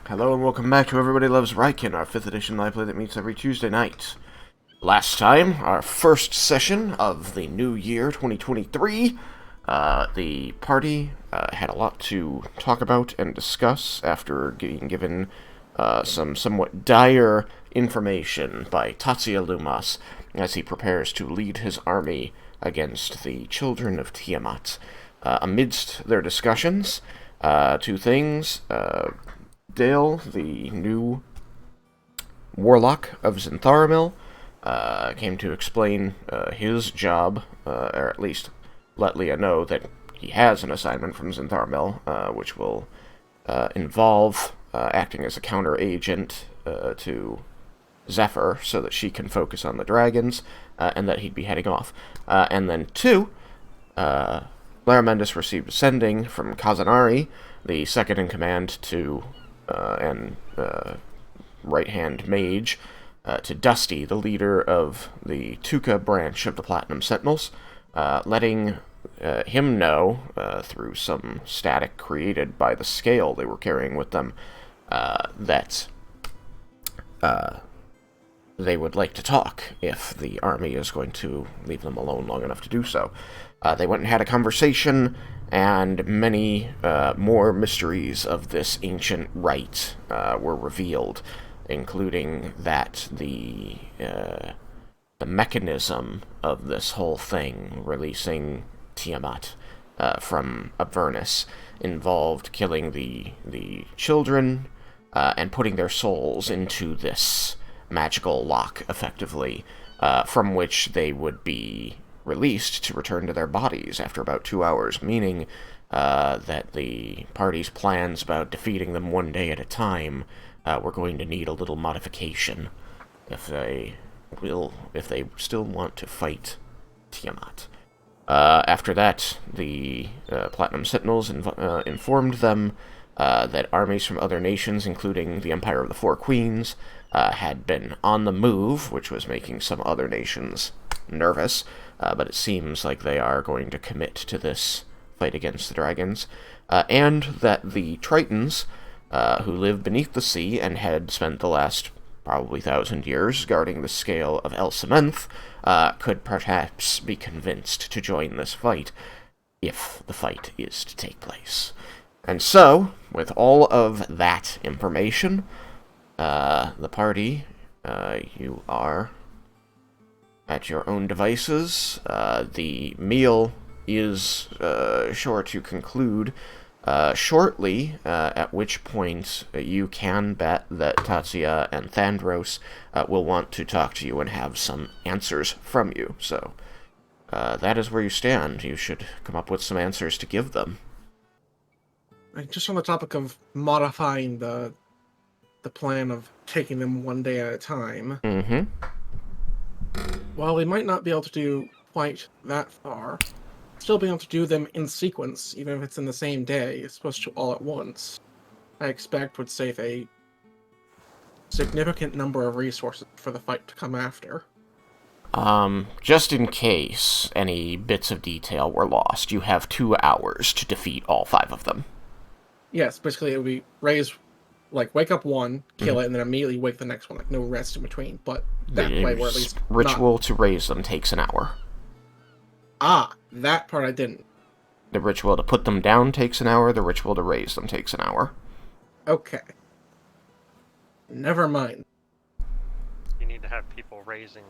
Hello and welcome back to Everybody Loves Raiken, our 5th edition live play that meets every Tuesday night. Last time, our first session of the new year, 2023, the party had a lot to talk about and discuss after being given some somewhat dire information by Tatsuya Lumas as he prepares to lead his army against the Children of Tiamat. Amidst their discussions, two things. Dale, the new warlock of Zentharamil, came to explain his job, or at least let Leah know that he has an assignment from Zentharamil, which will involve acting as a counter-agent to Zephyr so that she can focus on the dragons, and that he'd be heading off. And then two, Laramendus received a sending from Kazanari, the second-in-command to and right-hand mage, to Dusty, the leader of the Tuca branch of the Platinum Sentinels, letting him know, through some static created by the scale they were carrying with them, that they would like to talk if the army is going to leave them alone long enough to do so. They went and had a conversation, and many more mysteries of this ancient rite were revealed, including that the mechanism of this whole thing, releasing Tiamat from Avernus, involved killing the children and putting their souls into this magical lock, effectively, from which they would be released to return to their bodies after about 2 hours, meaning that the party's plans about defeating them one day at a time were going to need a little modification if they still want to fight Tiamat. After that, the Platinum Sentinels informed them that armies from other nations, including the Empire of the Four Queens, had been on the move, which was making some other nations nervous, but it seems like they are going to commit to this fight against the dragons, and that the Tritons, who live beneath the sea and had spent the last probably 1,000 years guarding the scale of El Sementh, could perhaps be convinced to join this fight, if the fight is to take place. And so, with all of that information, the party, you are at your own devices. The meal is sure to conclude shortly, at which point you can bet that Tatsuya and Thandros will want to talk to you and have some answers from you. So, that is where you stand. You should come up with some answers to give them. Just on the topic of modifying the plan of taking them one day at a time. Mm-hmm. While we might not be able to do quite that far, still being able to do them in sequence, even if it's in the same day, as opposed to all at once, I expect would save a significant number of resources for the fight to come after. Just in case any bits of detail were lost, you have 2 hours to defeat all 5 of them. Yes, basically it would be wake up one, kill it, and then immediately wake the next one, no rest in between, but that way we're at least ritual to raise them takes an hour. Ah, that part I didn't. The ritual to put them down takes an hour, the ritual to raise them takes an hour. Okay. Never mind. You need to have people raising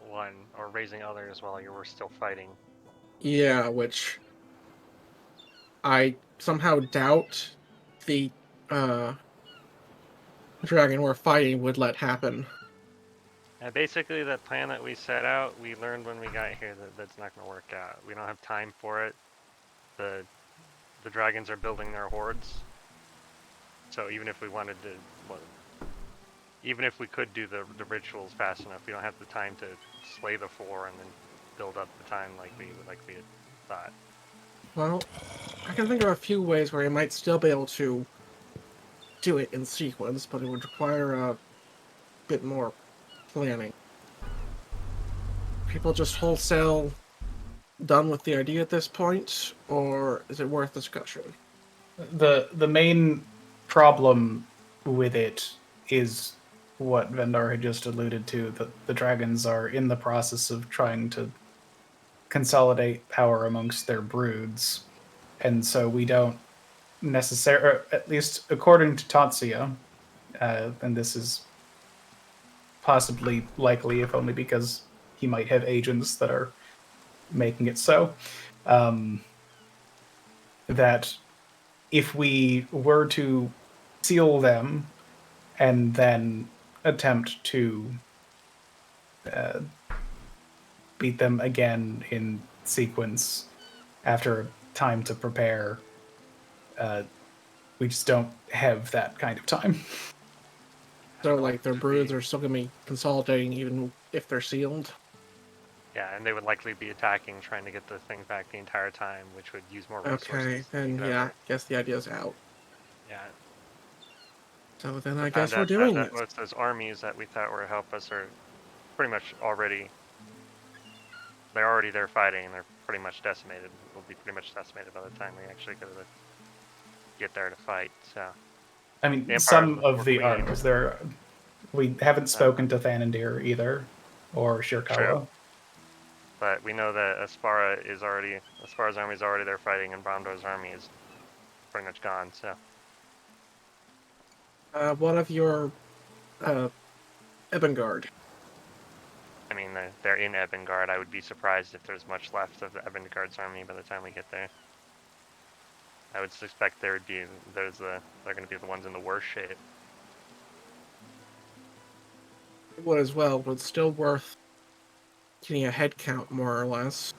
one, or raising others while you were still fighting. Yeah, which I somehow doubt the dragon we're fighting would let happen. And basically, the plan that we set out, we learned when we got here that that's not going to work out. We don't have time for it. The dragons are building their hordes. So even if we wanted to, even if we could do the rituals fast enough, we don't have the time to slay the 4 and then build up the time like we had thought. Well, I can think of a few ways where we might still be able to do it in sequence, but it would require a bit more planning. People just wholesale done with the idea at this point, or is it worth discussion? The main problem with it is what Vendar had just alluded to, that the dragons are in the process of trying to consolidate power amongst their broods. And so we don't necessarily, at least according to Tatsuya, and this is possibly likely, if only because he might have agents that are making it so, that if we were to seal them and then attempt to beat them again in sequence after time to prepare, we just don't have that kind of time. So, like, their broods are still going to be consolidating even if they're sealed? Yeah, and they would likely be attacking, trying to get the thing back the entire time, which would use more resources. Okay, then, than yeah, ever. guess the idea's out. Yeah. So then We I found guess we're out doing that this. most of those armies that we thought were help us are pretty much already, they're already there fighting, and they're pretty much decimated. Will be pretty much decimated by the time we actually get there to fight. So I the mean, Empire some was of more the clean. armies there. We haven't spoken to Thanandir either, or Shirkawa. True. But we know that Aspara's army is already there fighting, and Bromdor's army is pretty much gone. So What of your Ebengard? I mean, they're in Ebengard. I would be surprised if there's much left of the Ebengard's army by the time we get there. I would suspect they're going to be the ones in the worst shape. It would as well, but it's still worth getting a head count, more or less.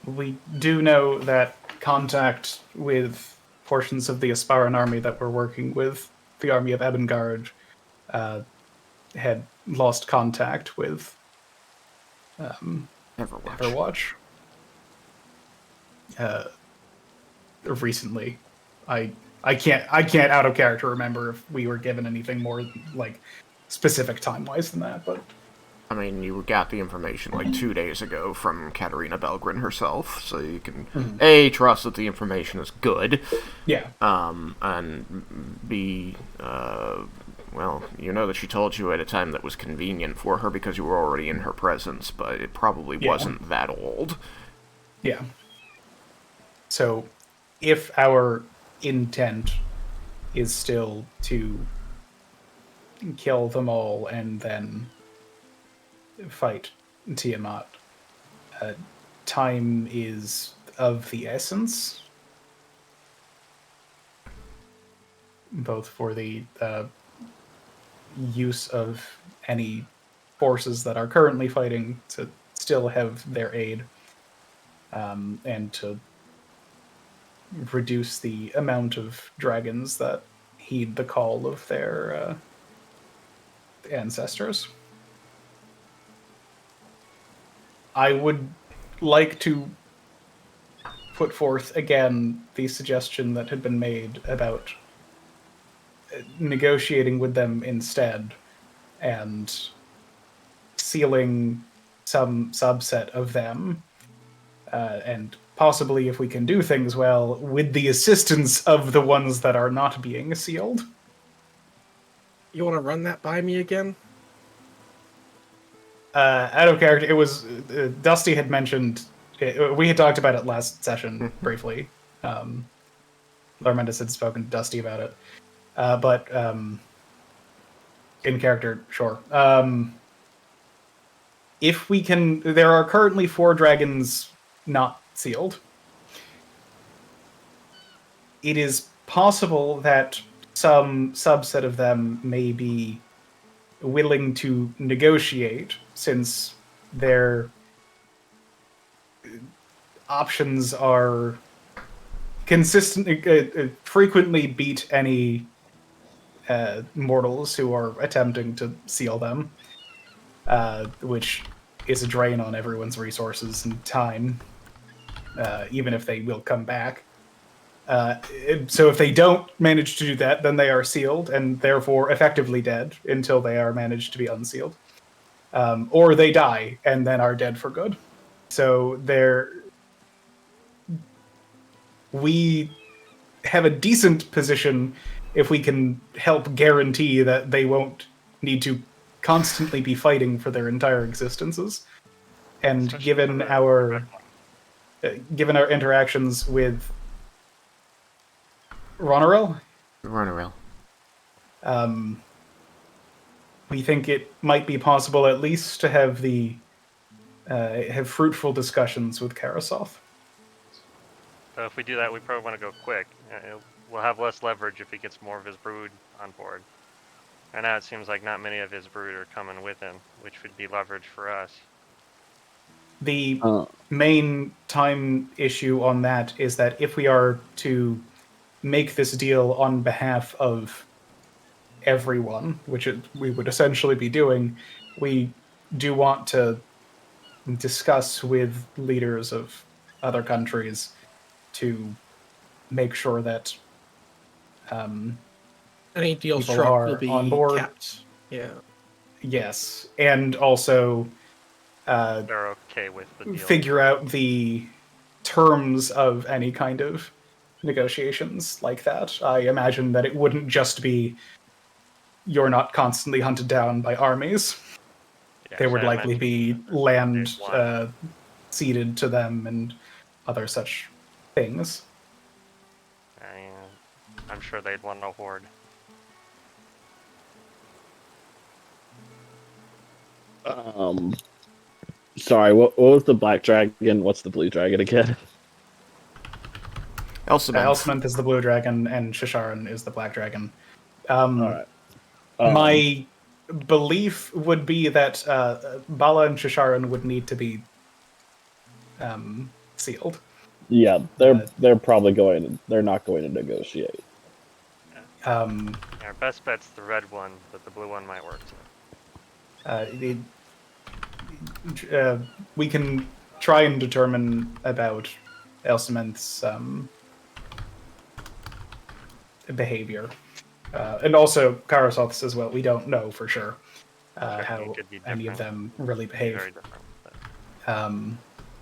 We do know that contact with portions of the Asparan army that were working with the army of Ebengard had lost contact with Everwatch. Recently, I can't out of character remember if we were given anything more like specific time wise than that, but. I mean, you got the information like 2 days ago from Katarina Belgrin herself, so you can A, trust that the information is good. Yeah. And B, well, you know that she told you at a time that was convenient for her because you were already in her presence, but it probably wasn't that old. Yeah. So, if our intent is still to kill them all and then fight Tiamat, time is of the essence, both for the use of any forces that are currently fighting to still have their aid, and to reduce the amount of dragons that heed the call of their ancestors. I would like to put forth again the suggestion that had been made about negotiating with them instead and sealing some subset of them, and possibly, if we can do things well, with the assistance of the ones that are not being sealed. You want to run that by me again? Out of character, it was Dusty had mentioned. We had talked about it last session briefly. Larmendus had spoken to Dusty about it, but in character, sure. If we can, there are currently 4 dragons not sealed. It is possible that some subset of them may be willing to negotiate, since their options are consistent, frequently beat any mortals who are attempting to seal them, which is a drain on everyone's resources and time, even if they will come back. So if they don't manage to do that, then they are sealed and therefore effectively dead until they are managed to be unsealed. Or they die and then are dead for good. So we have a decent position if we can help guarantee that they won't need to constantly be fighting for their entire existences, and Especially given for the our red given our interactions with Ronorel, Runaround. we think it might be possible at least to have have fruitful discussions with Karasoth. So if we do that, we probably want to go quick. We'll have less leverage if he gets more of his brood on board. And now it seems like not many of his brood are coming with him, which would be leverage for us. The main time issue on that is that if we are to make this deal on behalf of everyone, we would essentially be doing, we do want to discuss with leaders of other countries to make sure that Any deal people struck will are on be board. kept. Yeah. Yes, and also They're okay with the deal. figure out the terms of any kind of negotiations like that. I imagine that it wouldn't just be you're not constantly hunted down by armies. Yeah, There so would I likely imagine be that land they'd want- ceded to them and other such things. I'm sure they'd want a horde. Sorry, what was the black dragon? What's the blue dragon again? Elsamond. Elsmonth is the blue dragon, and Shisharan is the black dragon. All right. My belief would be that Bala and Shisharan would need to be sealed. Yeah, they're probably going. They're not going to negotiate. Our best bet's the red one, but the blue one might work too. We can try and determine about Elsamonth's behavior, and also Karasoth's as well. We don't know for sure how It could be any of different. them really behave. Very different. But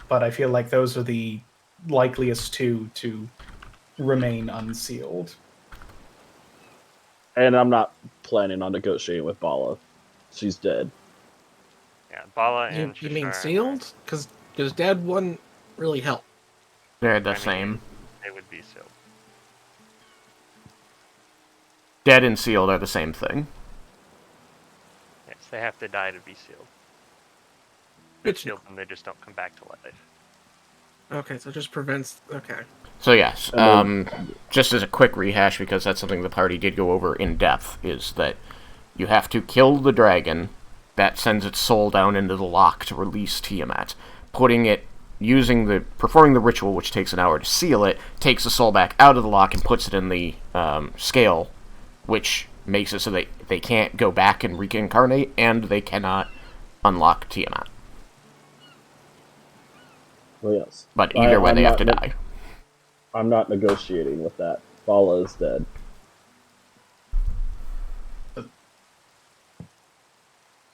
But I feel like those are the likeliest two to remain unsealed. And I'm not planning on negotiating with Bala. She's dead. yeah, Bala You, and you mean Shishar, sealed? Because dead wouldn't really help. They're the I mean, same. They would be sealed. Dead and sealed are the same thing. Yes, they have to die to be sealed. Good If to know. sealed them, they just don't come back to life. Okay, so it just prevents. Okay. So yes, just as a quick rehash, because that's something the party did go over in depth, is that you have to kill the dragon. That sends its soul down into the lock to release Tiamat. Performing the ritual, which takes an hour to seal it, takes the soul back out of the lock and puts it in the scale, which makes it so that they can't go back and reincarnate, and they cannot unlock Tiamat. Well, yes. But either way, I'm they have not to die. I'm not negotiating with that. Bala is dead.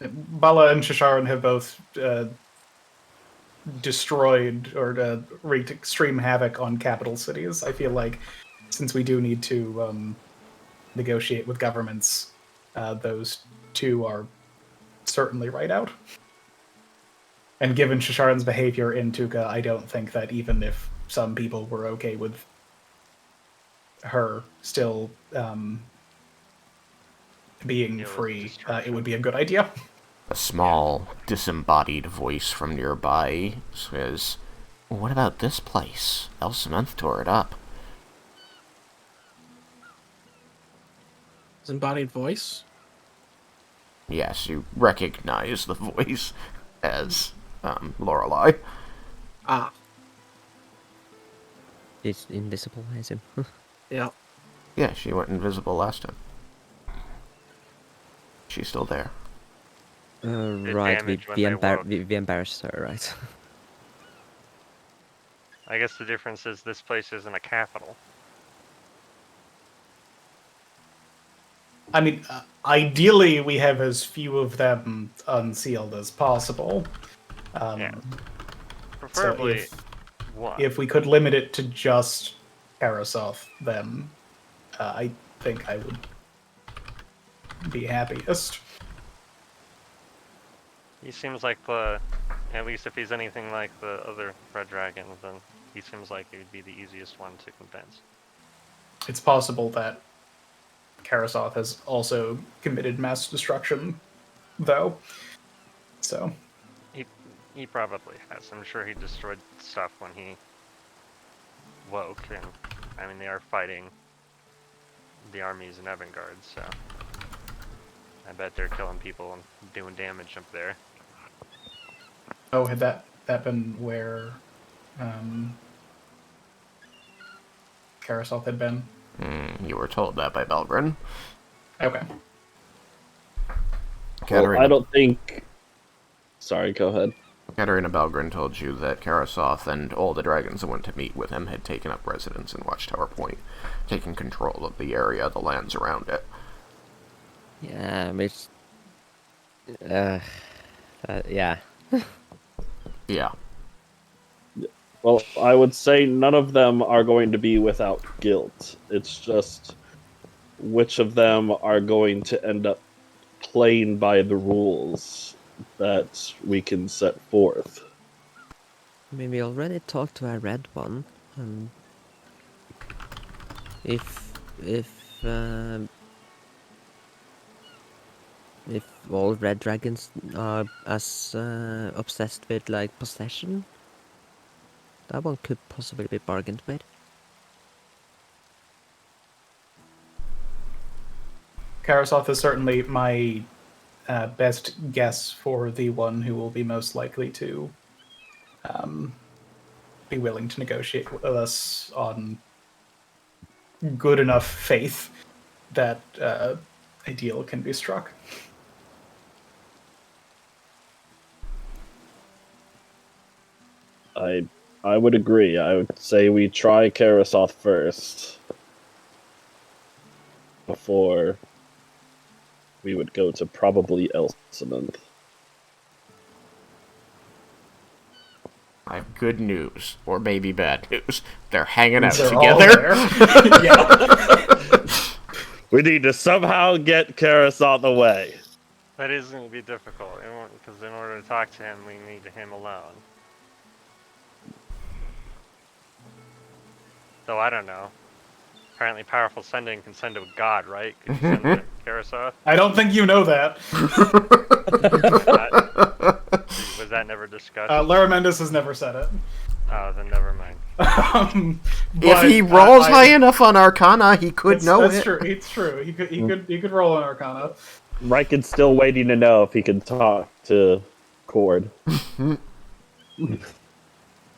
Bala and Shisharan have both destroyed or wreaked extreme havoc on capital cities. I feel like since we do need to negotiate with governments, those two are certainly right out. And given Shisharan's behavior in Tuka, I don't think that even if some people were okay with her still being Deal with free, destruction. it would be a good idea. A small, disembodied voice from nearby says, "What about this place? Elsamonth tore it up." Embodied voice. Yes, you recognize the voice as Lorelei. Ah, It's invisible, I assume. yeah. Yeah, she went invisible last time. She's still there. Right, damage when they woke. we embarrassed her, right? I guess the difference is this place isn't a capital. I mean, ideally, we have as few of them unsealed as possible. Yeah. So Preferably one. if we could limit it to just Karasoth, then I think I would be happiest. He seems like at least if he's anything like the other red dragons, then he seems like he would be the easiest one to convince. It's possible that Karasoth has also committed mass destruction, though. So He probably has. I'm sure he destroyed stuff when he woke, and I mean they are fighting the armies in Evangard, so I bet they're killing people and doing damage up there. oh, had that been where Karasoth had been? You were told that by Belgrin. Okay. Well, I don't think. Sorry, go ahead. Katarina Belgrin told you that Karasoth and all the dragons that went to meet with him had taken up residence in Watchtower Point, taking control of the area, the lands around it. Yeah, it's... yeah. Yeah. Well, I would say none of them are going to be without guilt. It's just which of them are going to end up playing by the rules that we can set forth. I mean, we already talked to a red one, and if all red dragons are as obsessed with like possession, that one could possibly be bargained with. Karasoth is certainly my best guess for the one who will be most likely to be willing to negotiate with us on good enough faith that a deal can be struck. I would agree. I would say we try Karasoth first before we would go to probably Elsamond. I have good news, or maybe bad news. They're hanging out They're all together. there. Yeah. We need to somehow get Karasoth away. That is going to be difficult, because in order to talk to him, we need him alone. Though I don't know. Apparently, powerful sending can send to a god, right? Could you send to Karasoth? I don't think you know that. Was that never discussed? Laramentis has never said it. Oh, then never mind. If he rolls high enough on Arcana, he could know that's it. True. It's true. He could roll an Arcana. Raiken's still waiting to know if he can talk to Cord.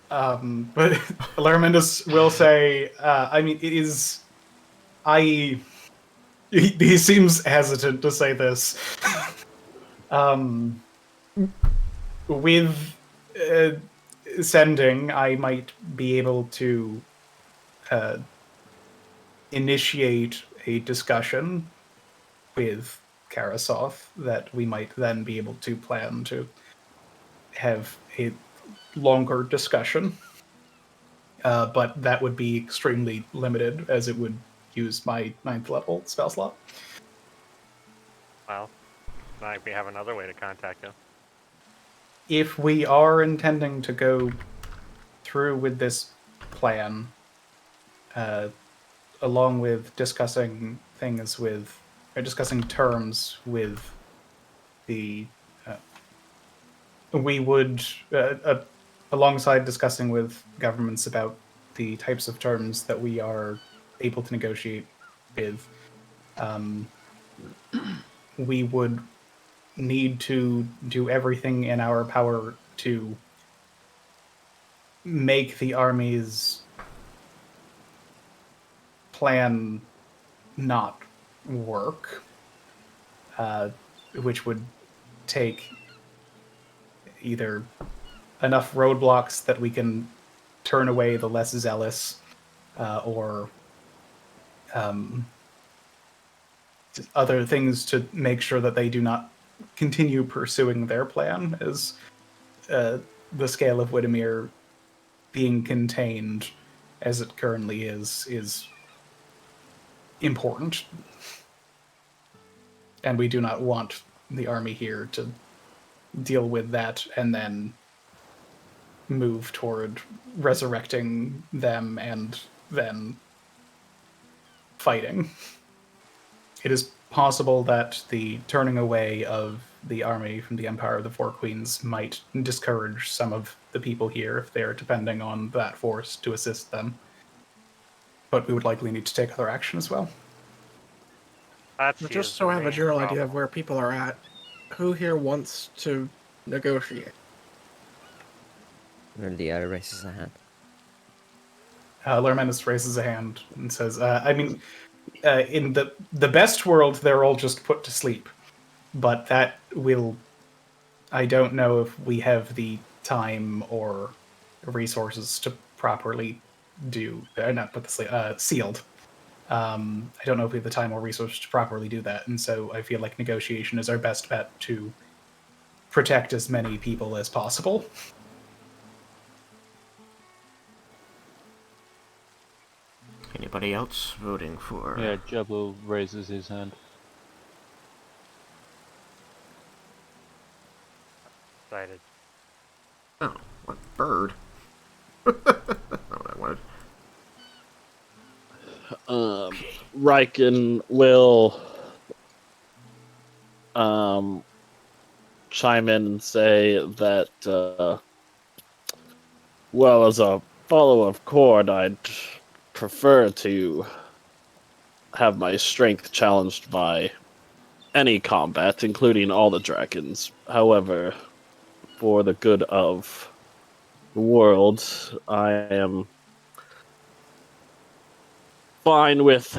But Laramentis will say, I mean, it is... He seems hesitant to say this. With sending, I might be able to initiate a discussion with Karasoth that we might then be able to plan to have a longer discussion. But that would be extremely limited, as it would use my 9th level spell slot. Well, might we have another way to contact him? If we are intending to go through with this plan, along with discussing terms with the, we would, alongside discussing with governments about the types of terms that we are able to negotiate with, we would need to do everything in our power to make the army's plan not work, which would take either enough roadblocks that we can turn away the less zealous, or other things to make sure that they do not continue pursuing their plan, as the scale of Widemere being contained as it currently is important. And we do not want the army here to deal with that and then move toward resurrecting them and then fighting. It is possible that the turning away of the army from the Empire of the Four Queens might discourage some of the people here if they are depending on that force to assist them. But we would likely need to take other action as well. That's But just so I have a general idea of where people are at, who here wants to negotiate? And the other raises a hand. Lermanus raises a hand and says, in the best world, they're all just put to sleep. But that will... I don't know if we have the time or resources to properly do... not put to sleep, sealed. I don't know if we have the time or resources to properly do that, and so I feel like negotiation is our best bet to protect as many people as possible. Anybody else voting for? Yeah, Jabbo raises his hand. Excited. Oh, what bird? Not what I wanted. Raiken will chime in and say that, well, as a follower of Cord, I'd prefer to have my strength challenged by any combat, including all the dragons. However, for the good of the world, I am fine with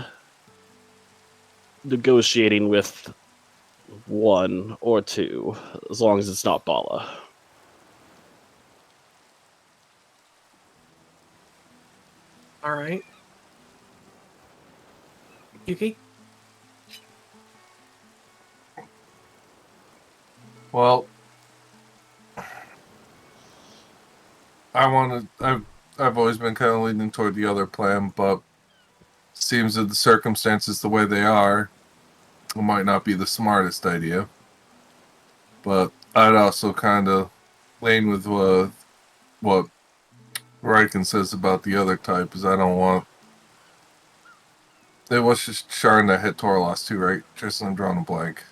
negotiating with one or two, as long as it's not Bala. All right. Yuki? Well, I've always been kind of leaning toward the other plan, but seems that the circumstances the way they are, it might not be the smartest idea. But I'd also kind of lean with what Raiken says about the other type, is I don't want... It was just Sharon that hit Torlos too, right? Tristan, I'm drawing a blank.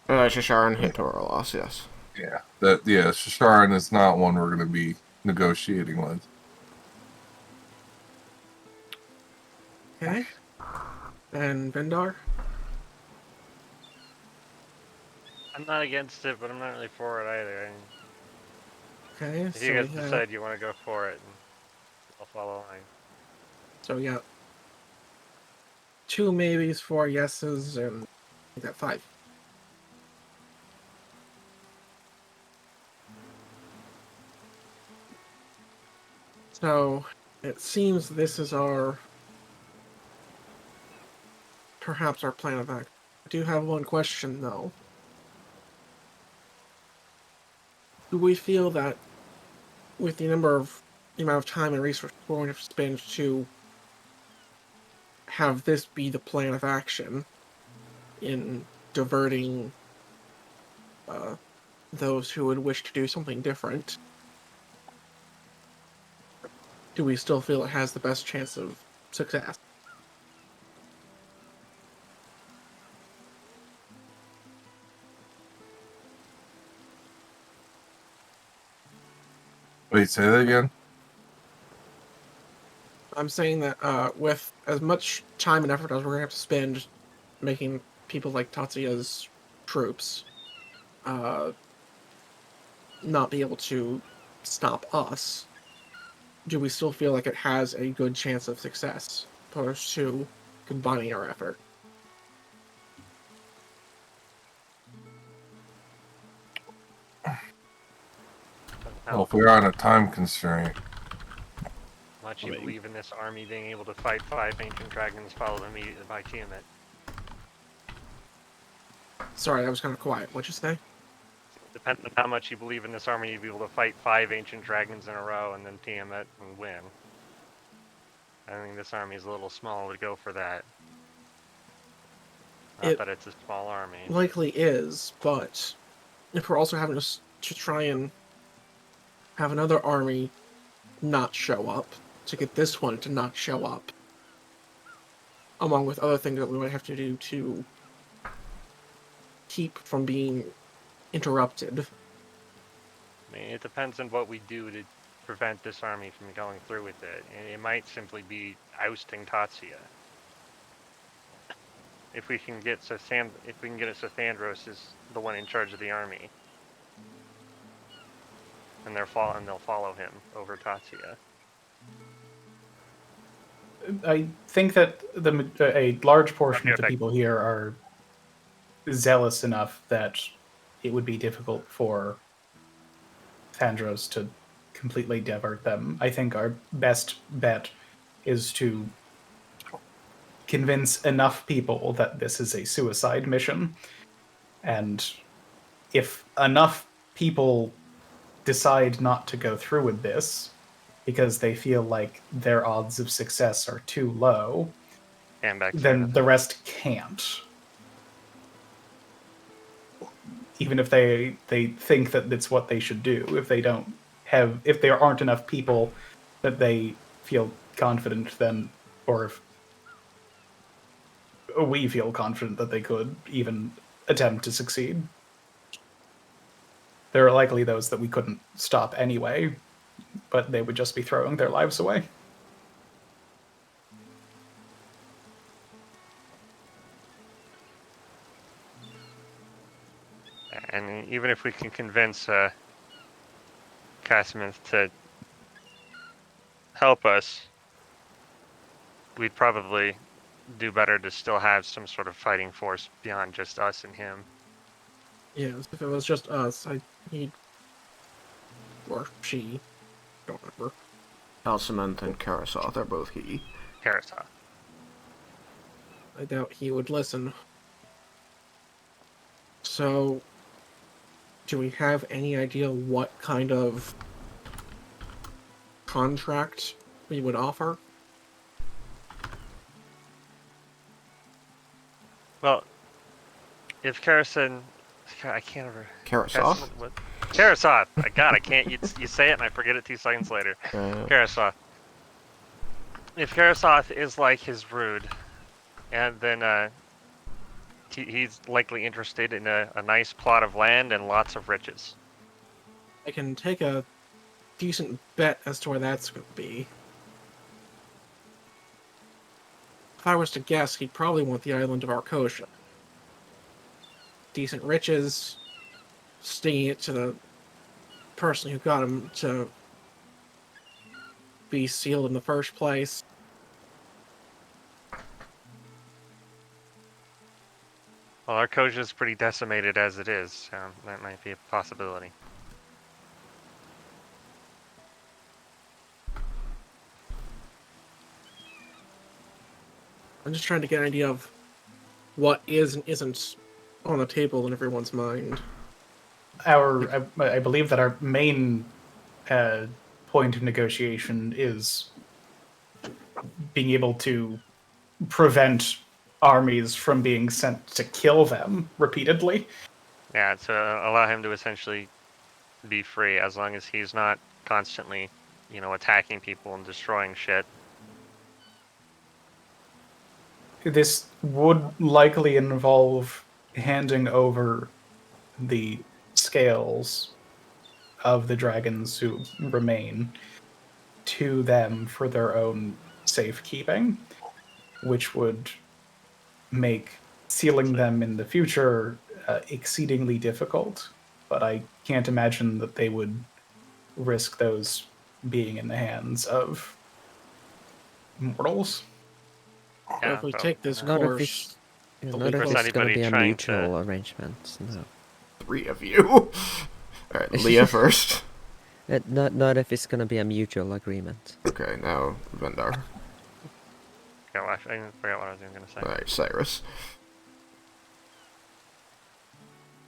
Shasharan hit Torolos, yes. Yeah, Sharon is not one we're going to be negotiating with. Okay. And Vendar? I'm not against it, but I'm not really for it either. Okay, If you guys decide you want to go for it, I'll follow line. So we got 2 maybes, 4 yeses, and we got 5. So it seems this is perhaps our plan of action. I do have one question though. Do we feel that with the amount of time and resources we're going to spend to have this be the plan of action in diverting those who would wish to do something different, do we still feel it has the best chance of success? Wait, say that again? I'm saying that with as much time and effort as we're going to have to spend making people like Tatsuya's troops not be able to stop us, do we still feel like it has a good chance of success opposed to combining our effort? Well, if we're on a time constraint. Much you believe in this army being able to fight 5 ancient dragons followed immediately by Tiamat. Sorry, that was kind of quiet. What'd you say? Depending on how much you believe in this army, you'd be able to fight 5 ancient dragons in a row and then Tiamat and win. I think this army is a little small to go for that. Not that it's a small army. Likely is, but if we're also having to try and have another army not show up, to get this one to not show up, along with other things that we might have to do to keep from being interrupted. I mean, it depends on what we do to prevent this army from going through with it. And it might simply be ousting Tatsia. If we can get Sathandros is the one in charge of the army, and they'll follow him over Tatsia. I think that a large portion of the Okay. people here are zealous enough that it would be difficult for Thandros to completely divert them. I think our best bet is to convince enough people that this is a suicide mission. And if enough people decide not to go through with this because they feel like their odds of success are too low, And back to then the rest can't. Even if they think that it's what they should do, if there aren't enough people that they feel confident, then, or if we feel confident that they could even attempt to succeed, there are likely those that we couldn't stop anyway, but they would just be throwing their lives away. And even if we can convince Casimir to help us, we'd probably do better to still have some sort of fighting force beyond just us and him. Yes, if it was just us, he'd... or she, don't remember. Alcement and Karasoth are both he. Karasov. I doubt he would listen. So, do we have any idea what kind of contract we would offer? Well, if Karason... I can't ever... Karasoth? Karasov! God, I can't... You say it and I forget it 2 seconds later. Karasov. If Karasoth is like his brood, and then he's likely interested in a nice plot of land and lots of riches. I can take a decent bet as to where that's going to be. If I was to guess, he'd probably want the island of Arcosia. Decent riches, stinging it to the person who got him to be sealed in the first place. Well, Arcosia's pretty decimated as it is, so that might be a possibility. I'm just trying to get an idea of what is and isn't on the table in everyone's mind. I believe that our main point of negotiation is being able to prevent armies from being sent to kill them repeatedly. Yeah, to allow him to essentially be free, as long as he's not constantly, attacking people and destroying shit. This would likely involve handing over the scales of the dragons who remain to them for their own safekeeping, which would make sealing them in the future exceedingly difficult. But I can't imagine that they would risk those being in the hands of mortals. So if we take this Not if course, it's, But not if because it's going to be a trying mutual to- arrangement. No. 3 of you. Alright, Leah first. Not if it's going to be a mutual agreement. Okay, now Vendar. Okay, well, I forgot what I was even going to say. Alright, Cyrus.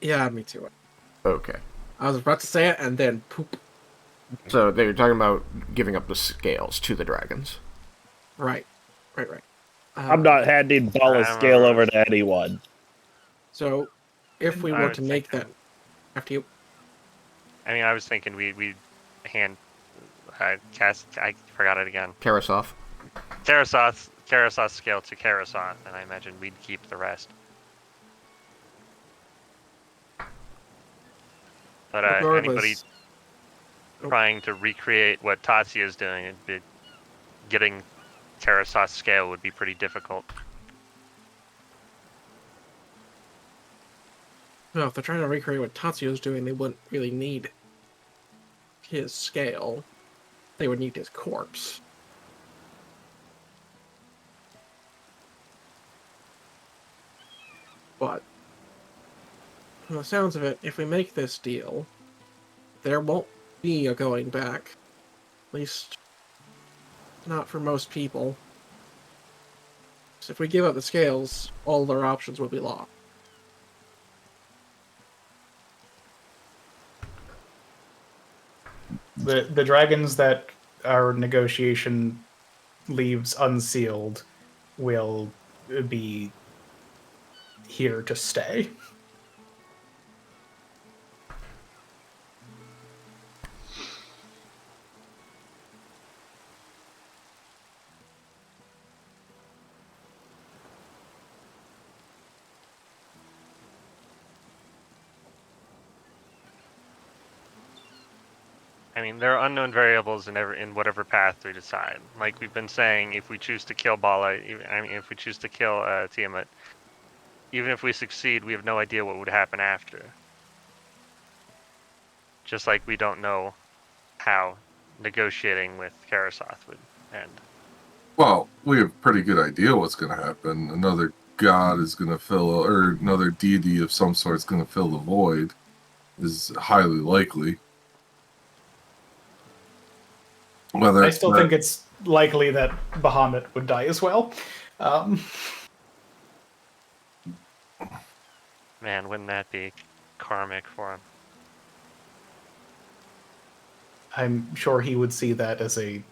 yeah, me too. Okay. I was about to say it, and then poop. So they were talking about giving up the scales to the dragons. Right. I'm not handing ball of I'm scale not- over to anyone. So, if we I were was to make that, thinking- after you, I mean, I was thinking we hand cast. I forgot it again. Karasov. Karasoth's scale to Karasoth, and I imagine we'd keep the rest. But anybody regardless, trying to recreate what Tatsuya is doing, it'd be getting Karasoth's scale would be pretty difficult. well, if they're trying to recreate what Tatsuyo's doing, they wouldn't really need his scale. They would need his corpse. But, from the sounds of it, if we make this deal, there won't be a going back. At least, not for most people. So if we give up the scales, all our options will be lost. The dragons that our negotiation leaves unsealed will be here to stay. I mean, there are unknown variables in whatever path we decide. Like we've been saying, if we choose to kill Bala, if we choose to kill Tiamat, even if we succeed, we have no idea what would happen after. Just like we don't know how negotiating with Karasoth would end. Well, we have a pretty good idea what's going to happen. Another god is going to fill, or another deity of some sort is going to fill the void. Is highly likely. Whether I still think it's likely that Bahamut would die as well. Man, wouldn't that be karmic for him? I'm sure he would see that as a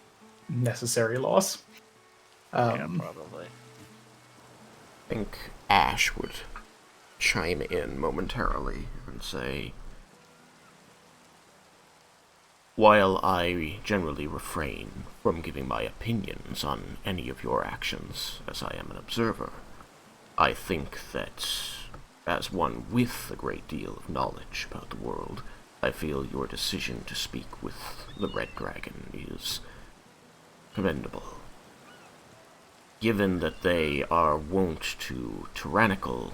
necessary loss. Yeah, probably. I think Ash would chime in momentarily and say, while I generally refrain from giving my opinions on any of your actions, as I am an observer, I think that, as one with a great deal of knowledge about the world, I feel your decision to speak with the Red Dragon is commendable. Given that they are wont to tyrannical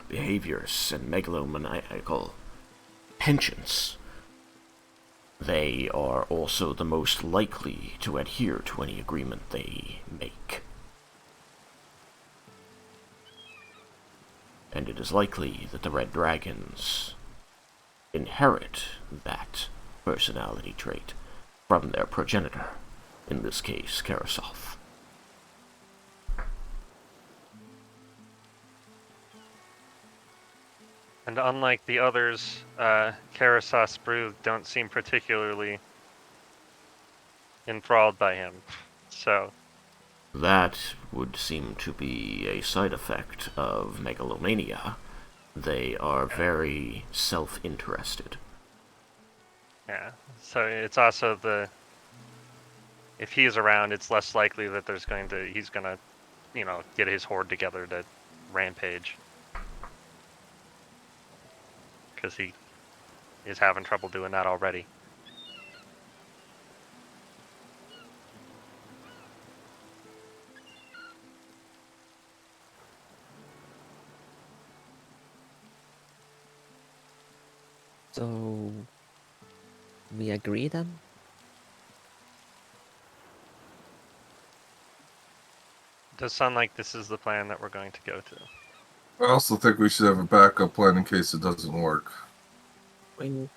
behaviors and megalomaniacal penchants, they are also the most likely to adhere to any agreement they make. And it is likely that the Red Dragons inherit that personality trait from their progenitor, in this case, Karasoth. And unlike the others, Karasoth's brood don't seem particularly enthralled by him. So That would seem to be a side effect of megalomania. They are very self-interested. yeah. So it's also if he's around, it's less likely that he's gonna, get his horde together to rampage. Because he is having trouble doing that already. So we agree then? Does sound like this is the plan that we're going to go to. I also think we should have a backup plan in case it doesn't work. When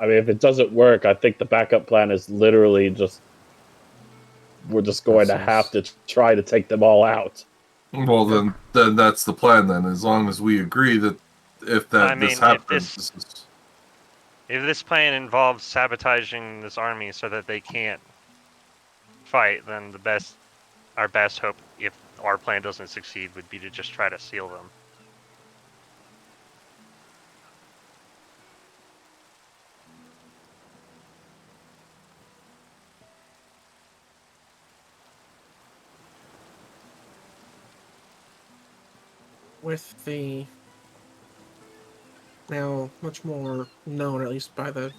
I mean, if it doesn't work, I think the backup plan is literally just we're just going to have to try to take them all out. Well, then that's the plan. Then, as long as we agree that if this happens, if this plan involves sabotaging this army so that they can't fight, then our best hope, if our plan doesn't succeed, would be to just try to seal them. With the now much more known, at least by the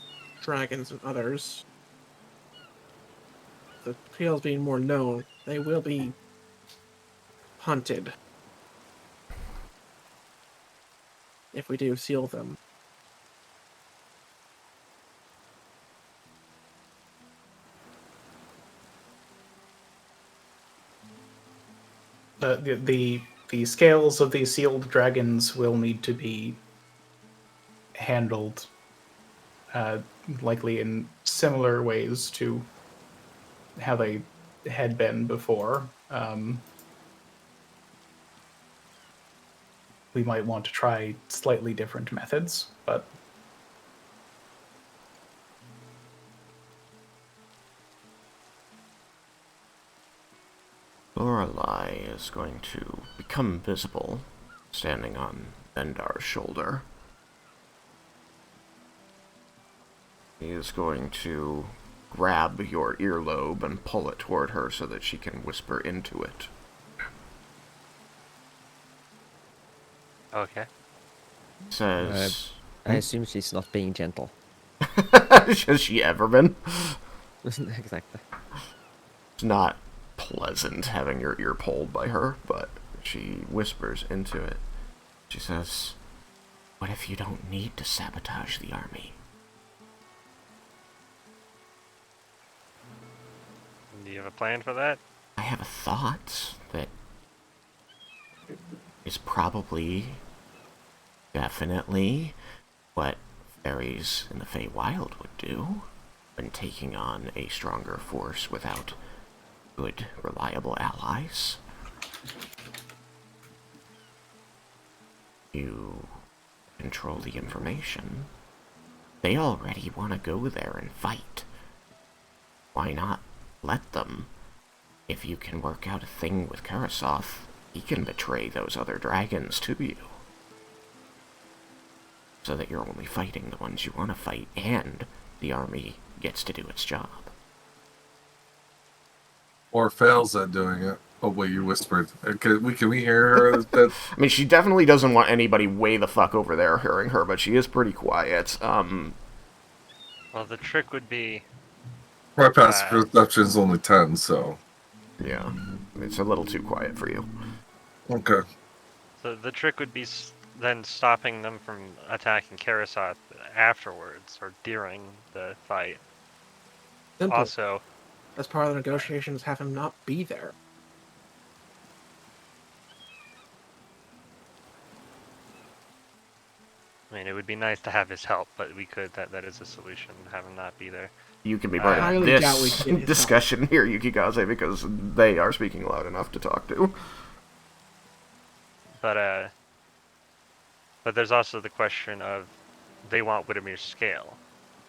dragons and others, the tales being more known, they will be hunted if we do seal them. The scales of these sealed dragons will need to be handled likely in similar ways to how they had been before. We might want to try slightly different methods, but Lorelei is going to become visible, standing on Vendar's shoulder. He is going to grab your earlobe and pull it toward her so that she can whisper into it. Okay. Says... I assume she's not being gentle. Has she ever been? Exactly. It's not pleasant having your ear pulled by her, but she whispers into it. She says, "What if you don't need to sabotage the army?" Do you have a plan for that? I have a thought that is probably, definitely, what fairies in the Feywild would do when taking on a stronger force without good, reliable allies. You control the information. They already want to go there and fight. Why not let them? If you can work out a thing with Karasoth, he can betray those other dragons to you. So that you're only fighting the ones you want to fight, and the army gets to do its job. Or fails at doing it. Oh, wait, you whispered. Can we hear her? I mean, she definitely doesn't want anybody way the fuck over there hearing her, but she is pretty quiet. Well, the trick would be... My passive perception is only 10, so... Yeah, it's a little too quiet for you. Okay. So the trick would be then stopping them from attacking Karasoth afterwards, or during the fight. Simple. Also, As part of the negotiations, have him not be there. I mean, it would be nice to have his help, but we could, that is a solution, have him not be there. You can be part of highly doubt we this can get his discussion here, Yukikaze, because they are speaking loud enough to talk to. But there's also the question of, they want Widemir's scale.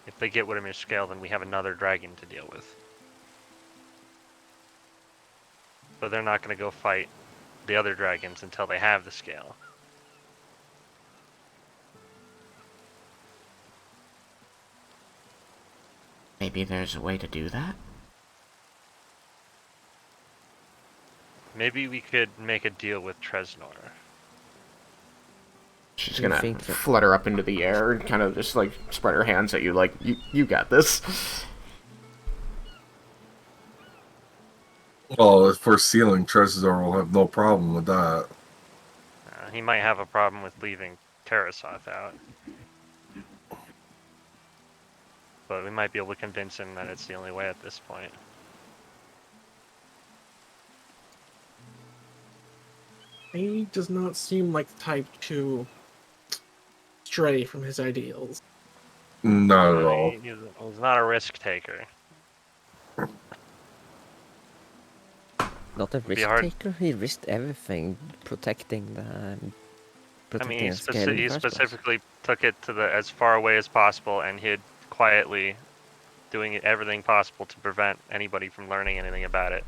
If they get Widemir's scale, then we have another dragon to deal with. So they're not going to go fight the other dragons until they have the scale. Maybe there's a way to do that? Maybe we could make a deal with Tresnor. She's Do you gonna think that- flutter up into the air and kind of just, like, spread her hands at you like, you got this. Well, if we're sealing, Trezor will have no problem with that. He might have a problem with leaving Karasoth out. But we might be able to convince him that it's the only way at this point. He does not seem like the type to stray from his ideals. Not at all. He's not a risk taker. Not a risk hard. taker. He risked everything protecting the. I mean, he, the scale in he the first place. specifically took it to as far away as possible and hid quietly, doing everything possible to prevent anybody from learning anything about it.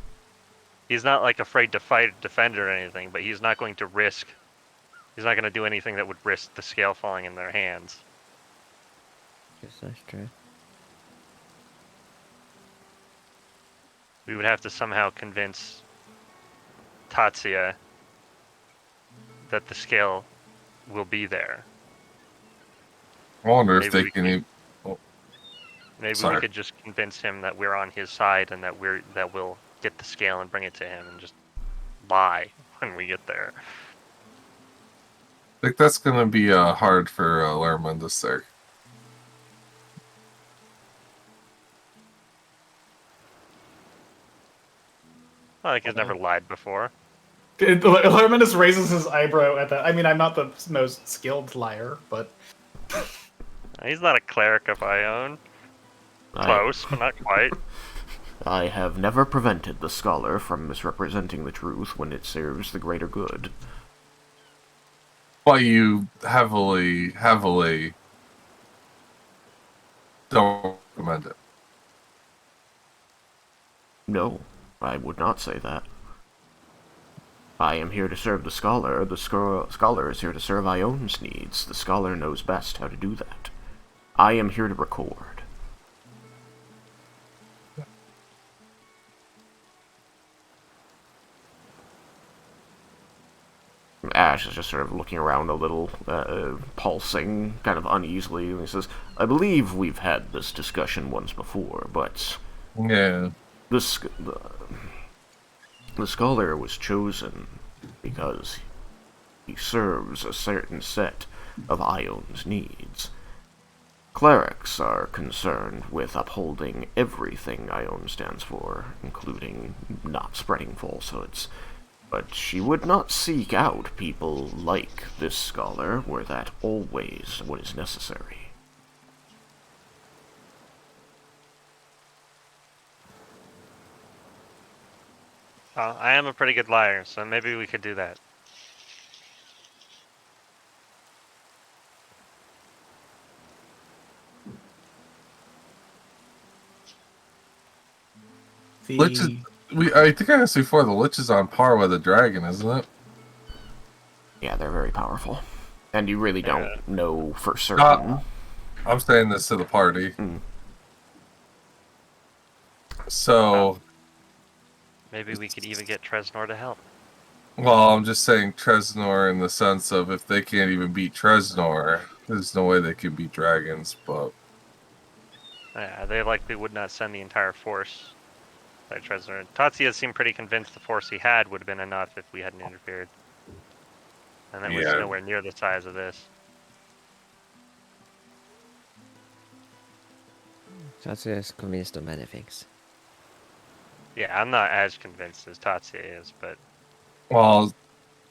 He's not like afraid to fight a defender or anything, but he's not going to risk. He's not going to do anything that would risk the scale falling in their hands. Yes, that's true. We would have to somehow convince Tatsuya that the scale will be there. I wonder if Maybe they we can could- even. Oh, Maybe Sorry. we could just convince him that we're on his side and that we'll get the scale and bring it to him and just lie when we get there. I think that's going to be hard for Lerman to say. Like he's never lied before. Lerman raises his eyebrow at that. I mean, I'm not the most skilled liar, but He's not a cleric of Ione. Close, but not quite. I have never prevented the scholar from misrepresenting the truth when it serves the greater good. But you heavily don't recommend it. No, I would not say that. I am here to serve the scholar. The scholar is here to serve Ione's needs. The scholar knows best how to do that. I am here to record. Ash is just sort of looking around a little, pulsing kind of uneasily, and he says, I believe we've had this discussion once before, but Yeah. the scholar was chosen because he serves a certain set of Ione's needs. Clerics are concerned with upholding everything Ione stands for, including not spreading falsehoods. But she would not seek out people like this scholar were that always what is necessary. I am a pretty good liar, so maybe we could do that. Lich is, I think I asked before, the Lich is on par with a dragon, isn't it? Yeah, they're very powerful. And you really don't Yeah. know for certain. I'm saying this to the party. Mm. So, Maybe we could even get Tresnor to help. well, I'm just saying Tresnor in the sense of if they can't even beat Tresnor, there's no way they can beat dragons, but Yeah, they likely would not send the entire force by Tresnor. Tatsuya seemed pretty convinced the force he had would have been enough if we hadn't interfered. And that was Yeah. nowhere near the size of this. Tatsuya is convinced of many things. Yeah, I'm not as convinced as Tatsuya is, but well,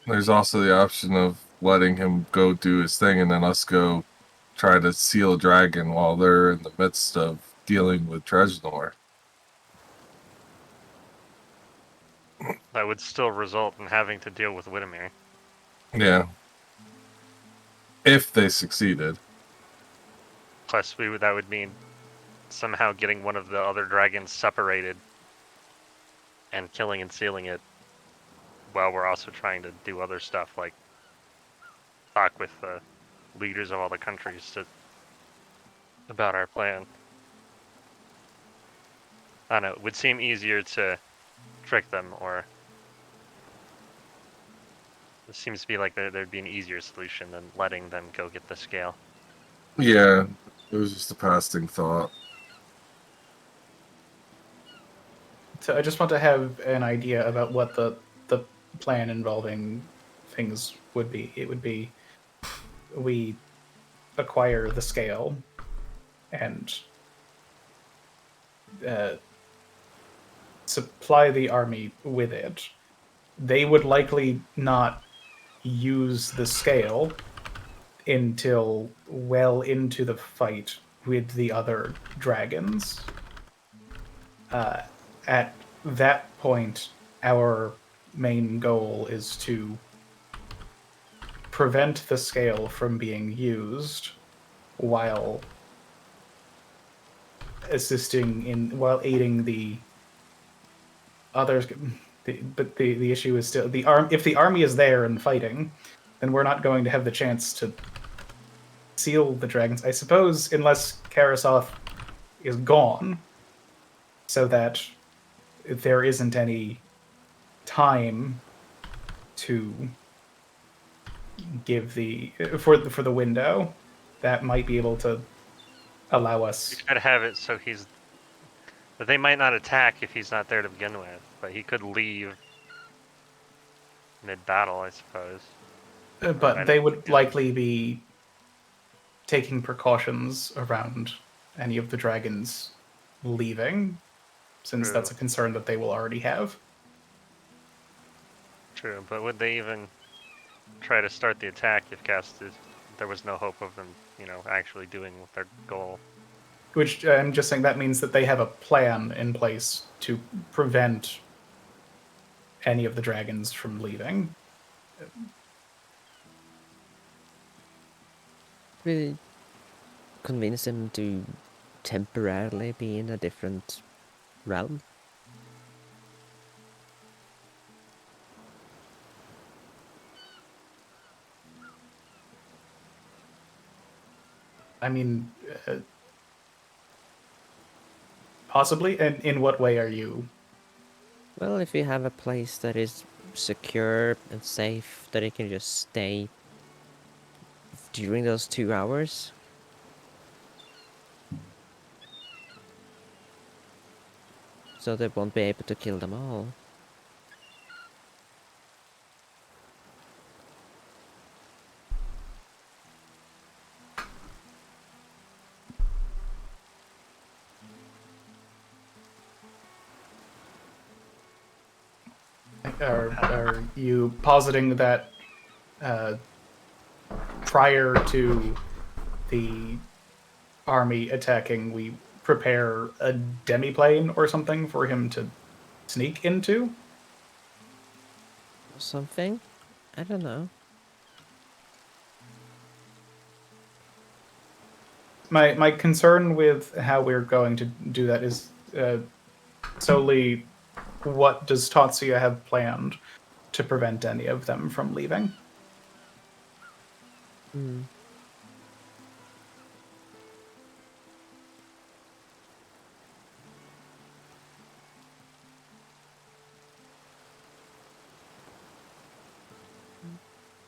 there's also the option of letting him go do his thing and then us go try to seal a dragon while they're in the midst of dealing with Tresnor. that would still result in having to deal with Widemir. Yeah. If they succeeded. Plus, that would mean somehow getting one of the other dragons separated and killing and sealing it while we're also trying to do other stuff like talk with the leaders of all the countries about our plan. I don't know, it would seem easier to trick them, or it seems to be like there'd be an easier solution than letting them go get the scale. Yeah. It was just a passing thought. So I just want to have an idea about what the plan involving things would be. It would be we acquire the scale and supply the army with it. They would likely not use the scale until well into the fight with the other dragons. At that point, our main goal is to prevent the scale from being used while aiding the others. But the issue is still if the army is there and fighting, then we're not going to have the chance to seal the dragons. I suppose, unless Karasoth is gone, so that there isn't any time to give for the window, that might be able to allow We us. try to have it so but they might not attack if he's not there to begin with, but he could leave mid-battle, I suppose. But they would likely be taking precautions around any of the dragons leaving, since True. that's a concern that they will already have. True, but would they even try to start the attack if there was no hope of them, actually doing their goal? Which I'm just saying that means that they have a plan in place to prevent any of the dragons from leaving. We convince him to temporarily be in a different realm. I mean, possibly. And in what way are you? Well, if we have a place that is secure and safe, that it can just stay during those 2 hours. So they won't be able to kill them all. Are you positing that prior to the army attacking, we prepare a demiplane or something for him to sneak into? Something? I don't know. My concern with how we're going to do that is solely what does Tatsuya have planned to prevent any of them from leaving? Hmm.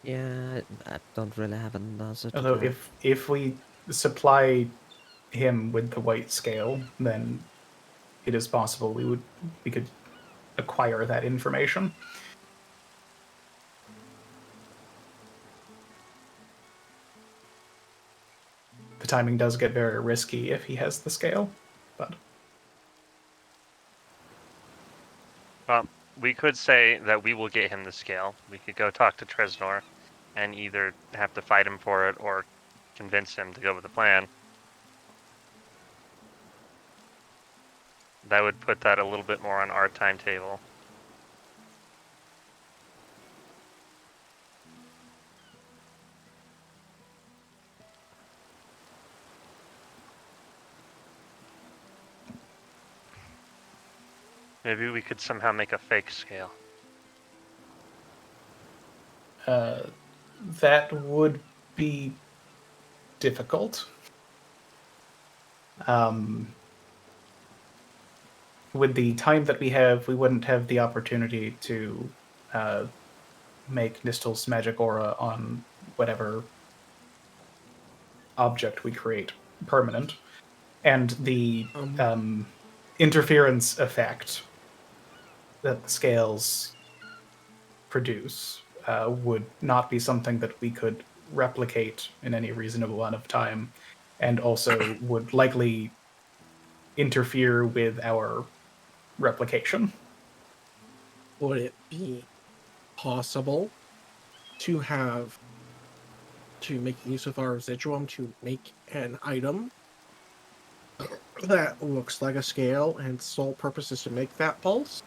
Yeah, I don't really have an answer to Although that. if we supply him with the white scale, then it is possible we could acquire that information. The timing does get very risky if he has the scale, but Well, we could say that we will get him the scale. We could go talk to Tresnor and either have to fight him for it or convince him to go with the plan. That would put that a little bit more on our timetable. Maybe we could somehow make a fake scale. that would be difficult. With the time that we have, we wouldn't have the opportunity to make Nistel's magic aura on whatever object we create permanent. And the interference effect that the scales produce would not be something that we could replicate in any reasonable amount of time, and also would likely interfere with our replication. Would it be possible to make use of our residuum to make an item that looks like a scale and its sole purpose is to make that pulse?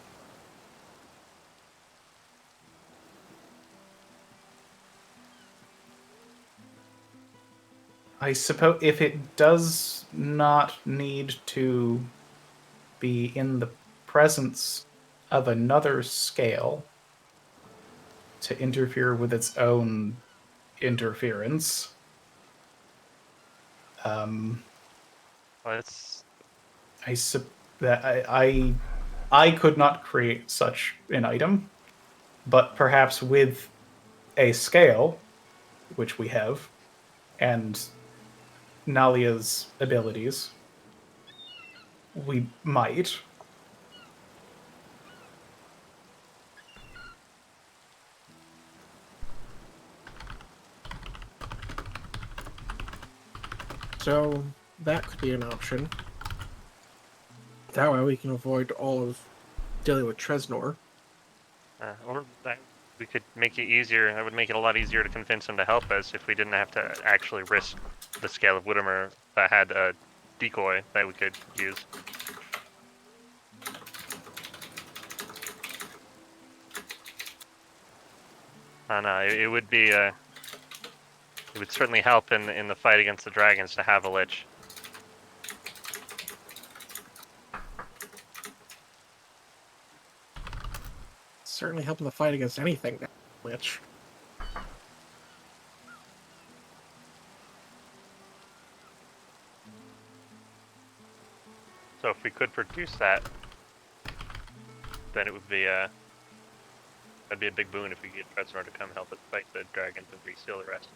I suppose if it does not need to be in the presence of another scale to interfere with its own interference. Well, it's I could not create such an item, but perhaps with a scale, which we have, and Nalia's abilities, we might. So that could be an option. That way we can avoid all of dealing with Tresnor. or that we could make it easier. That would make it a lot easier to convince him to help us if we didn't have to actually risk the scale of Whittemore that had a decoy that we could use. And it would be it would certainly help in the fight against the dragons to have a lich. Certainly helping the fight against anything, which... So if we could produce that, then it would be that'd be a big boon if we could get Tresor to come help us fight the dragons and reseal the rest.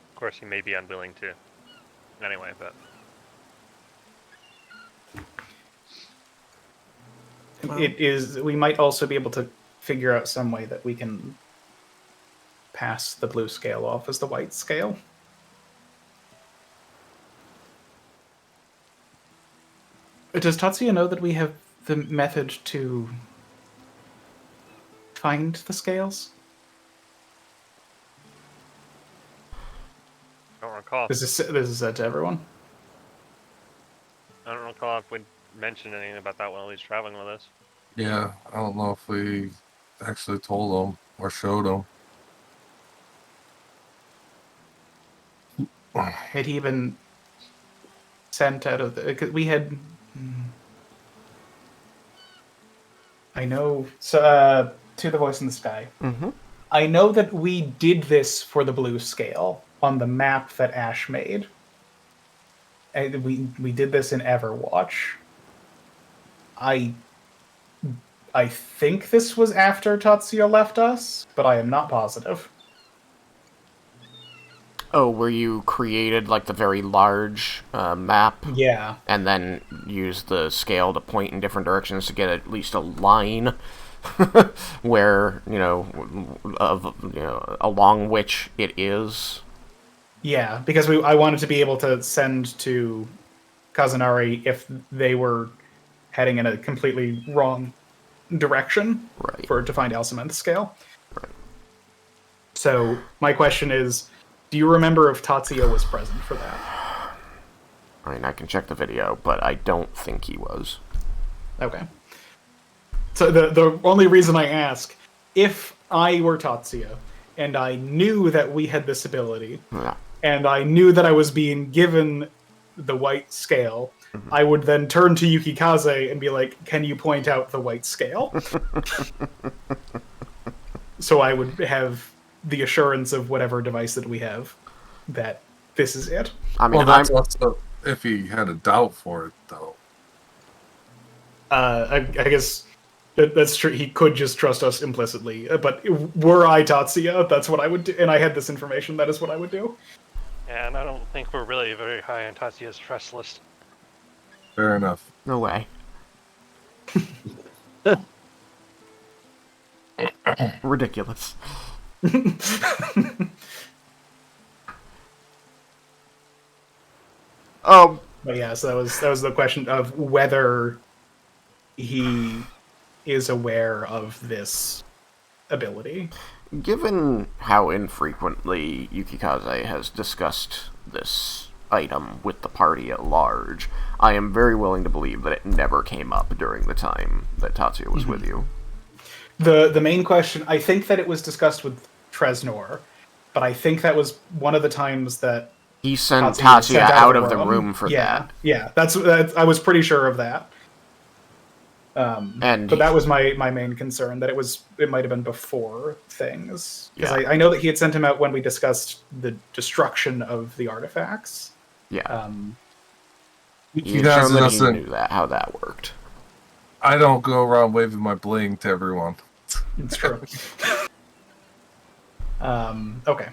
Of course, he may be unwilling to. Anyway, but It is. We might also be able to figure out some way that we can pass the blue scale off as the white scale. Does Tatsuya know that we have the method to find the scales? I don't recall. This is said to everyone. I don't recall if we mentioned anything about that while he's traveling with us. Yeah, I don't know if we actually told him or showed him. Had he been sent out of the... Because we had... I know... So, to the voice in the sky. Mm-hmm. I know that we did this for the blue scale on the map that Ash made. And we did this in Everwatch. I think this was after Tatsuya left us, but I am not positive. Oh, where you created, like, the very large map? Yeah. And then used the scale to point in different directions to get at least a line where, along which it is. Yeah, because I wanted to be able to send to Kazunari if they were heading in a completely wrong direction to find Alcemant's scale. Right. So my question is, do you remember if Tatsuya was present for that? I mean, I can check the video, but I don't think he was. Okay. So the only reason I ask, if I were Tatsuya and I knew that we had this ability, and I knew that I was being given the white scale, I would then turn to Yukikaze and be like, can you point out the white scale? So I would have the assurance of whatever device that we have that this is it. I mean, well, that's also if he had a doubt for it, though. I guess that's true. He could just trust us implicitly. But were I Tatsuya, that's what I would do. And I had this information, that is what I would do. Yeah, and I don't think we're really very high on Tatsuya's trust list. Fair enough. No way. Ridiculous. But yeah, so that was the question of whether he is aware of this ability. Given how infrequently Yukikaze has discussed this item with the party at large, I am very willing to believe that it never came up during the time that Tatsuya was with you. The main question, I think that it was discussed with Tresnor, but I think that was one of the times that He sent Tatsuya was Tatsuya sent out of the room for that. Yeah, that's I was pretty sure of that. And but that was my main concern, that it might have been before things, because Yeah. I know that he had sent him out when we discussed the destruction of the artifacts. Yeah. He He had guys shown that he doesn't. knew how that worked. I don't go around waving my bling to everyone. It's true. Okay.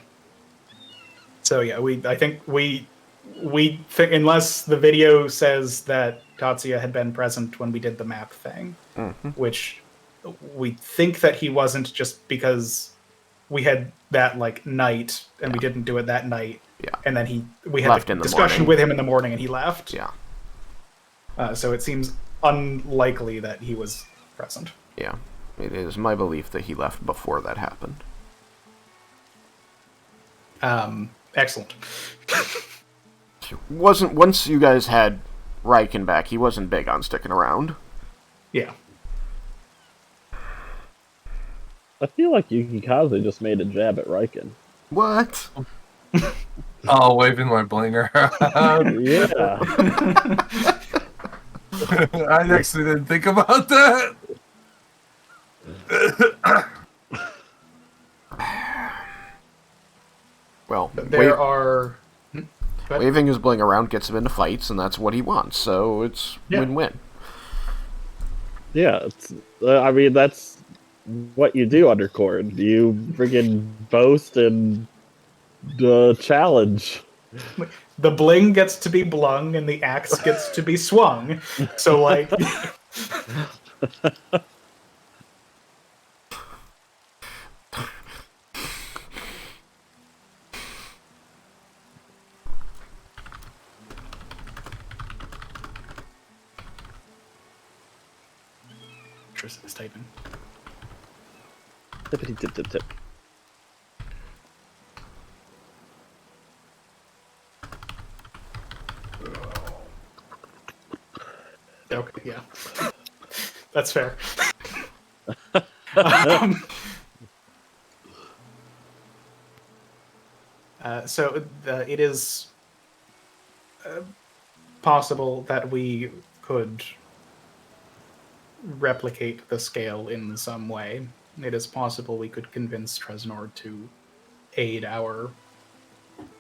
So yeah, I think unless the video says that Tatsuya had been present when we did the map thing, which we think that he wasn't, just because we had that like night and we didn't do it that night. Yeah. And then we had Left the in the discussion morning. with him in the morning and he left. Yeah. So it seems unlikely that he was present. Yeah. It is my belief that he left before that happened. Excellent. Once you guys had Raiken back, he wasn't big on sticking around. Yeah. I feel like Yukikaze just made a jab at Raiken. What? Oh, waving my blinger. Yeah. I actually didn't think about that. Well, There are... waving his bling around gets him into fights, and that's what he wants, so it's win-win. Yeah, I mean, that's what you do under Cord. You friggin' boast and challenge. The bling gets to be blung and the axe gets to be swung. So, like... Tristan is typing. Tippity tip tip tip. Okay, yeah. That's fair. So it is possible that we could replicate the scale in some way. It is possible we could convince Tresnor to aid our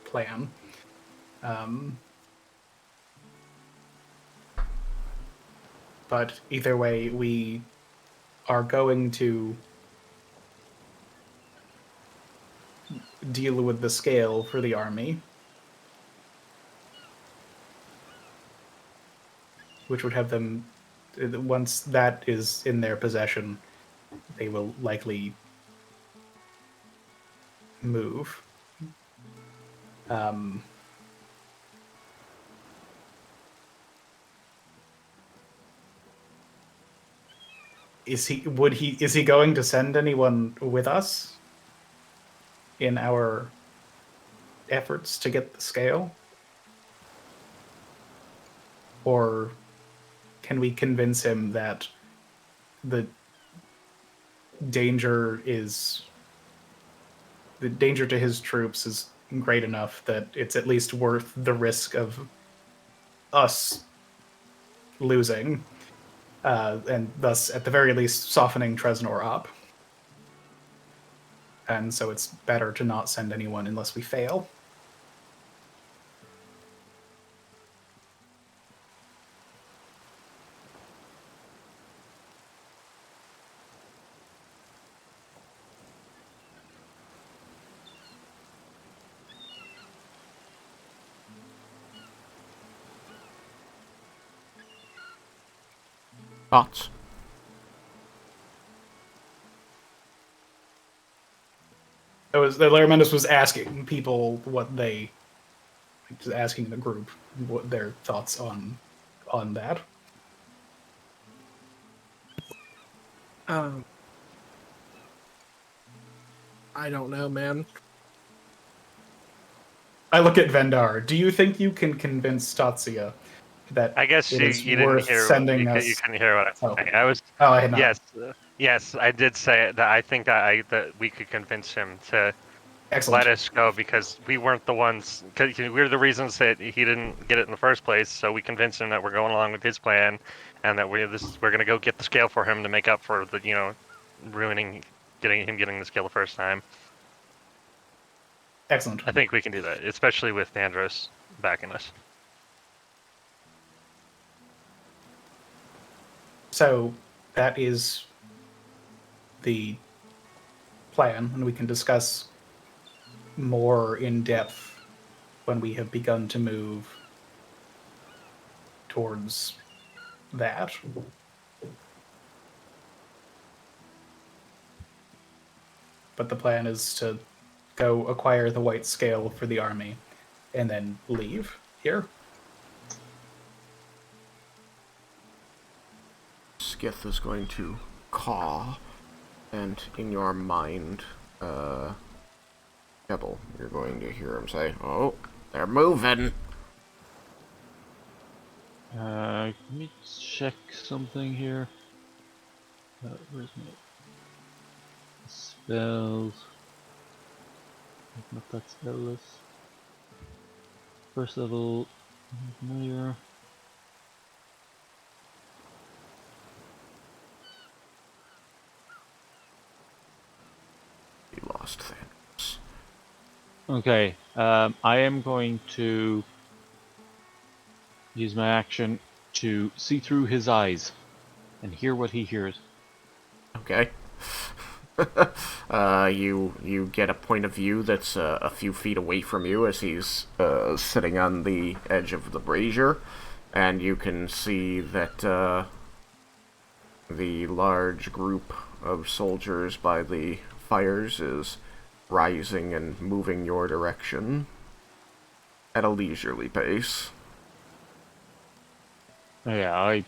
plan. But either way, we are going to deal with the scale for the army, which would have them, once that is in their possession, they will likely move. Is he going to send anyone with us in our efforts to get the scale? Or can we convince him that the danger to his troops is great enough that it's at least worth the risk of us losing, and thus, at the very least, softening Tresnor up? And so it's better to not send anyone unless we fail. Thoughts? Laramentus was asking people asking the group what their thoughts on that. I don't know, man. I look at Vendar. Do you think you can convince Tatsuya that I guess it is you didn't worth hear. sending You us? couldn't hear what I was Oh. saying. I was. Oh, I had not. Yes, I did say that. I think that we could convince him to Excellent. let us go because we weren't the ones. Because we're the reasons that he didn't get it in the first place. So we convinced him that we're going along with his plan, and that we're going to go get the scale for him to make up for the ruining getting the scale the first time. Excellent. I think we can do that, especially with Andros backing us. So that is the plan, and we can discuss more in depth when we have begun to move towards that. But the plan is to go acquire the white scale for the army and then leave here. Skith is going to caw, and in your mind, Pebble, you're going to hear him say, "Oh, they're moving." Let me check something here. Where's my spells? Not that spellless. First level familiar. You lost Thanos. Okay, I am going to use my action to see through his eyes and hear what he hears. Okay. You get a point of view that's a few feet away from you as he's sitting on the edge of the brazier, and you can see that the large group of soldiers by the fires is rising and moving your direction at a leisurely pace. Yeah, I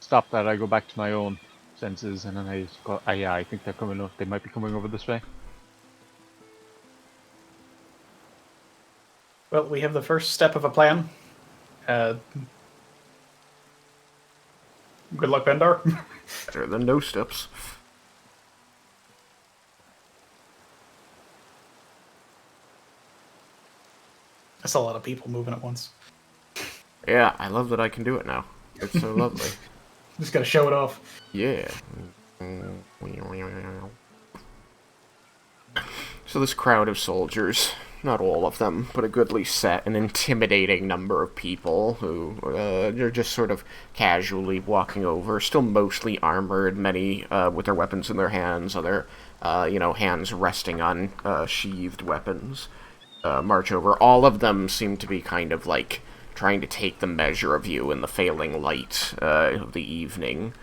stop that. I go back to my own senses, and then I just go, yeah, I think they're coming up. They might be coming over this way. Well, we have the first step of a plan. Good luck, Vendar. Better than no steps. That's a lot of people moving at once. Yeah, I love that I can do it now. It's so lovely. Just gotta show it off. Yeah. So this crowd of soldiers, not all of them, but a goodly set, an intimidating number of people who are just sort of casually walking over, still mostly armored, many with their weapons in their hands, other, hands resting on sheathed weapons, march over. All of them seem to be kind of like trying to take the measure of you in the failing light of the evening.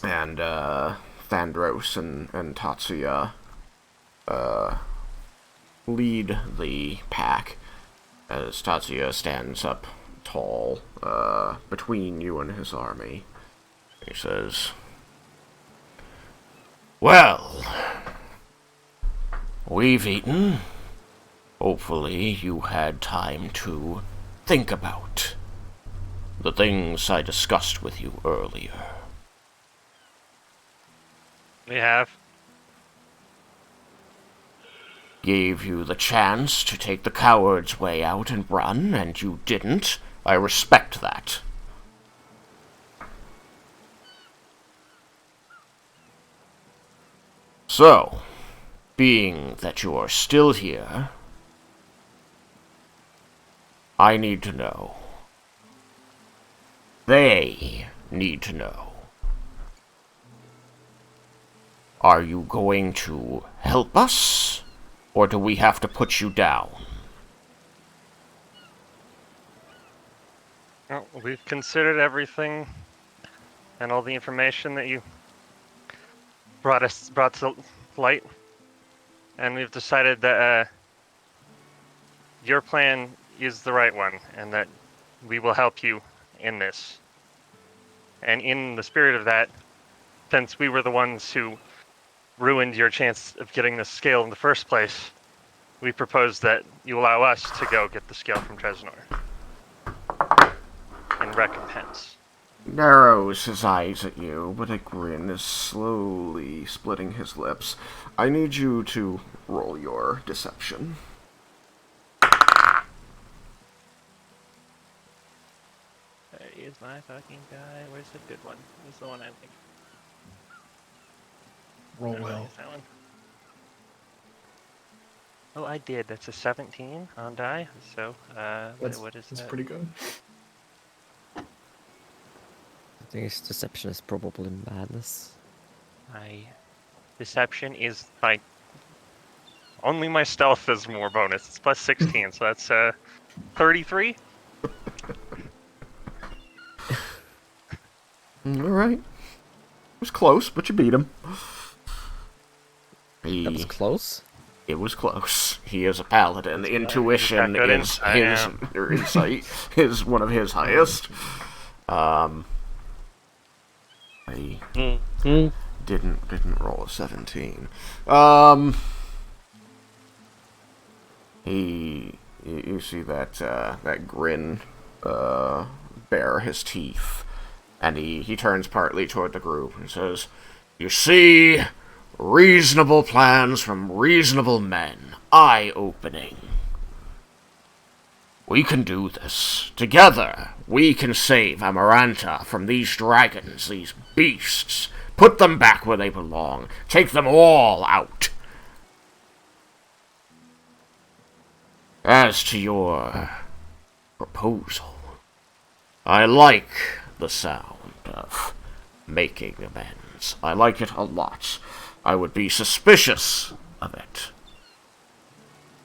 And Thandros and Tatsuya lead the pack as Tatsuya stands up tall between you and his army. He says, "Well, we've eaten. Hopefully you had time to think about the things I discussed with you earlier." We have. Gave you the chance to take the coward's way out and run, and you didn't. I respect that. So, being that you are still here, I need to know. They need to know. Are you going to help us, or do we have to put you down? Well, we've considered everything and all the information that you brought to light, and we've decided that your plan is the right one, and that we will help you in this. And in the spirit of that, since we were the ones who ruined your chance of getting the scale in the first place, we propose that you allow us to go get the scale from Tresnor in recompense. narrows his eyes at you, but a grin is slowly splitting his lips. I need you to roll your deception. Here's my fucking guy. Where's the good one? Where's the one I like? Roll Oh, well. here's that one. Oh, I did. That's a 17 on die. So, what is That's that? pretty good. I think his deception is probably madness. My deception is like only my stealth is more bonus. It's plus 16, so that's 33. Alright. It was close, but you beat him. That was close. It was close. He is a paladin. That's Intuition good is insight, his, or insight is one of his highest. He didn't roll a 17. You see that grin bare his teeth, and he turns partly toward the group and says, "You see, reasonable plans from reasonable men. Eye-opening. We can do this. Together, we can save Amaranta from these dragons, these beasts. Put them back where they belong. Take them all out. As to your proposal, I like the sound of making amends. I like it a lot. I would be suspicious of it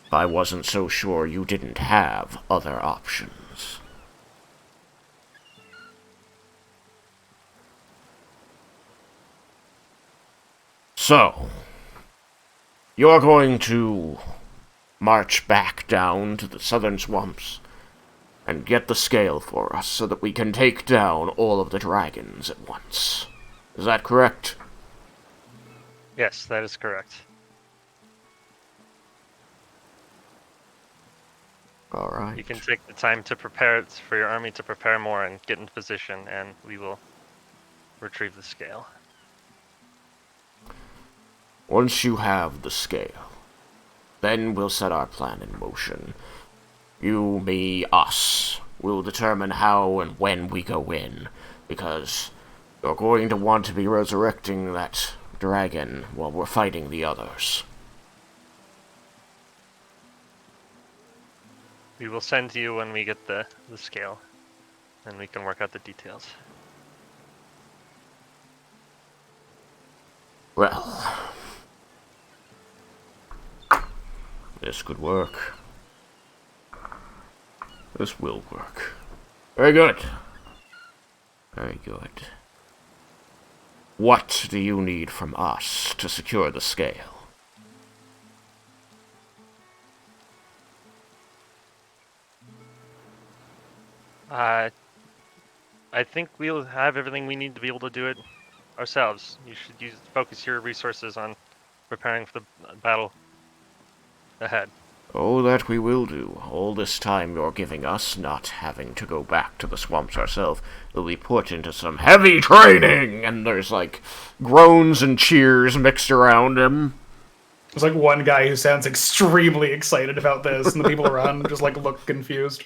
if I wasn't so sure you didn't have other options. So, you're going to march back down to the southern swamps and get the scale for us so that we can take down all of the dragons at once. Is that correct? Yes, that is correct. All right. You can take the time to prepare for your army to prepare more and get into position, and we will retrieve the scale. Once you have the scale, then we'll set our plan in motion. You, me, us. We'll determine how and when we go in, because you're going to want to be resurrecting that dragon while we're fighting the others. We will send you when we get the scale, and we can work out the details. Well, this could work. This will work. Very good. Very good. What do you need from us to secure the scale? I think we'll have everything we need to be able to do it ourselves. You should focus your resources on preparing for the battle ahead. Oh, that we will do. All this time you're giving us, not having to go back to the swamps ourselves, will be put into some heavy training! And there's, like, groans and cheers mixed around him. There's like one guy who sounds extremely excited about this, and the people around just like look confused.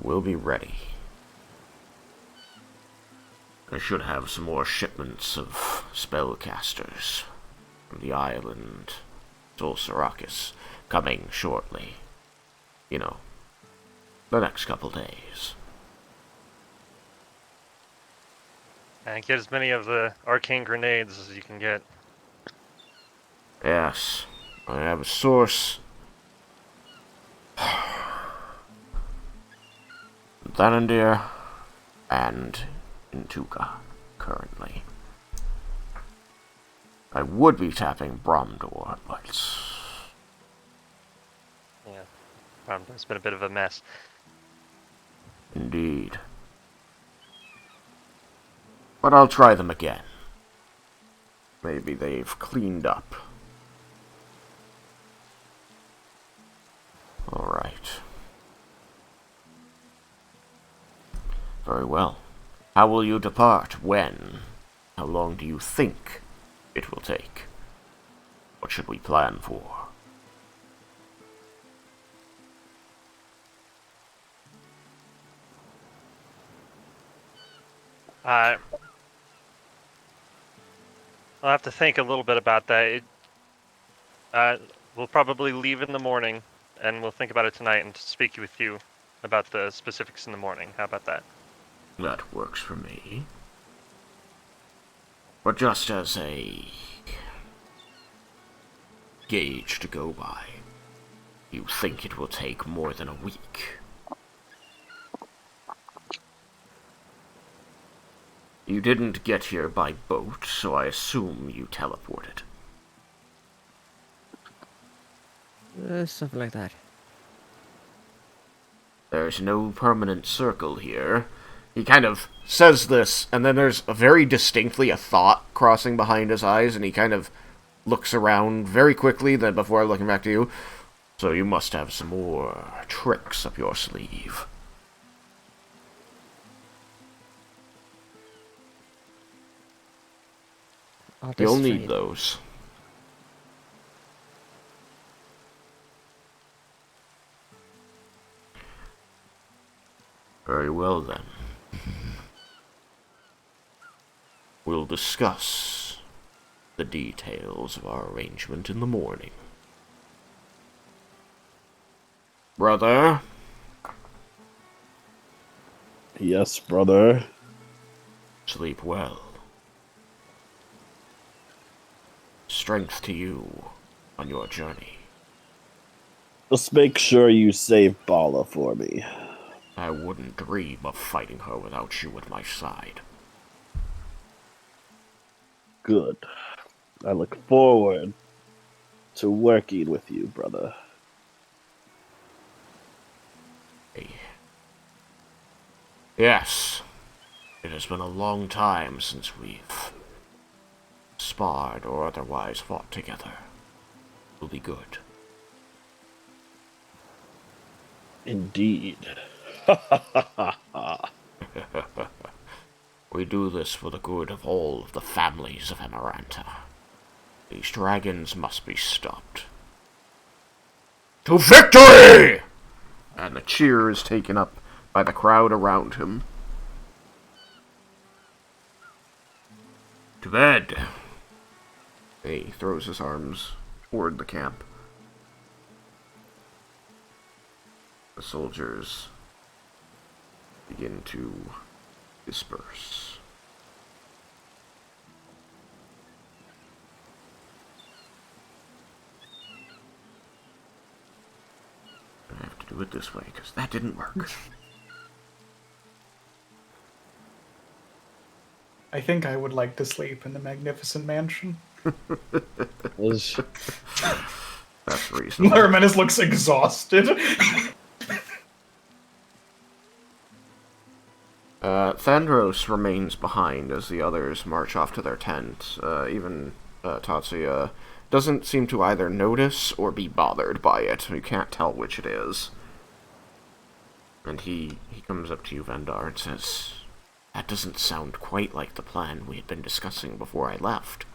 We'll be ready. I should have some more shipments of spellcasters from the island Solsarakis coming shortly. You know, the next couple days. And get as many of the arcane grenades as you can get. Yes, I have a source. Thanandir and in Tuca currently. I would be tapping Bromdor, but Yeah, it's been a bit of a mess. indeed. But I'll try them again. Maybe they've cleaned up. Alright. How will you depart? When? How long do you think it will take? What should we plan for? I'll have to think a little bit about that. We'll probably leave in the morning, and we'll think about it tonight and speak with you about the specifics in the morning. How about that? That works for me. But just as a gauge to go by, you think it will take more than a week? You didn't get here by boat, so I assume you teleported. Something like that. There's no permanent circle here. He kind of says this, and then there's very distinctly a thought crossing behind his eyes, and he kind of looks around very quickly, then before looking back to you. So you must have some more tricks up your sleeve. You'll need those. Very well, then. We'll discuss the details of our arrangement in the morning. Brother? Yes, brother. Sleep well. Strength to you on your journey. Just make sure you save Bala for me. I wouldn't dream of fighting her without you at my side. Good. I look forward to working with you, brother. Hey. Yes. It has been a long time since we've sparred or otherwise fought together. It'll be good. Indeed. We do this for the good of all of the families of Amaranta. These dragons must be stopped. To victory! And the cheer is taken up by the crowd around him. To bed! He throws his arms toward the camp. The soldiers begin to disperse. I have to do it this way, because that didn't work. I think I would like to sleep in the magnificent mansion. That's reasonable. Laramenis looks exhausted. Thandros remains behind as the others march off to their tent. Even Tatsuya doesn't seem to either notice or be bothered by it. You can't tell which it is. And he comes up to you, Vendar, and says, "That doesn't sound quite like the plan we had been discussing before I left."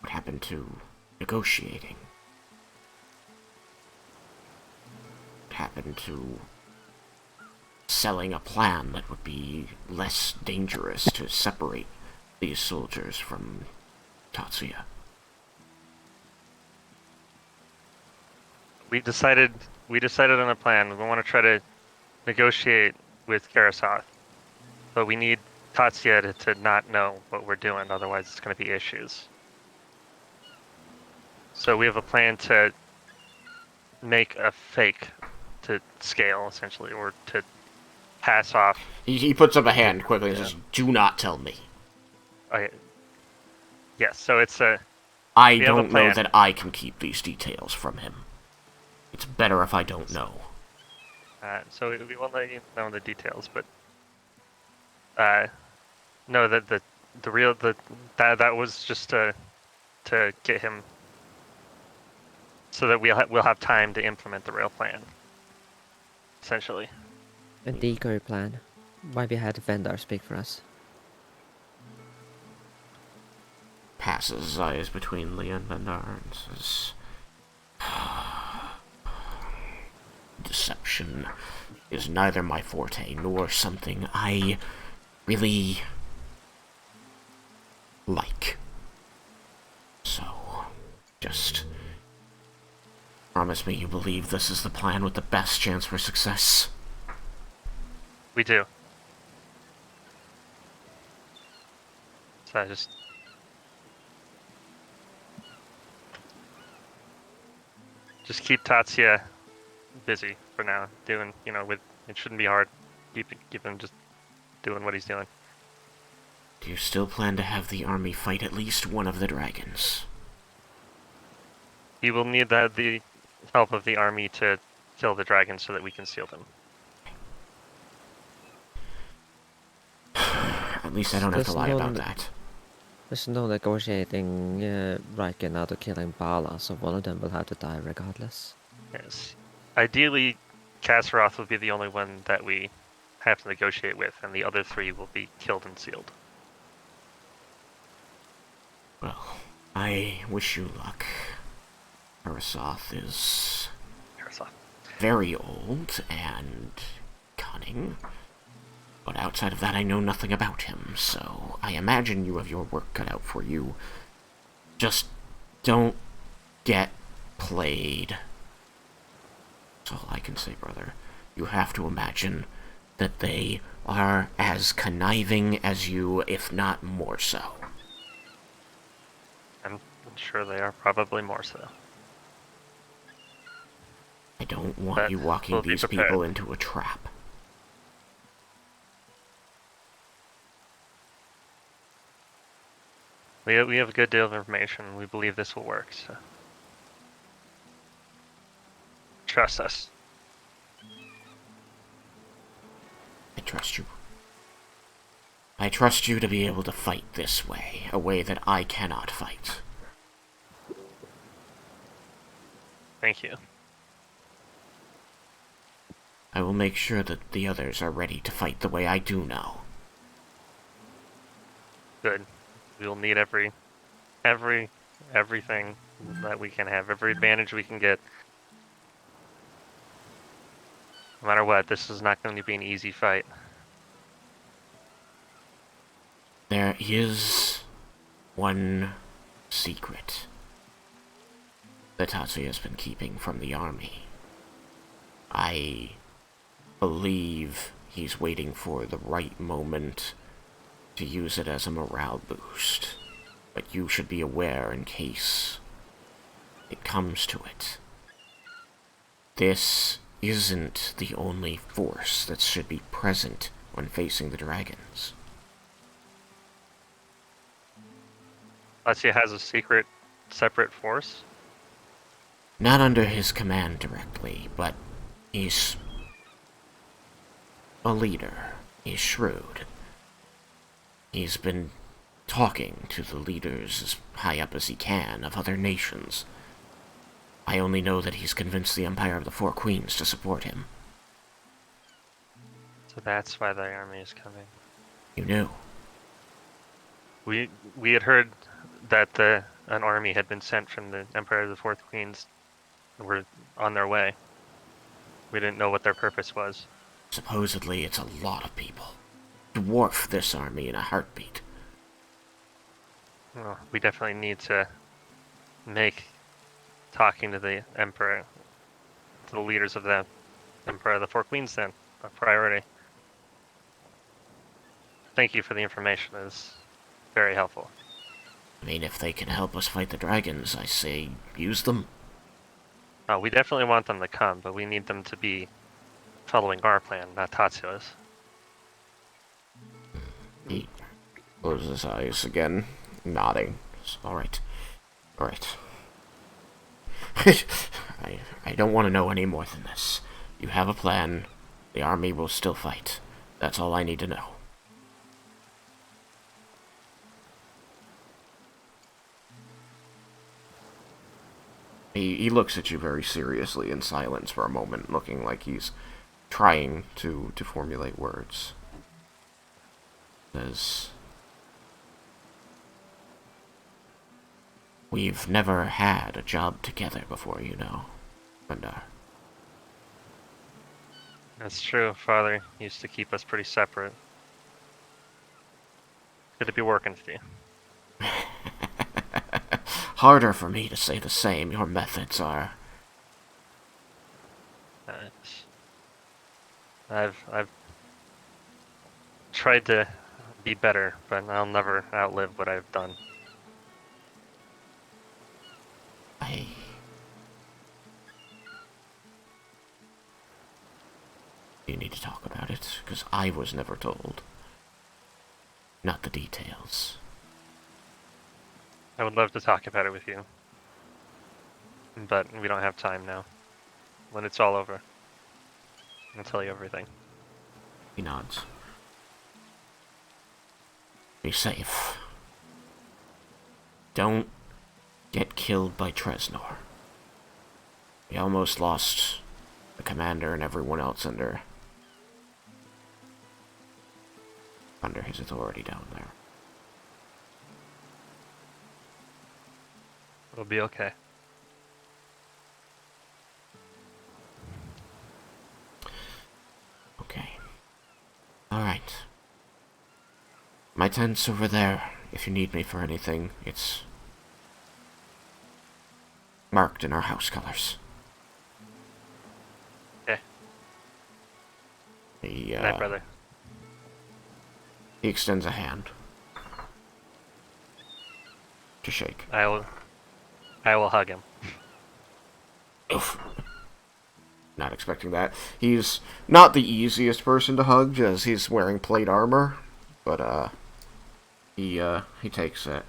What happened to negotiating? What happened to selling a plan that would be less dangerous to separate these soldiers from Tatsuya? We decided on a plan. We want to try to negotiate with Karasoth, but we need Tatsuya to not know what we're doing, otherwise it's going to be issues. So we have a plan to make a fake to scale, essentially, or to pass off. He puts up a hand quickly and says, "Do not tell me." Okay. Yes, so it's a... I don't know that I can keep these details from him. It's better if I don't know. So we won't let you know the details, but... no, that was just to get him... so that we'll have time to implement the real plan. essentially. A decoy plan. Why we had Vendar speak for us? Passes his eyes between Leah and Vendar and says, deception is neither my forte nor something I really like. So, just promise me you believe this is the plan with the best chance for success. We do. So I just... Just keep Tatsuya busy for now, doing, with, it shouldn't be hard. Keep him just doing what he's doing. Do you still plan to have the army fight at least one of the dragons? He will need the help of the army to kill the dragons so that we can seal them. At least I don't have to lie about that. There's no negotiating Raiken out of killing Bala, so one of them will have to die regardless. Yes. Ideally, Kasroth will be the only one that we have to negotiate with, and the other 3 will be killed and sealed. Well, I wish you luck. Parasoth is very old and cunning, but outside of that I know nothing about him, so I imagine you have your work cut out for you. Just don't get played. That's all I can say, brother. You have to imagine that they are as conniving as you, if not more so. I'm sure they are probably more so. I don't want But you walking we'll be these prepared. people into a trap. We have a good deal of information. We believe this will work, so... Trust us. I trust you. I trust you to be able to fight this way, a way that I cannot fight. Thank you. I will make sure that the others are ready to fight the way I do know. Good. We will need everything that we can have, every advantage we can get. No matter what, this is not going to be an easy fight. There is one secret that Tatsuya has been keeping from the army. I believe he's waiting for the right moment to use it as a morale boost, but you should be aware in case it comes to it. This isn't the only force that should be present when facing the dragons. Tatsuya has a secret, separate force? Not under his command directly, but he's a leader. He's shrewd. He's been talking to the leaders as high up as he can of other nations. I only know that he's convinced the Empire of the Four Queens to support him. So that's why the army is coming. You knew. We had heard that an army had been sent from the Empire of the Fourth Queens and were on their way. We didn't know what their purpose was. Supposedly it's a lot of people. Dwarf this army in a heartbeat. Well, we definitely need to make talking to the Emperor, to the leaders of the Empire of the Four Queens then, a priority. Thank you for the information. It is very helpful. I mean, if they can help us fight the dragons, I say use them. We definitely want them to come, but we need them to be following our plan, not Tatsuya's. He closes his eyes again, nodding. Alright. Alright. I don't want to know any more than this. You have a plan. The army will still fight. That's all I need to know. He looks at you very seriously in silence for a moment, looking like he's trying to formulate words. Says, we've never had a job together before, you know, Vendar. That's true. Father used to keep us pretty separate. Good to be working with you. Harder for me to say the same. Your methods are. I've tried to be better, but I'll never outlive what I've done. You need to talk about it, because I was never told. Not the details. I would love to talk about it with you, but we don't have time now. When it's all over, I'll tell you everything. He nods. Be safe. Don't get killed by Tresnor. We almost lost the commander and everyone else under his authority down there. It'll be okay. Okay. Alright. My tent's over there. If you need me for anything, it's marked in our house colors. Okay. He, Good night, brother. He extends a hand to shake. I will hug him. Oof. Not expecting that. He's not the easiest person to hug, as he's wearing plate armor, but he takes it,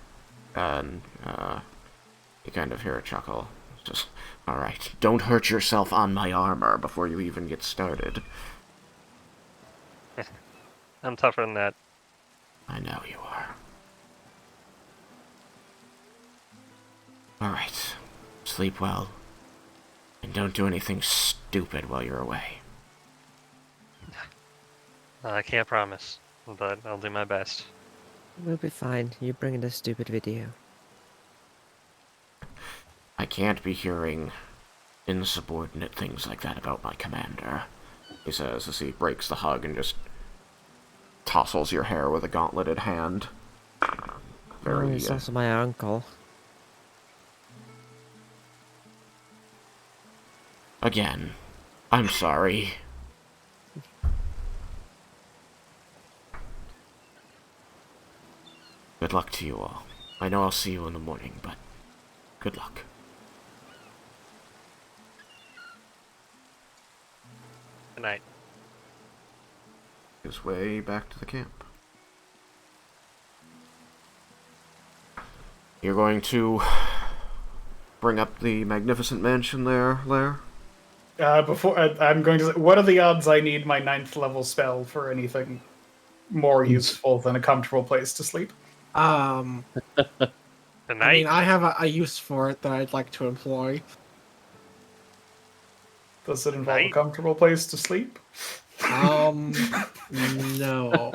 and you kind of hear a chuckle. It's just, all right, don't hurt yourself on my armor before you even get started. I'm tougher than that. I know you are. All right, sleep well, and don't do anything stupid while you're away. I can't promise, but I'll do my best. We'll be fine. You bring in the stupid video. I can't be hearing insubordinate things like that about my commander, he says as he breaks the hug and just tousles your hair with a gauntleted hand. Very, He's also my uncle. Again, I'm sorry. Good luck to you all. I know I'll see you in the morning, but good luck. Good night. His way back to the camp. You're going to bring up the magnificent mansion there, Lair? Before I'm going to say, what are the odds I need my 9th level spell for anything more useful than a comfortable place to sleep? Good I night. mean, I have a use for it that I'd like to employ. Does it involve a Night? comfortable place to sleep? No.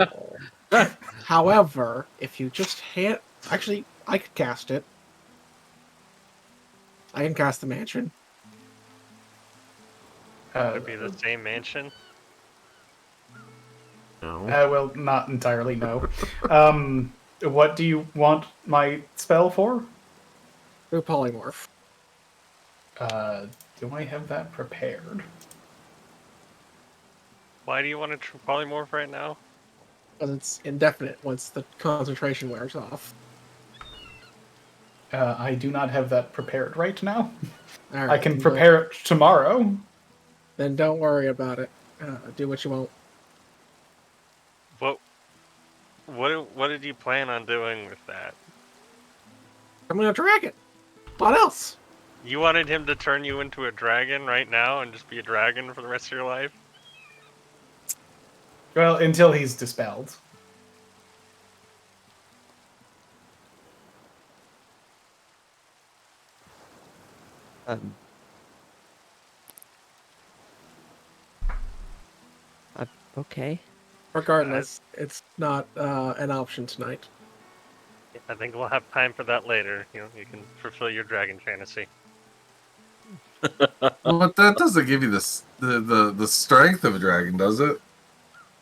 However, if you just hit... Actually, I could cast it. I can cast the mansion. Would it be the same mansion? No. Well, not entirely, no. What do you want my spell for? Through polymorph. Do I have that prepared? Why do you want to polymorph right now? Because it's indefinite once the concentration wears off. I do not have that prepared right now. All right, I can then prepare it tomorrow. Then don't worry about it. Do what you want. What did you plan on doing with that? I'm gonna drag it. What else? You wanted him to turn you into a dragon right now and just be a dragon for the rest of your life? Well, until he's dispelled. Okay. Regardless, it's not an option tonight. I think we'll have time for that later. You know, you can fulfill your dragon fantasy. Well, that doesn't give you the strength of a dragon, does it?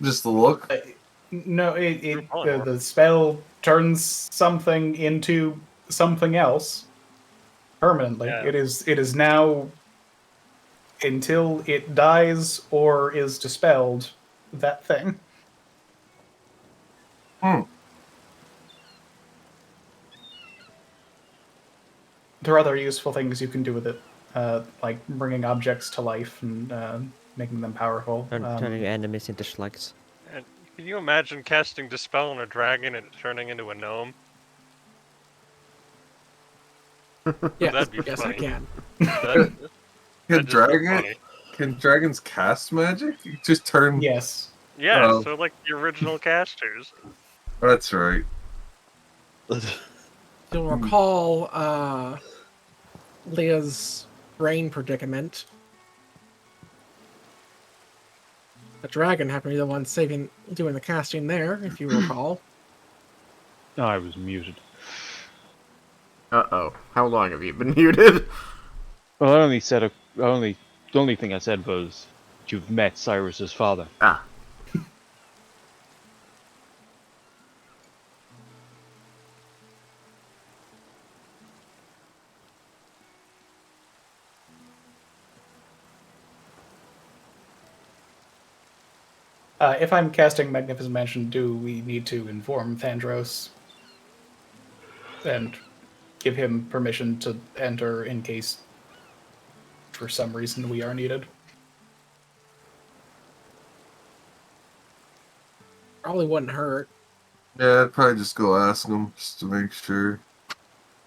Just the look. No, True polymorph. the spell turns something into something else permanently. Yeah. It is now, until it dies or is dispelled, that thing. Hmm. There are other useful things you can do with it, like bringing objects to life and making them powerful. Turning enemies into slugs. And can you imagine casting Dispel on a dragon and it turning into a gnome? Yes, That'd be yes, funny. I can. That'd just be funny. Can dragons cast magic? Just turn. Yes. Yeah, Oh. so like the original casters. That's right. You'll recall Leah's brain predicament. The dragon happened to be the one doing the casting there, if you recall. No, I was muted. Uh-oh. How long have you been muted? Well, I only said the only thing I said was you've met Cyrus's father. Ah. If I'm casting Magnificent Mansion, do we need to inform Thandros and give him permission to enter in case, for some reason, we are needed? Probably wouldn't hurt. Yeah, I'd probably just go ask him just to make sure.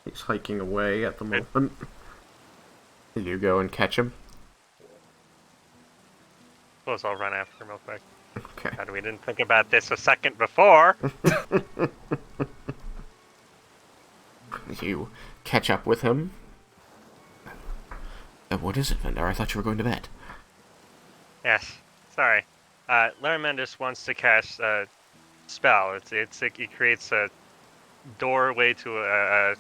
He's hiking away at the moment. You go and catch him? Suppose I'll run after him real quick. Okay. God, we didn't think about this a second before. You catch up with him. What is it, Vendar? I thought you were going to bed. Yes, sorry. Laramendus wants to cast a spell. It creates a doorway to a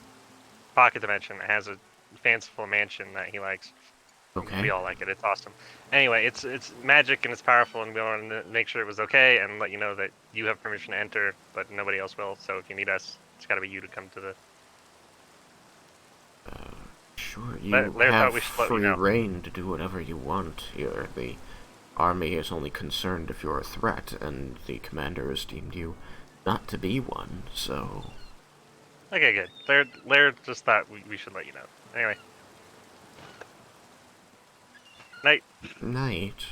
pocket dimension. It has a fanciful mansion that he likes. Okay. We all like it. It's awesome. Anyway, it's magic and it's powerful, and we wanted to make sure it was okay and let you know that you have permission to enter, but nobody else will. So if you need us, it's got to be you to come to the. Sure, you Lair thought have we should let you free know. reign to do whatever you want here. The army is only concerned if you're a threat, and the commander has deemed you not to be one, so... Okay, good. Lair just thought we should let you know. Anyway. Night. Night.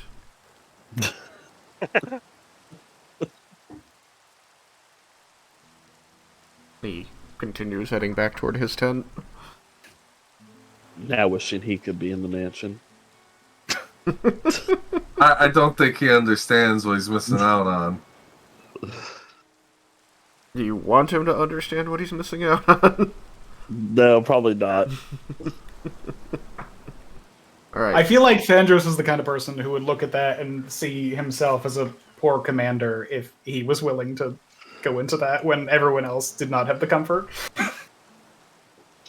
He continues heading back toward his tent. Now wishing he could be in the mansion. I don't think he understands what he's missing out on. Do you want him to understand what he's missing out on? No, probably not. Alright. I feel like Thandros is the kind of person who would look at that and see himself as a poor commander if he was willing to go into that when everyone else did not have the comfort.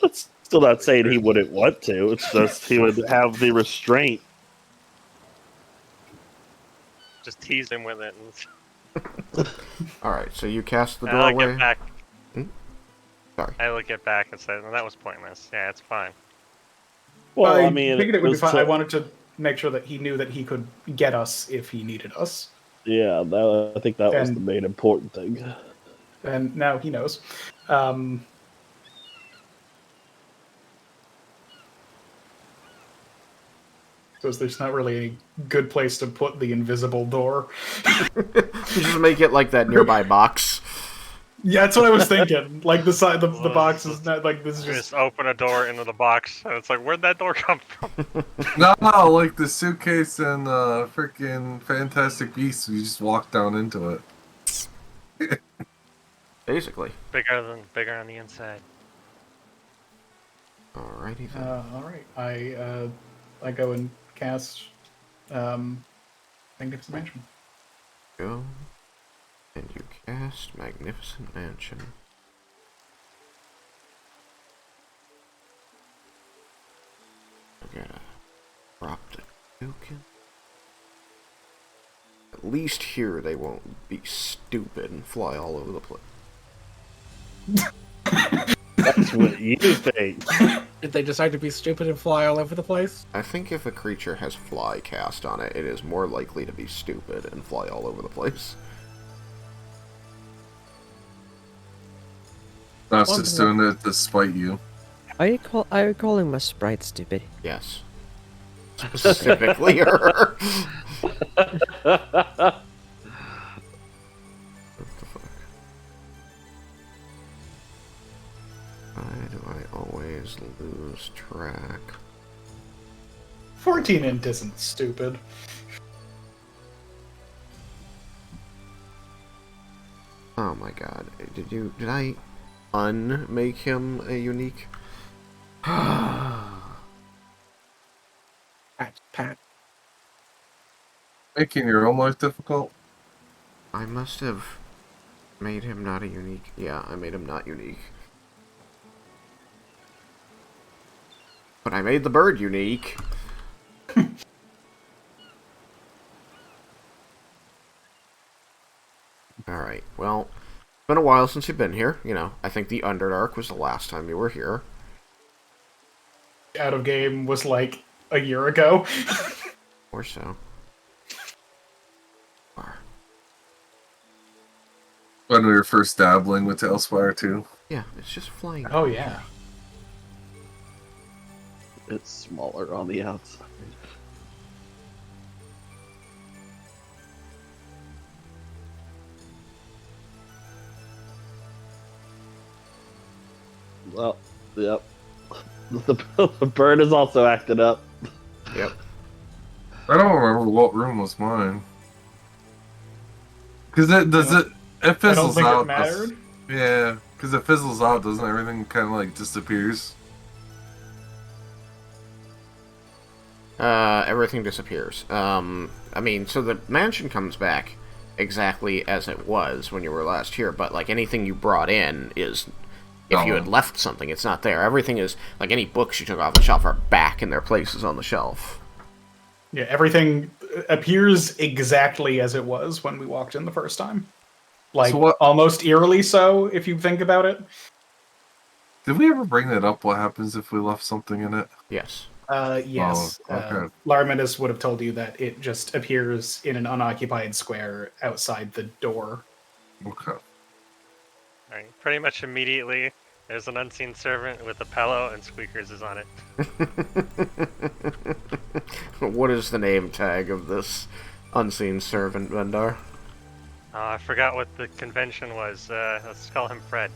That's still not saying he wouldn't want to. It's just he would have the restraint. Just tease him with it. Alright, so you cast the And I'll doorway. get back. Sorry. I will get back and say, well, that was pointless. Yeah, it's fine. Well, I I mean, figured it would be was fun. to- I wanted to make sure that he knew that he could get us if he needed us. Yeah, I think that was And- the main important thing. And now he knows. Because there's not really any good place to put the invisible door. Just make it like that nearby box. Yeah, that's what I was thinking. Like the side, the box is not like this is You just. just open a door into the box, and it's like, where'd that door come from? No, like the suitcase and freaking Fantastic Beasts. We just walk down into it. Basically. Bigger on the inside. Alrighty then. All right, I go and cast Magnificent Mansion. Go. And you cast Magnificent Mansion. I gotta drop the token. At least here they won't be stupid and fly all over the place. That's what you think. Did they decide to be stupid and fly all over the place? I think if a creature has fly cast on it, it is more likely to be stupid and fly all over the place. That's just doing it to spite you. Are you calling my sprite stupid? Yes. Specifically her. What the fuck? Why do I always lose track? 14 int isn't stupid. Oh my god. Did I unmake him a unique? Pat. Making your own life difficult? I must have made him not a unique. Yeah, I made him not unique. But I made the bird unique. Alright, well, it's been a while since you've been here. You know, I think the Underdark was the last time you were here. Out of game was like a year ago. Or so. When we were first dabbling with Tailspire too. Yeah, it's just flying. Oh yeah. It's smaller on the outside. Well, yep. The bird is also acted up. Yep. I don't remember what room was mine. Because it I don't fizzles think out. it mattered. Yeah, because it fizzles out, doesn't everything kind of like disappears? Everything disappears. I mean, so the mansion comes back exactly as it was when you were last here, but like anything you brought in is, if you had left something, it's not there. Everything is, like any books you took off the shelf are back in their places on the shelf. Yeah, everything appears exactly as it was when we walked in the first time. Like, So what- almost eerily so, if you think about it. Did we ever bring that up? What happens if we left something in it? Yes. Yes. Oh, okay. Larminus would have told you that it just appears in an unoccupied square outside the door. Okay. Alright, pretty much immediately, there's an unseen servant with a pillow and Squeakers is on it. What is the name tag of this unseen servant, Vendar? I forgot what the convention was. Let's call him Fred.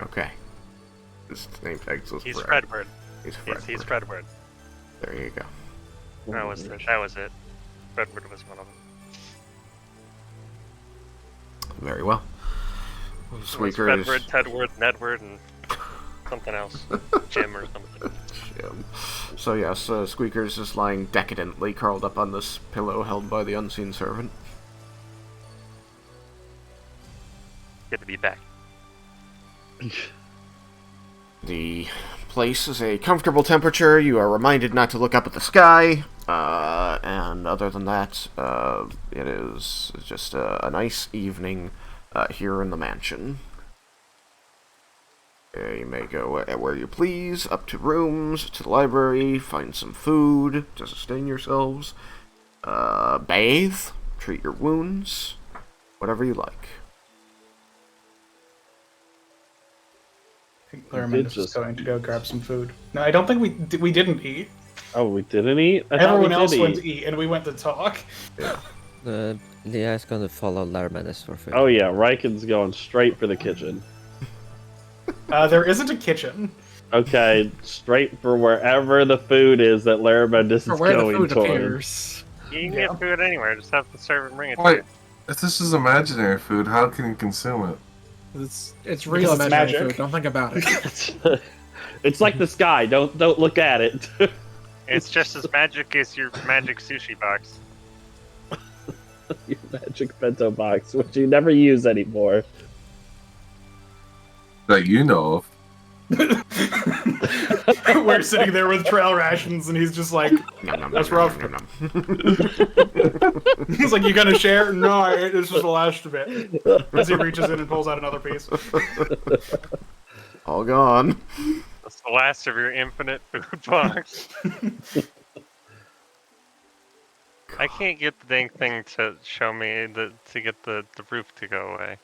Okay. His name tag says He's Fred. Fredward. He's Fredward. He's Fredward. There you go. That was it. Fredward was one of them. Very well. It was Squeaker is... Fredward, Tedward, Nedward, and something else. Jim or something. Jim. So yes, Squeaker's just lying decadently curled up on this pillow held by the unseen servant. Good to be back. The place is a comfortable temperature. You are reminded not to look up at the sky. And other than that, it is just a nice evening here in the mansion. You may go where you please, up to rooms, to the library, find some food to sustain yourselves, bathe, treat your wounds, whatever you like. I think Larminus is going to go grab some food. No, I don't think we didn't eat. Oh, we didn't eat? I thought Everyone we else did went to eat, and we went to talk. Leah's gonna follow Larmanus for food. Oh yeah, Raiken's going straight for the kitchen. There isn't a kitchen. Okay, straight for wherever the food is that Laramenus is Or where the going food toward. appears. You can Yeah. get food anywhere. Just have the servant bring it to Wait, you. if this is imaginary food, how can you consume it? It's real Because it's imaginary magic. food. Don't think about it. It's like the sky. Don't look at it. It's just as magic as your magic sushi box. Your magic bento box, which you never use anymore. That you know of. We're sitting there with trail rations, and he's just like, Nom, nom, "That's nom, rough." nom, nom, nom. He's like, "You gonna share?" No, I ate this was the last of it. As he reaches in and pulls out another piece. All gone. That's the last of your infinite food box. I can't get the dang thing to show me to get the roof to go away.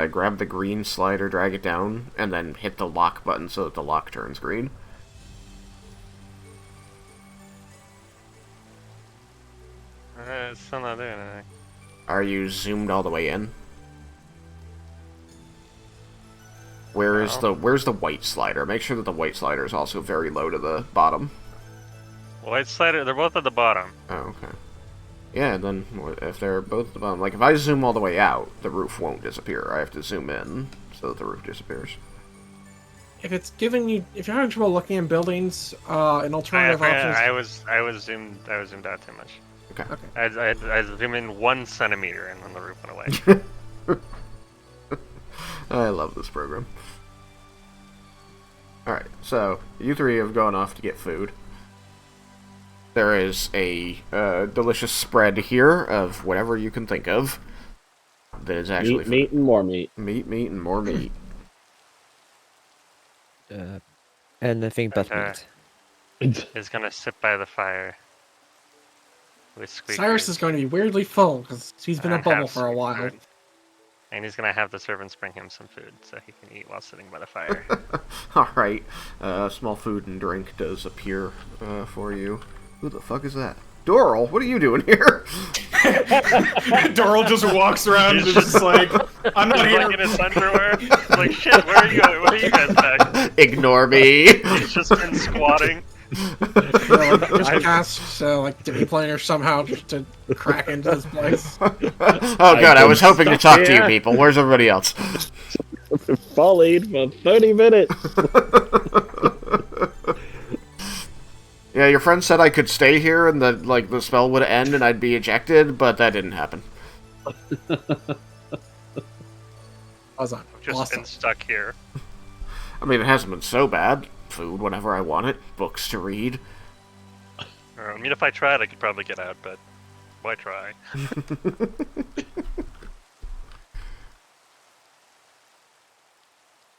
Grab the green slider, drag it down, and then hit the lock button so that the lock turns green. It's still not doing anything. Are you zoomed all the way in? Where's the white slider? Make sure that the white slider is also very low to the bottom. White slider, they're both at the bottom. Oh, okay. Yeah, then if they're both at the bottom, like if I zoom all the way out, the roof won't disappear. I have to zoom in so that the roof disappears. If it's giving you, if you're having trouble looking in buildings, an alternative option is... I was zoomed out too much. Okay. Okay. I zoomed in 1 centimeter and then the roof went away. I love this program. Alright, so you three have gone off to get food. There is a delicious spread here of whatever you can think of. That is actually meat and more meat. Meat, and more meat. Anything but meat. Is gonna sit by the fire. With squeakers. Cyrus is going to be weirdly full because he's been a And bubble have for a some while. food. And he's gonna have the servants bring him some food so he can eat while sitting by the fire. Alright, small food and drink does appear for you. Who the fuck is that? Doral, what are you doing here? Doral just walks around and is just like, "I'm not He's here." like in his underwear. He's like, shit, where are you going? What are you guys back? Ignore me. He's just been squatting. Just cast like Planer somehow just to crack into this place. Oh god, I was hoping to talk to you people. Where's everybody else? Volleyed for 30 minutes. Yeah, your friend said I could stay here and the spell would end and I'd be ejected, but that didn't happen. Awesome. Just been stuck here. I mean, it hasn't been so bad. Food whenever I want it, books to read. I mean, if I tried, I could probably get out, but why try?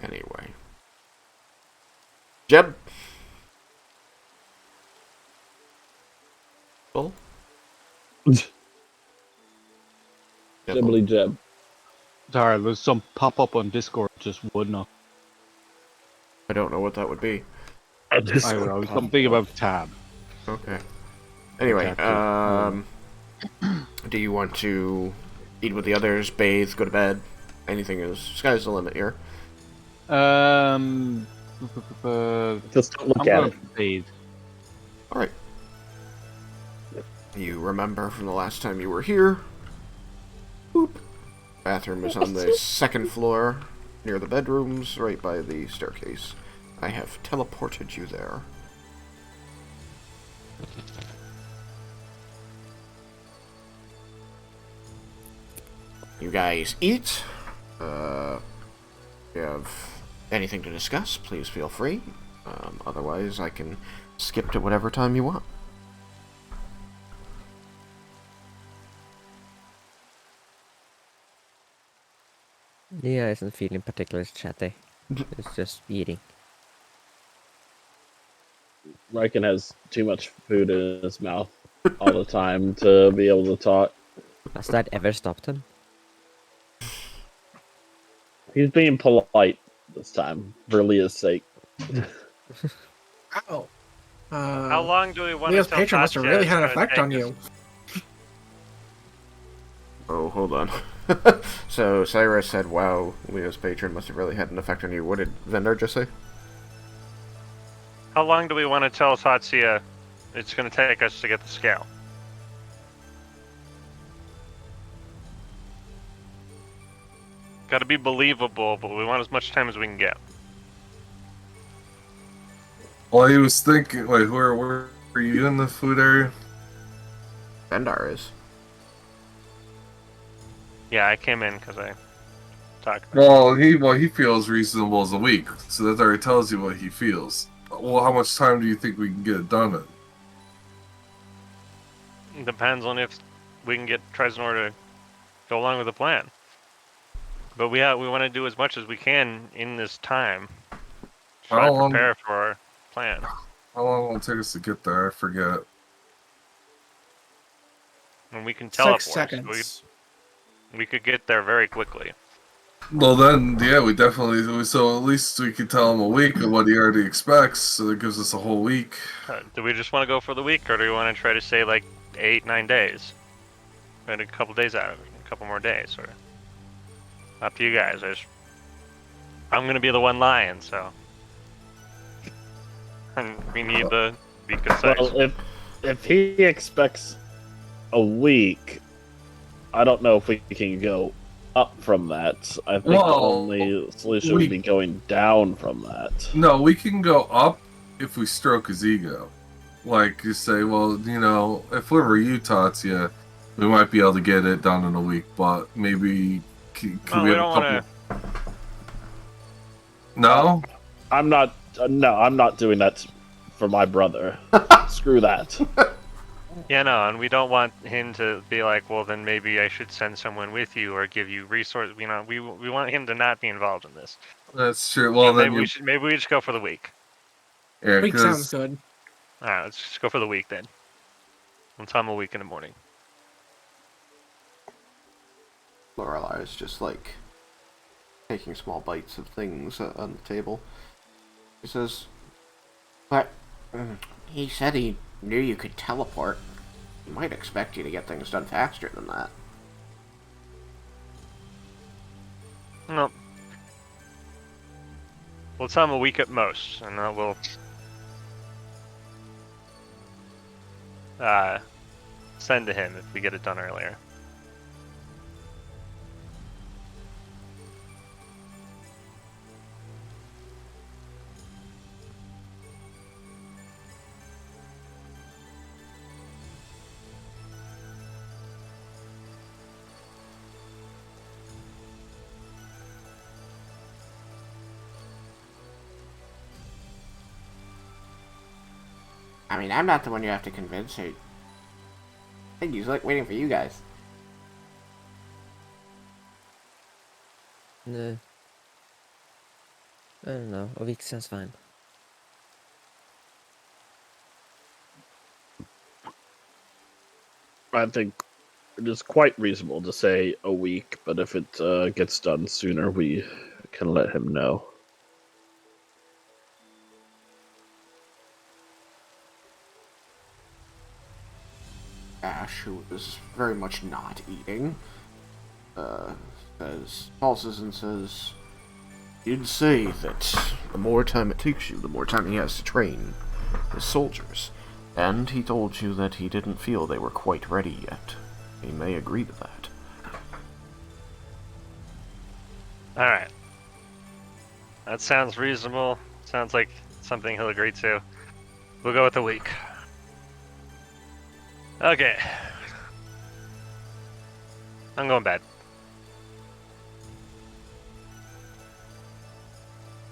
Anyway. Jeb? Bull? Jibbly jeb. Sorry, there's some pop-up on Discord, just would not. I don't know what that would be. I don't know, something about tab. Okay. Anyway, Exactly. Do you want to eat with the others, bathe, go to bed? Anything is... Sky's the limit here. Just don't look I'm at gonna it. bathe. Alright. You remember from the last time you were here. Boop. Bathroom is on the second floor, near the bedrooms, right by the staircase. I have teleported you there. You guys eat. If you have anything to discuss, please feel free. Otherwise, I can skip to whatever time you want. Yeah, isn't feeling particularly chatty. It's just eating. Raiken has too much food in his mouth all the time to be able to talk. Has that ever stopped him? He's being polite this time, for Leah's sake. Ow. How long do we want Leo's to tell patron must have Katya really it's had an gonna effect take on us? you. Oh, hold on. So, Cyrus said, wow, Leo's patron must have really had an effect on you. What did Vendar just say? How long do we want to tell Tatsuya it's going to take us to get the scale? Got to be believable, but we want as much time as we can get. Well, I was thinking, wait, where were you in the food area? Vendar is. Yeah, I came in because I talked. Well, he feels reasonable as a week, so that already tells you what he feels. Well, how much time do you think we can get it done in? Depends on if we can get Tresnor to go along with the plan. But we want to do as much as we can in this time. Try How to long? prepare for our plan. How long will it take us to get there? I forget. And we can 6 teleport. seconds. So we could get there very quickly. Well, then, yeah, we definitely. So at least we could tell him a week of what he already expects. So that gives us a whole week. Do we just want to go for the week, or do we want to try to say like 8-9 days? And a couple days out of it, a couple more days, or up to you guys. I'm gonna be the one lying, so and we need to be concise. Well, if he expects a week, I don't know if we can go up from that. I think the only solution would be going down from that. No, we can go up if we stroke his ego. Like, you say, well, you know, if we were you, Tatya, we might be able to get it done in a week, but maybe can we have a couple... No? I'm not doing that for my brother. Screw that. Yeah, no, and we don't want him to be like, well, then maybe I should send someone with you or give you resources. You know, we want him to not be involved in this. That's true. Well, so then maybe we just go for the week. Yeah, Week sounds good. All right, let's just go for the week then. One time a week in the morning. Lorelei is just like taking small bites of things on the table. He says, "But he said he knew you could teleport. He might expect you to get things done faster than that." No. We'll tell him a week at most, and we'll send to him if we get it done earlier. I mean, I'm not the one you have to convince. I think he's like waiting for you guys. No. I don't know. A week sounds fine. I think it is quite reasonable to say a week, but if it gets done sooner, we can let him know. Ash, who is very much not eating, pauses and says, "You'd say that the more time it takes you, the more time he has to train his soldiers. And he told you that he didn't feel they were quite ready yet. He may agree to that." Alright. That sounds reasonable. Sounds like something he'll agree to. We'll go with a week. Okay. I'm going to bed.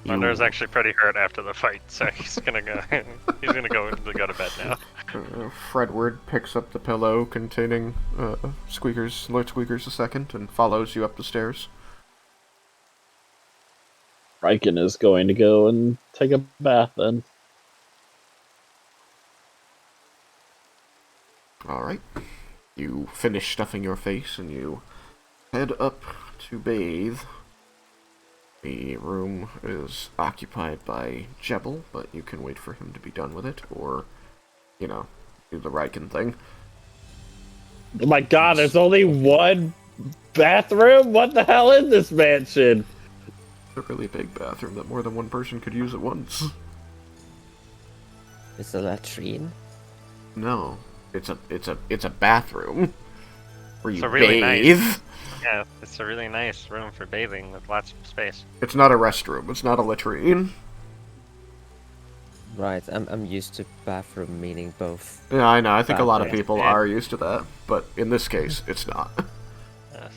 Vendar's actually pretty hurt after the fight, so he's gonna go. He's gonna go to bed now. Fredward picks up the pillow containing Squeakers, Lord Squeakers II, and follows you up the stairs. Raiken is going to go and take a bath then. Alright. You finish stuffing your face and you head up to bathe. The room is occupied by Jebel, but you can wait for him to be done with it, or, you know, do the Raiken thing. Oh my god, there's only one bathroom? What the hell is this mansion? It's a really big bathroom that more than one person could use at once. It's a latrine? No. It's a bathroom where you really bathe. Nice. Yeah, it's a really nice room for bathing with lots of space. It's not a restroom. It's not a latrine. Right, I'm used to bathroom meaning both. Yeah, I know. I think a lot of bathrooms. people are used to that, but in this case, it's not. Yes.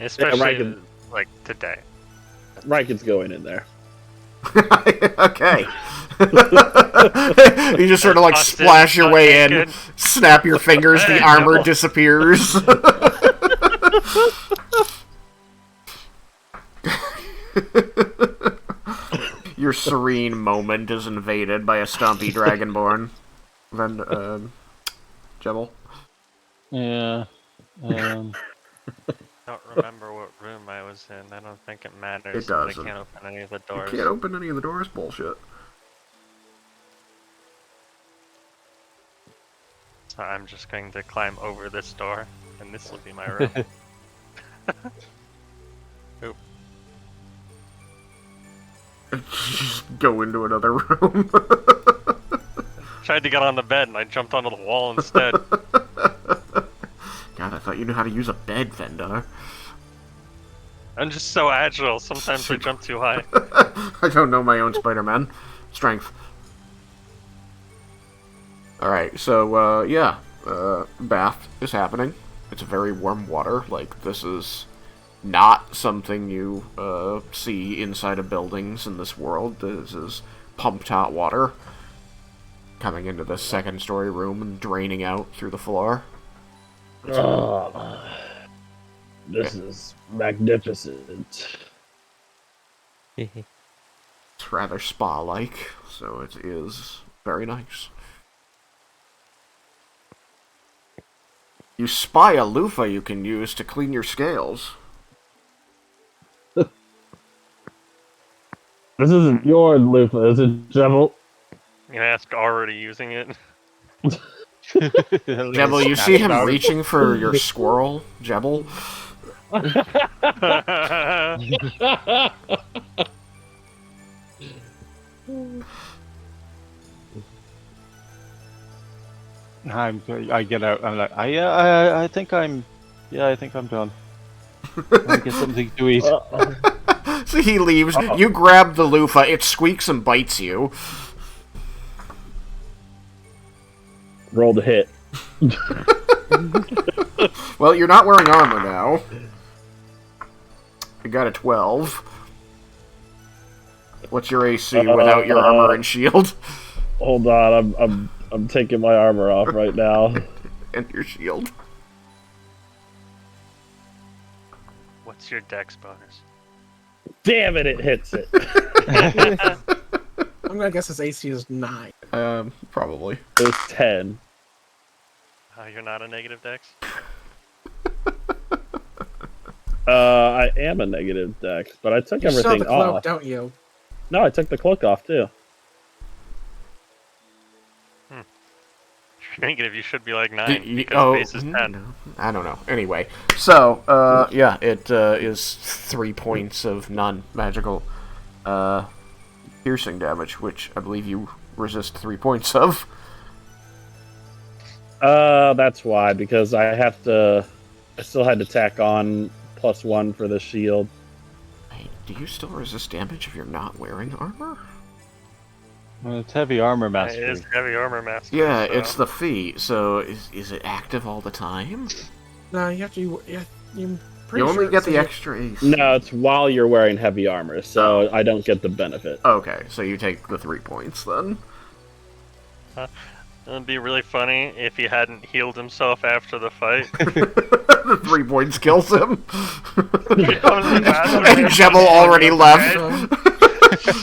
Especially Raiken- like today. Raiken's going in there. Okay. You just sort of like Busted, splash your butt way in, naked. snap your fingers, the Hey, armor no. disappears. Your serene moment is invaded by a stompy dragonborn. Jebel. Yeah. Don't remember what room I was in. I don't think it matters. It But I doesn't. can't open any of the You doors. can't open any of the doors, bullshit. So I'm just going to climb over this door, and this will be my room. Oop. Just go into another room. Tried to get on the bed, and I jumped onto the wall instead. God, I thought you knew how to use a bed, Vendar. I'm just so agile. Sometimes I jump too high. I don't know my own Spider-Man strength. Alright, so, yeah. Bath is happening. It's very warm water. Like, this is not something you, see inside of buildings in this world. This is pumped hot water coming into the second-story room and draining out through the floor. Oh, this is magnificent. It's rather spa-like, so it is very nice. You spy a loofah you can use to clean your scales. This isn't your loofah, is it, Jebel? You can ask already using it. Jebel, you see him reaching for your squirrel, Jebel? I get out. I'm like, I think I'm done. I get something to eat. So he leaves. You grab the loofah. It squeaks and bites you. Roll to hit. Well, you're not wearing armor now. You got a 12. What's your AC without your armor and shield? Hold on, I'm taking my armor off right now. And your shield. What's your dex bonus? Damn it, it hits it. I'm gonna guess his AC is 9. Probably. It's 10. You're not a negative dex? I am a negative dex, but I took You still have everything the cloak, off. don't you? No, I took the cloak off too. If you're negative, you should be like 9 because Oh, base is 10. no, I don't know. Anyway, so, yeah, it is 3 points of non-magical piercing damage, which I believe you resist 3 points of. That's why, because I still had to tack on +1 for the shield. Hey, do you still resist damage if you're not wearing armor? Well, it's heavy armor It mastery. is heavy armor master. Yeah, so. it's the feat, so is it active all the time? No, you have to. Yeah, you You only get the extra. extra AC. No, it's while you're wearing heavy armor, so I don't get the benefit. Okay, so you take the 3 points then. It'd be really funny if he hadn't healed himself after the fight. The 3 points kills him. He comes in the bathroom And Jebel already left.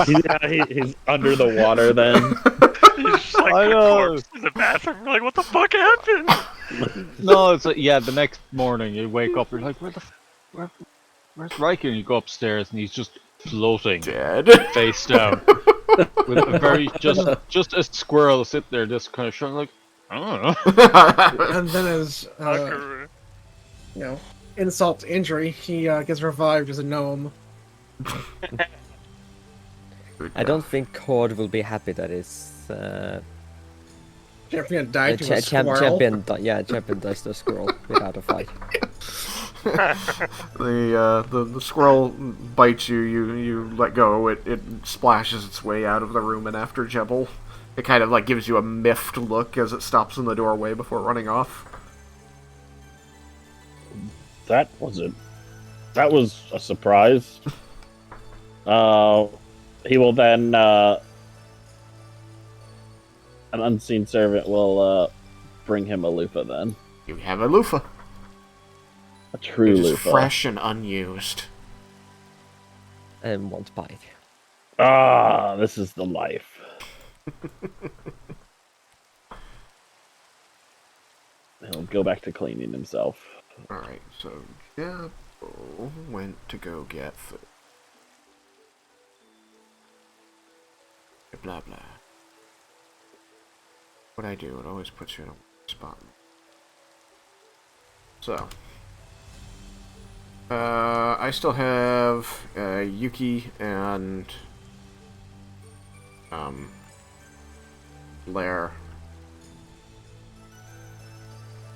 He's under the water then. He's just like I a know. corpse in the bathroom. You're like, what the fuck happened? No, it's like, yeah. The next morning you wake up, you're like, where's Raiken? You go upstairs and he's just floating, Dead. face down, with a very just a squirrel sitting there, just kind of showing like, I don't know. And then as insult to injury, he gets revived as a gnome. I don't think Cord will be happy that his Champion died to a squirrel. champion dies to a squirrel without a fight. The squirrel bites you, you let go, it splashes its way out of the room and after Jebel. It kind of like gives you a miffed look as it stops in the doorway before running off. That wasn't That was a surprise. He will then, an unseen servant will bring him a loofah then. You have a loofah. A true It is loofah. fresh and unused. And won't bite. Ah, this is the life. He'll go back to cleaning himself. Alright, so Jabbo went to go get food. Blah blah. What I do, it always puts you in a spot. So, I still have Yuki and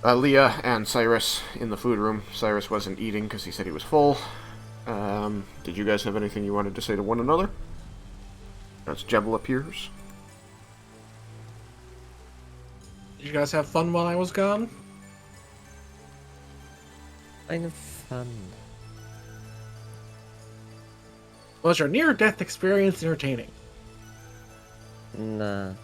Leah and Cyrus in the food room. Cyrus wasn't eating because he said he was full. Did you guys have anything you wanted to say to one another? As Jebel appears. Did you guys have fun while I was gone? Kind of fun. Was your near-death experience entertaining? Nah.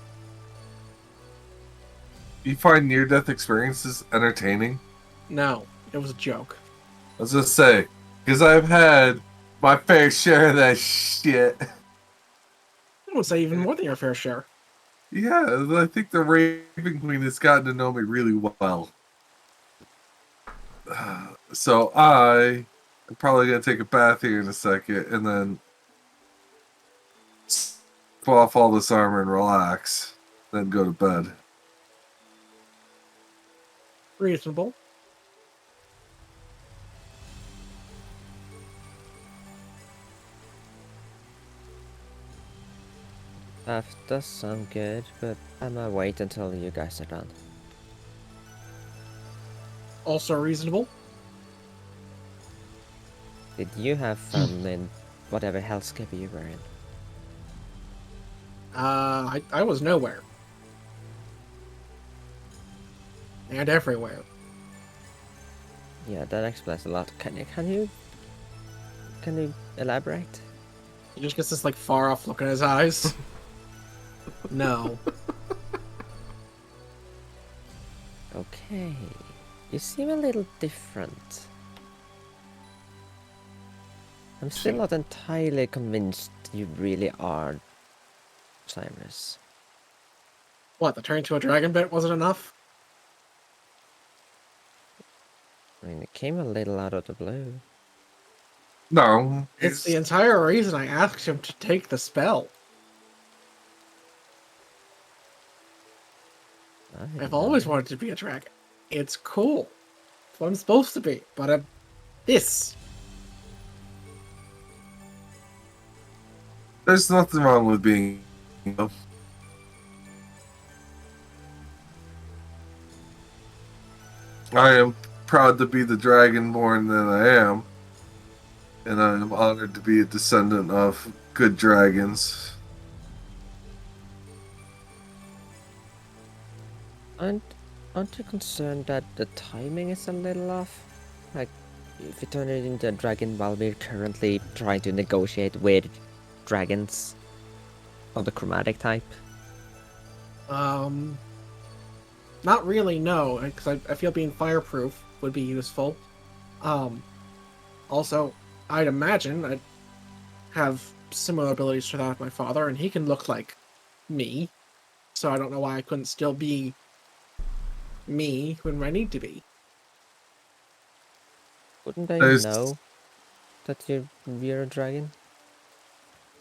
You find near-death experiences entertaining? No, it was a joke. I was just say, because I've had my fair share of that shit. I would say even more than your fair share. Yeah, I think the Raven Queen has gotten to know me really well. So I'm probably going to take a bath here in a second and then pull off all this armor and relax. Then go to bed. Reasonable. That does sound good, but I might wait until you guys are done. Also reasonable. Did you have fun in whatever hellscape you were in? I was nowhere. And everywhere. Yeah, that explains a lot. Can you elaborate? He just gets this like far off look in his eyes. No. Okay. You seem a little different. I'm still not entirely convinced you really are Cyrus. What, the turn to a dragon bit wasn't enough? I mean, it came a little out of the blue. No. It's the entire reason I asked him to take the spell. I've always wanted to be a dragon. It's cool. It's what I'm supposed to be. But this. There's nothing wrong with being. I am proud to be the dragonborn that I am. And I am honored to be a descendant of good dragons. Aren't you concerned that the timing is a little off? Like, if you turn it into a dragon while we're currently trying to negotiate with dragons of the chromatic type? Not really, no, because I feel being fireproof would be useful. Also, I'd imagine I'd have similar abilities to that of my father, and he can look like me, so I don't know why I couldn't still be me when I need to be. Wouldn't they know that you're a dragon?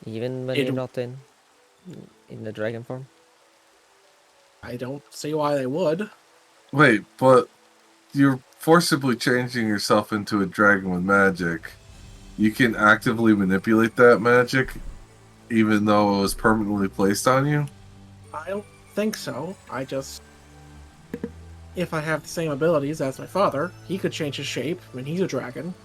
Even when you're not in the dragon form? I don't see why they would. Wait, but you're forcibly changing yourself into a dragon with magic. You can actively manipulate that magic, even though it was permanently placed on you? I don't think so. If I have the same abilities as my father, he could change his shape when he's a dragon.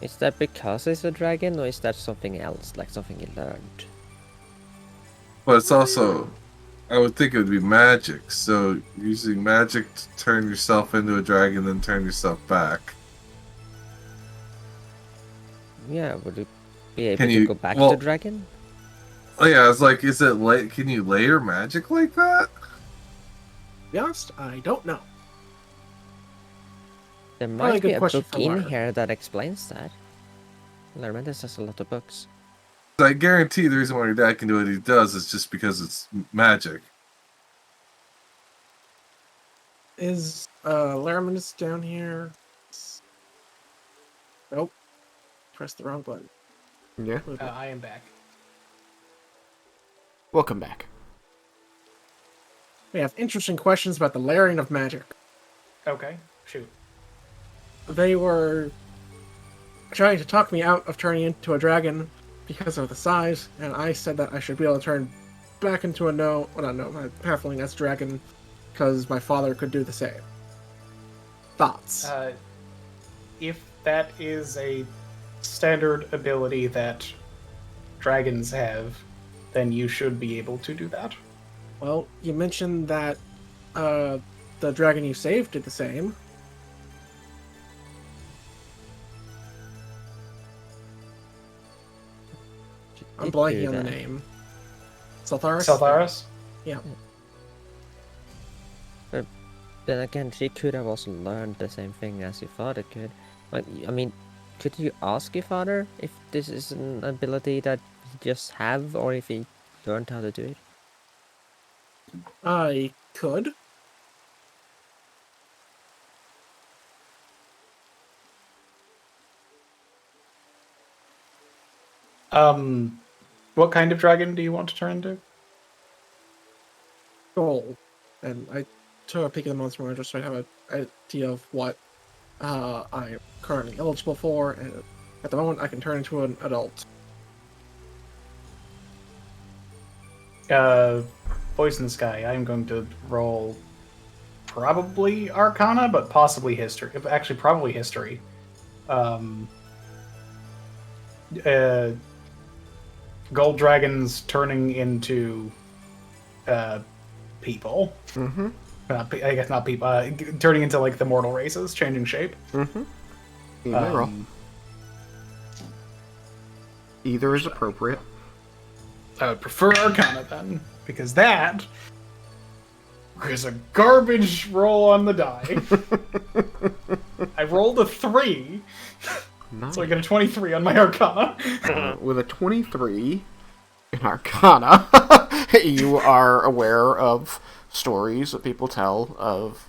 Is that because he's a dragon, or is that something else, like something he learned? But it's also I would think it would be magic. So using magic to turn yourself into a dragon, then turn yourself back. Yeah, would you be able Can to you- go back well- to dragon? Oh yeah, I was like, is it late? Can you layer magic like that? To be honest, I don't know. There Probably a might be good a question book for in Larry. here that explains that. Larmantis has a lot of books. I guarantee the reason why your dad can do what he does is just because it's magic. Is Laraminus down here? Nope. Pressed the wrong button. Yeah. I am back. Welcome back. We have interesting questions about the layering of magic. Okay, shoot. They were trying to talk me out of turning into a dragon because of the size, and I said that I should be able to turn back into a halfling as dragon, because my father could do the same. Thoughts? If that is a standard ability that dragons have, then you should be able to do that. Well, you mentioned that the dragon you saved did the same. I'm Did do blanking on the that. name. Saltharis? Saltharis? Yeah. Then again, she could have also learned the same thing as your father could. Like, I mean, could you ask your father if this is an ability that he just have, or if he learned how to do it? I could. What kind of dragon do you want to turn into? Goal. And I took a peek at the monster manager just so I have an idea of what I'm currently eligible for, and at the moment I can turn into an adult. Voice in the Sky. I'm going to roll probably Arcana, but possibly History. Actually, probably History. Gold dragons turning into people. Mm-hmm. I guess not people. Turning into like the mortal races, changing shape. Mm-hmm. You may roll. Either is appropriate. I would prefer Arcana then, because that is a garbage roll on the die. I rolled a 3, Nice. so I get a 23 on my Arcana. With a 23 in Arcana, you are aware of stories that people tell of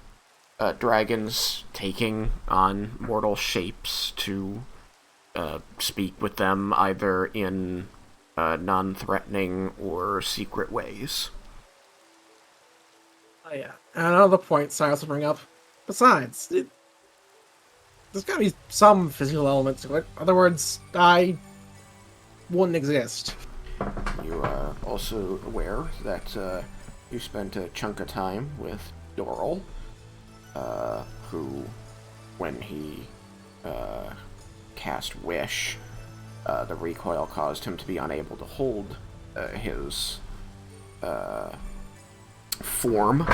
dragons taking on mortal shapes to speak with them either in non-threatening or secret ways. Oh, yeah. And another point Cyrus will bring up. Besides, there's gotta be some physical elements to it. In other words, I wouldn't exist. You are also aware that you spent a chunk of time with Doral, who, when he cast Wish, the recoil caused him to be unable to hold his form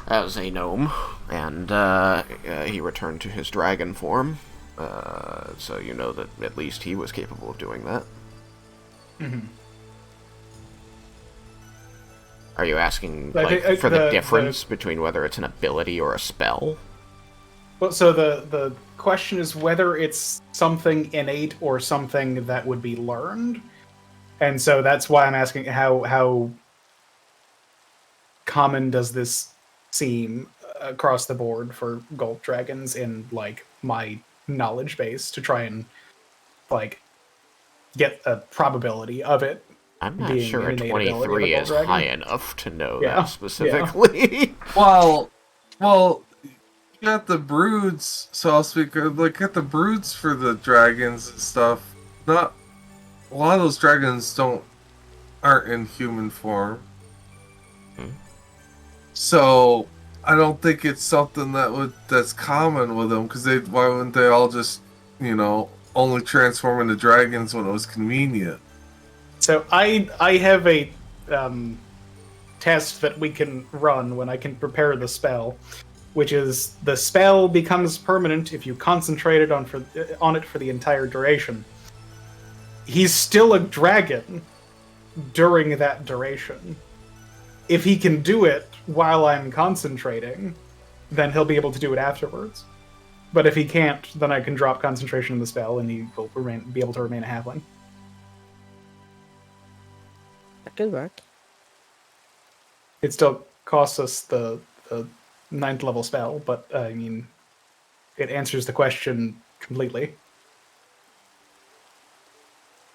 as a gnome, and he returned to his dragon form, so you know that at least he was capable of doing that. Mm-hmm. Are you asking I like, think, for the difference between whether it's an ability or a spell? Well, so the question is whether it's something innate or something that would be learned, and so that's why I'm asking how common does this seem across the board for gold dragons in like my knowledge base to try and like get a probability of it. I'm not Being sure a an innate ability of a 23 gold is dragon? high enough to know Yeah, that specifically. Well, you got the broods, so I'll speak. Got the broods for the dragons and stuff. Not a lot of those dragons aren't in human form. So I don't think it's something that's common with them. Because why wouldn't they all just only transform into dragons when it was convenient? So I have a test that we can run when I can prepare the spell, which is the spell becomes permanent if you concentrate it on it for the entire duration. He's still a dragon during that duration. If he can do it while I'm concentrating, then he'll be able to do it afterwards. But if he can't, then I can drop concentration in the spell, and he will be able to remain a halfling. That could work. It still costs us the 9th level spell, but I mean, it answers the question completely.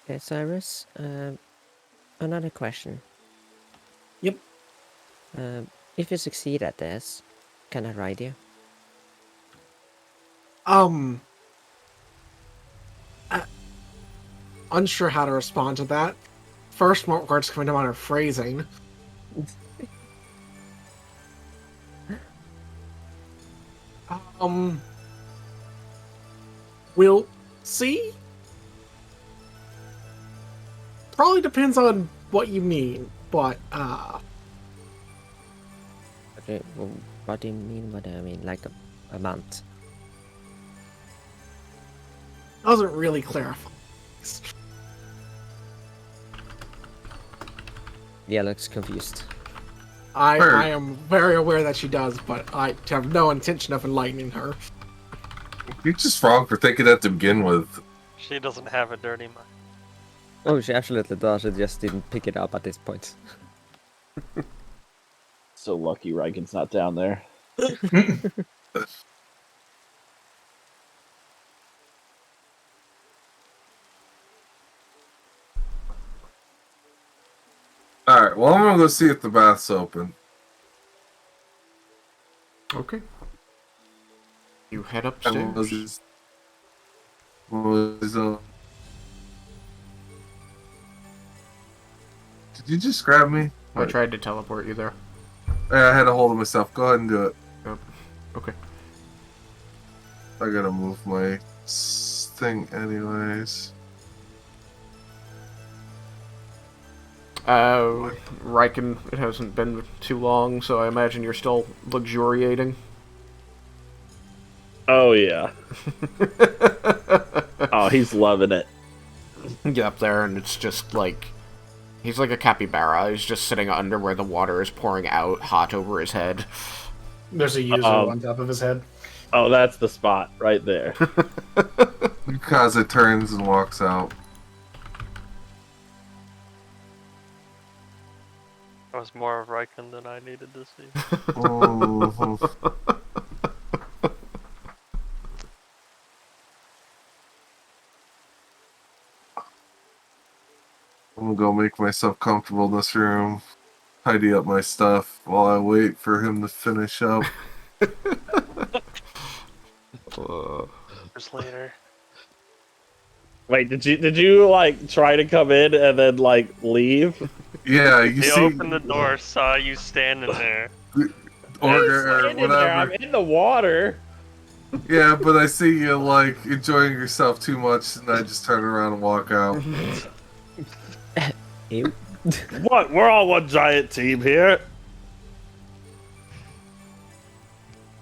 Okay, Cyrus. Another question. Yep. If you succeed at this, can I ride you? Unsure how to respond to that. First, more words coming to mind are phrasing. We'll see. Probably depends on what you mean, but Okay, well, what do you mean? What do I mean? Like a month? doesn't really clarify. Yeah, looks confused. I am very aware that she does, but I have no intention of enlightening her. You're just wrong for thinking that to begin with. She doesn't have a dirty mind. Oh, she absolutely does. She just didn't pick it up at this point. So lucky Raiken's not down there. Alright, well, I'm gonna go see if the bath's open. Okay. You head And upstairs. Did you just grab me? I tried to teleport you there. Yeah, I had a hold of myself. Go ahead and do it. Yep. Okay. I gotta move my thing anyways. Raiken, it hasn't been too long, so I imagine you're still luxuriating. Oh, yeah. Oh, he's loving it. You get up there, and it's just like... He's like a capybara. He's just sitting under where the water is pouring out, hot over his head. There's a user on top of his head. Oh, that's the spot right there. Kaza turns and walks out. That was more of Raiken than I needed to see. Oh. I'm gonna go make myself comfortable in this room, tidy up my stuff while I wait for him to finish up. Hours later. Wait, did you like try to come in and then like leave? Yeah, you He see, opened the door, saw you standing there. or I'm in there, I'm whatever. in the water. Yeah, but I see you like enjoying yourself too much, and I just turn around and walk out. Ew. What? We're all one giant team here.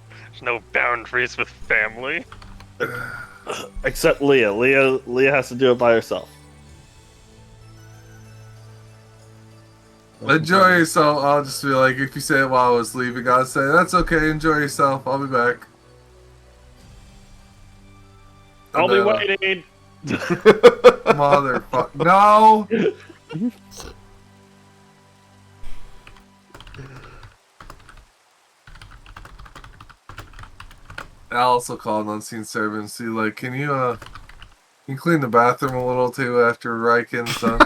There's no boundaries with family. Except Leah. Leah has to do it by herself. Enjoy yourself. I'll just be like, if you say it while I was leaving, I'll say, that's okay, enjoy yourself, I'll be back. I'll be And, waiting. Motherfucker. No! I also called unseen servant and see, like, can you clean the bathroom a little too after Raiken's done?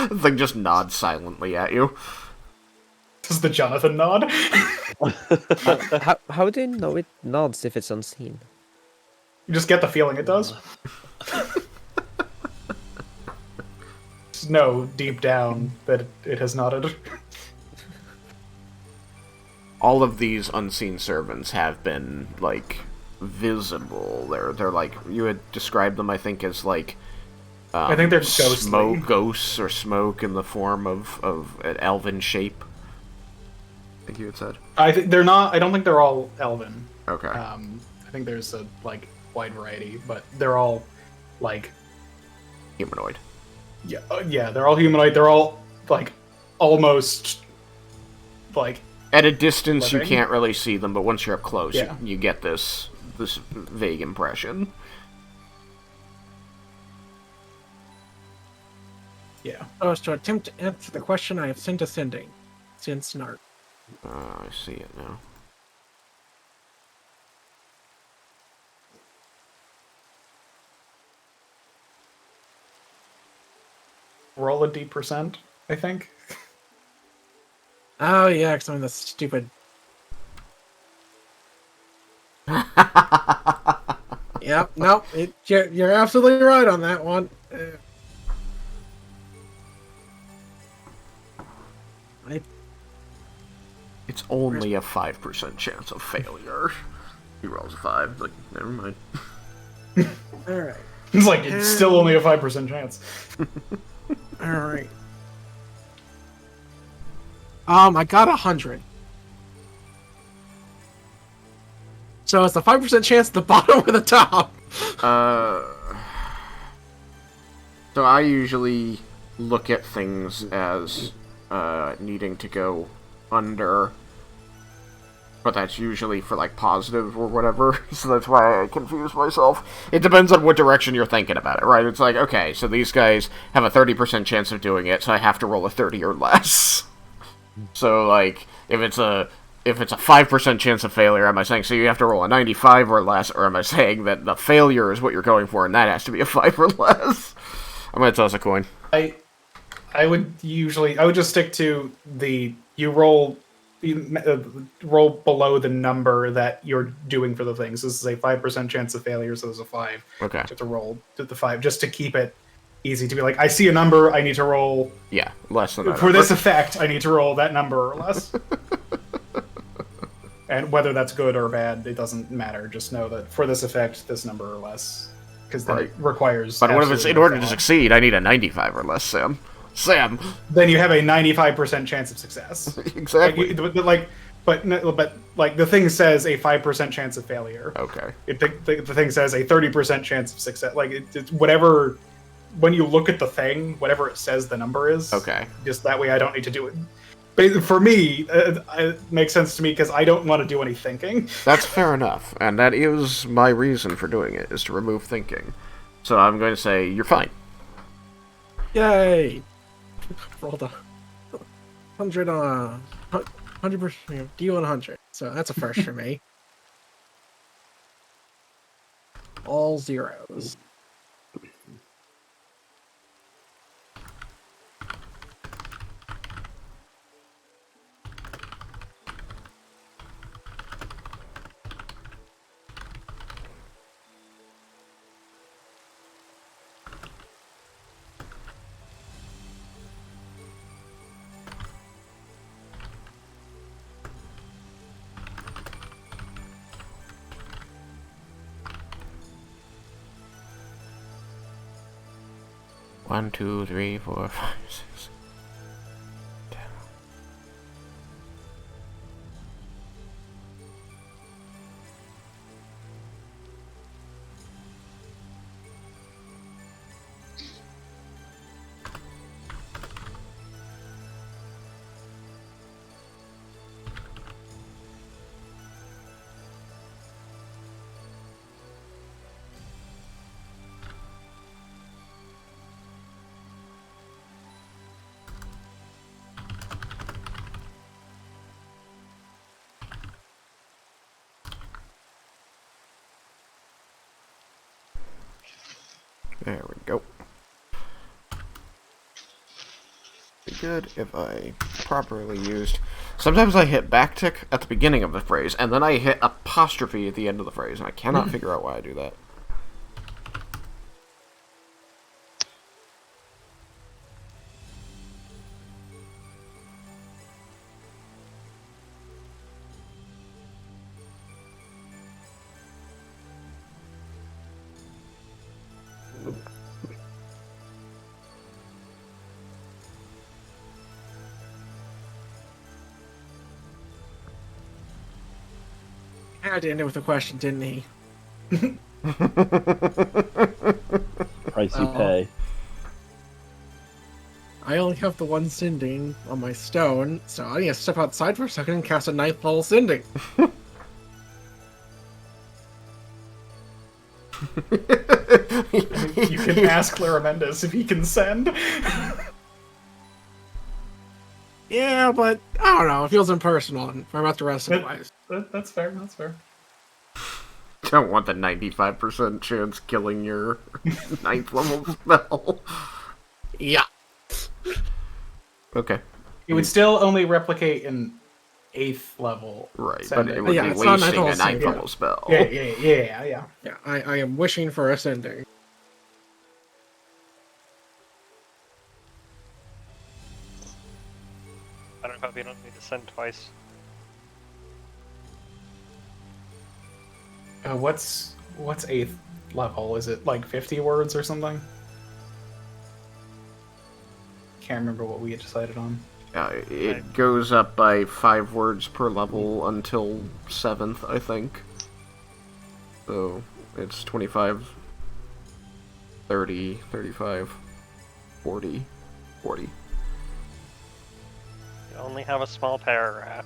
The thing just nods silently at you. Does the Jonathan nod? How do you know it nods if it's unseen? You just get the feeling it does. Just know deep down that it has nodded. All of these unseen servants have been, like, visible. They're like, you had described them, I think, as, like, I think they're ghostly. ghosts or smoke in the form of an elven shape. I think you had said. I think they're not. I don't think they're all elven. Okay. I think there's a wide variety, but they're all like Humanoid. yeah. They're all humanoid. They're all almost at a distance living. You can't really see them, but once you're up close, Yeah. you get this vague impression. Yeah. So as to attempt to answer the question, I have sent ascending. Since Snart. I see it now. Roll a D%, I think. Oh yeah, because I'm the stupid. Yep, no, you're absolutely right on that one. It's only a 5% chance of failure. He rolls a 5, like, never mind. Alright. It's still only a 5% chance. Alright. I got 100. So it's a 5% chance at the bottom or the top. So I usually look at things as needing to go under, but that's usually for like positive or whatever, so that's why I confuse myself. It depends on what direction you're thinking about it, right? It's like, okay, so these guys have a 30% chance of doing it, so I have to roll a 30 or less. So like, if it's a 5% chance of failure, am I saying so you have to roll a 95 or less, or am I saying that the failure is what you're going for and that has to be a 5 or less? I'm gonna toss a coin. I would just stick to you roll below the number that you're doing for the things. This is a 5% chance of failure, so there's a 5. Okay. You have to roll to the 5 just to keep it easy to be like, I see a number, I need to roll. Yeah, less than that. For this effect, I need to roll that number or less. And whether that's good or bad, it doesn't matter. Just know that for this effect, this number or less. Because then it requires. But what if it's in order to succeed? I need a 95 or less, Sam. Then you have a 95% chance of success. Exactly. But the thing says a 5% chance of failure. Okay. The thing says a 30% chance of success. It's whatever. When you look at the thing, whatever it says the number is. Okay. Just that way, I don't need to do it. But for me, it makes sense to me because I don't want to do any thinking. That's fair enough, and that is my reason for doing it, is to remove thinking. So I'm going to say, you're fine. Yay! Rolled a 100 on 100%, D100. So that's a first for me. All zeros. One, 2, 3, 4, 5, 6, 10. There we go. Be good if I properly used. Sometimes I hit backtick at the beginning of the phrase, and then I hit apostrophe at the end of the phrase, and I cannot figure out why I do that. Had to end it with a question, didn't he? Price you Well, pay. I only have the one sending on my stone, so I need to step outside for a second and cast a 9th level sending. You can ask Laramendes if he can send. Yeah, but I don't know. It feels impersonal, and I'm about to rest otherwise. That's fair. That's fair. Don't want the 95% chance killing your 9th level spell. Yeah. Okay. It would still only replicate an 8th level. Right, but sending. it would Yeah, be it's not wasting a 9th sending, yeah. level spell. Yeah. Yeah, I am wishing for a sending. I don't hope you don't need to send twice. What's 8th level? Is it like 50 words or something? Can't remember what we had decided on. It goes up by 5 words per level until 7th, I think. So, it's 25, 30, 35, 40, 40. You only have a small paragraph.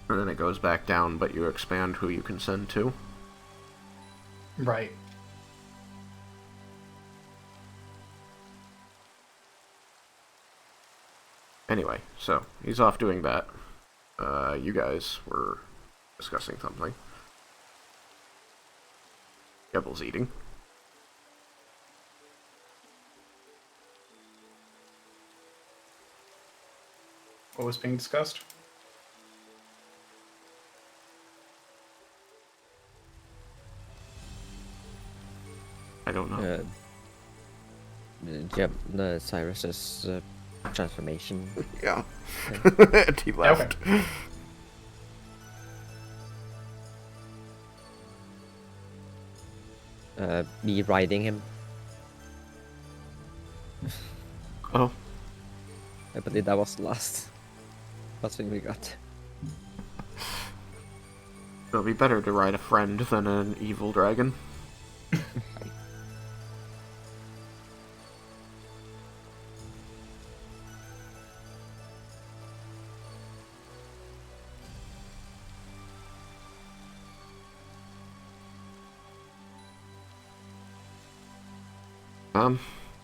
And then it goes back down, but you expand who you can send to. Right. Anyway, so, he's off doing that. You guys were discussing something. Gebble's eating. What was being discussed? I don't know. The Cyrus's transformation. Yeah. And he left. Me riding him. Oh. I believe that was the last thing we got. It'll be better to ride a friend than an evil dragon.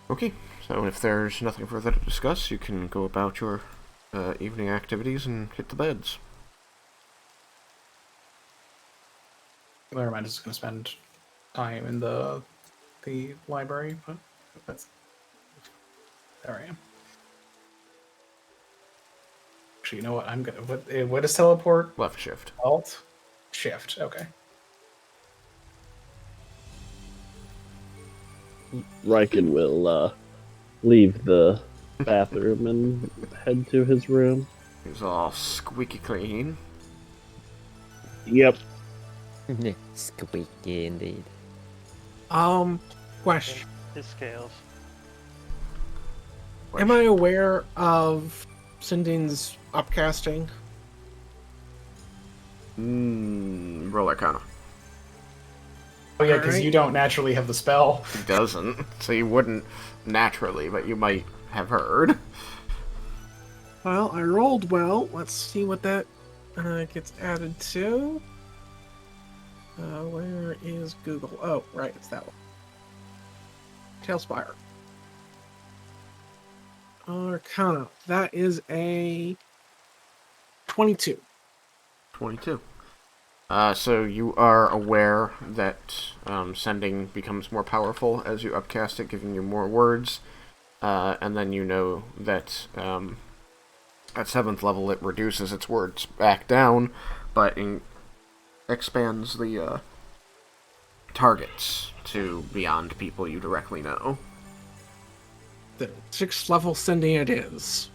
Okay, so if there's nothing further to discuss, you can go about your evening activities and hit the beds. Laramendes is going to spend time in the library, but that's... There I am. Actually, you know what? I'm gonna... What is teleport? Left shift. Alt? Shift, okay. Raiken will leave the bathroom and head to his room. He's all squeaky clean. Yep. Squeaky indeed. Question. His scales. Am I aware of Sinding's upcasting? Roll Arcana. Oh yeah, because Alright. you don't naturally have the spell. He doesn't, so you wouldn't naturally, but you might have heard. Well, I rolled well. Let's see what that gets added to. Where is Google? Oh, right, it's that one. Tailspire. Arcana. That is a 22. 22. So you are aware that sending becomes more powerful as you upcast it, giving you more words. And then you know that at 7th level it reduces its words back down, but expands the targets to beyond people you directly know. The 6th level sending it is.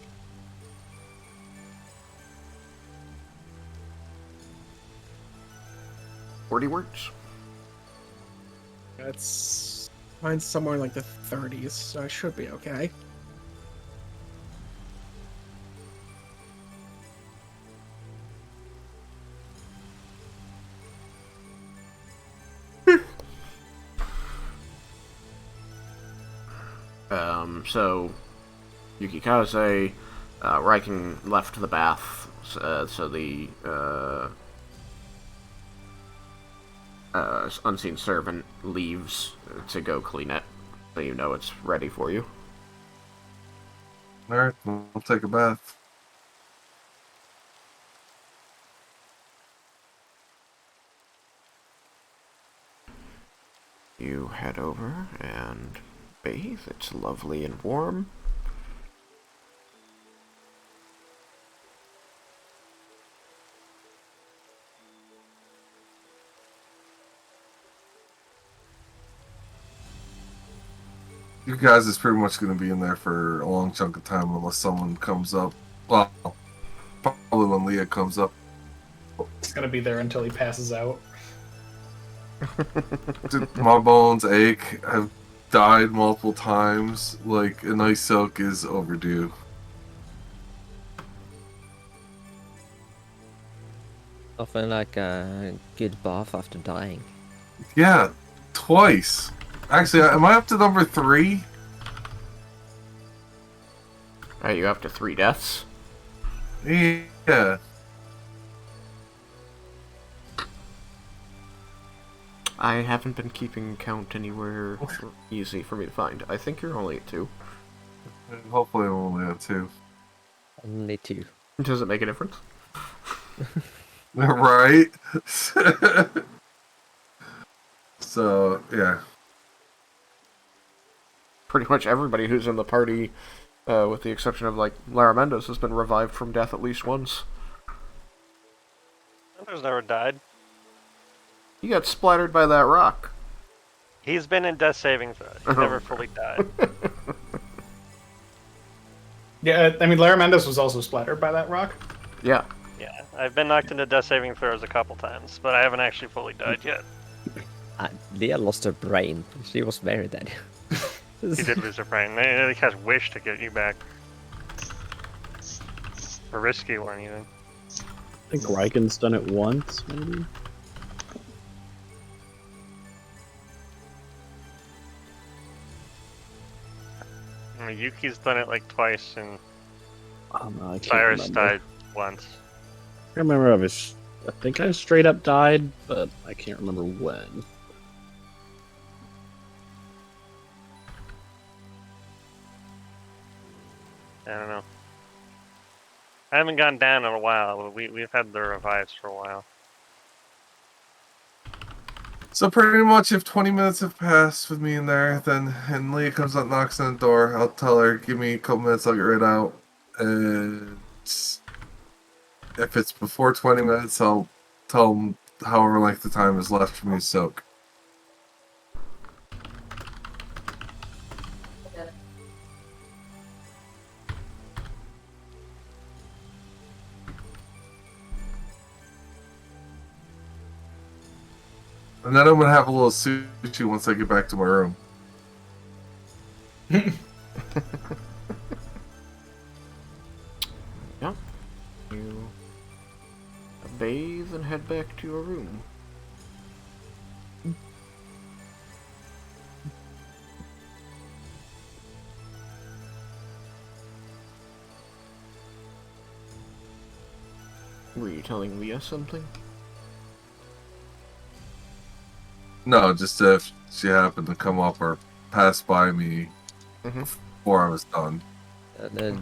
Wordy words. It's mine's somewhere in like the 30s, so I should be okay. So Yukikaze, Raiken left the bath, so the unseen servant leaves to go clean it, so you know it's ready for you. Alright, we'll take a bath. You head over and bathe. It's lovely and warm. You guys is pretty much going to be in there for a long chunk of time unless someone comes up. Well, probably when Leah comes up. It's gonna be there until he passes out. My bones ache. I've died multiple times. Like, a nice soak is overdue. Often like a good bath after dying. Yeah, twice. Actually, am I up to number 3? Alright, you're up to 3 deaths. Yeah. I haven't been keeping count anywhere easy for me to find. I think you're only at 2. Hopefully I'm only at 2. Only 2. Does it make a difference? Right? So, yeah. Pretty much everybody who's in the party, with the exception of, like, Lara Mendes, has been revived from death at least once. Vendar's never died. He got splattered by that rock. He's been in death saving throws. He's never fully died. Yeah, I mean, Lara Mendes was also splattered by that rock. Yeah. Yeah, I've been knocked into death saving throws a couple times, but I haven't actually fully died yet. Leah lost her brain. She was very dead. He did lose her brain. They cast Wish to get you back. A risky one, even. I think Raiken's done it once, maybe? I mean, Yuki's done it like twice, and Oh, no, I can't Cyrus remember. died once. I remember I think I straight up died, but I can't remember when. I don't know. I haven't gone down in a while, but we've had the revives for a while. So pretty much if 20 minutes have passed with me in there, then and Leah comes up, knocks on the door, I'll tell her, give me a couple minutes, I'll get right out. And if it's before 20 minutes, I'll tell them however length the time is left for me to soak. And then I'm gonna have a little sushi once I get back to my room. Yeah. You bathe and head back to your room. Were you telling Leah something? No, just if she happened to come up or pass by me before I was done. Leah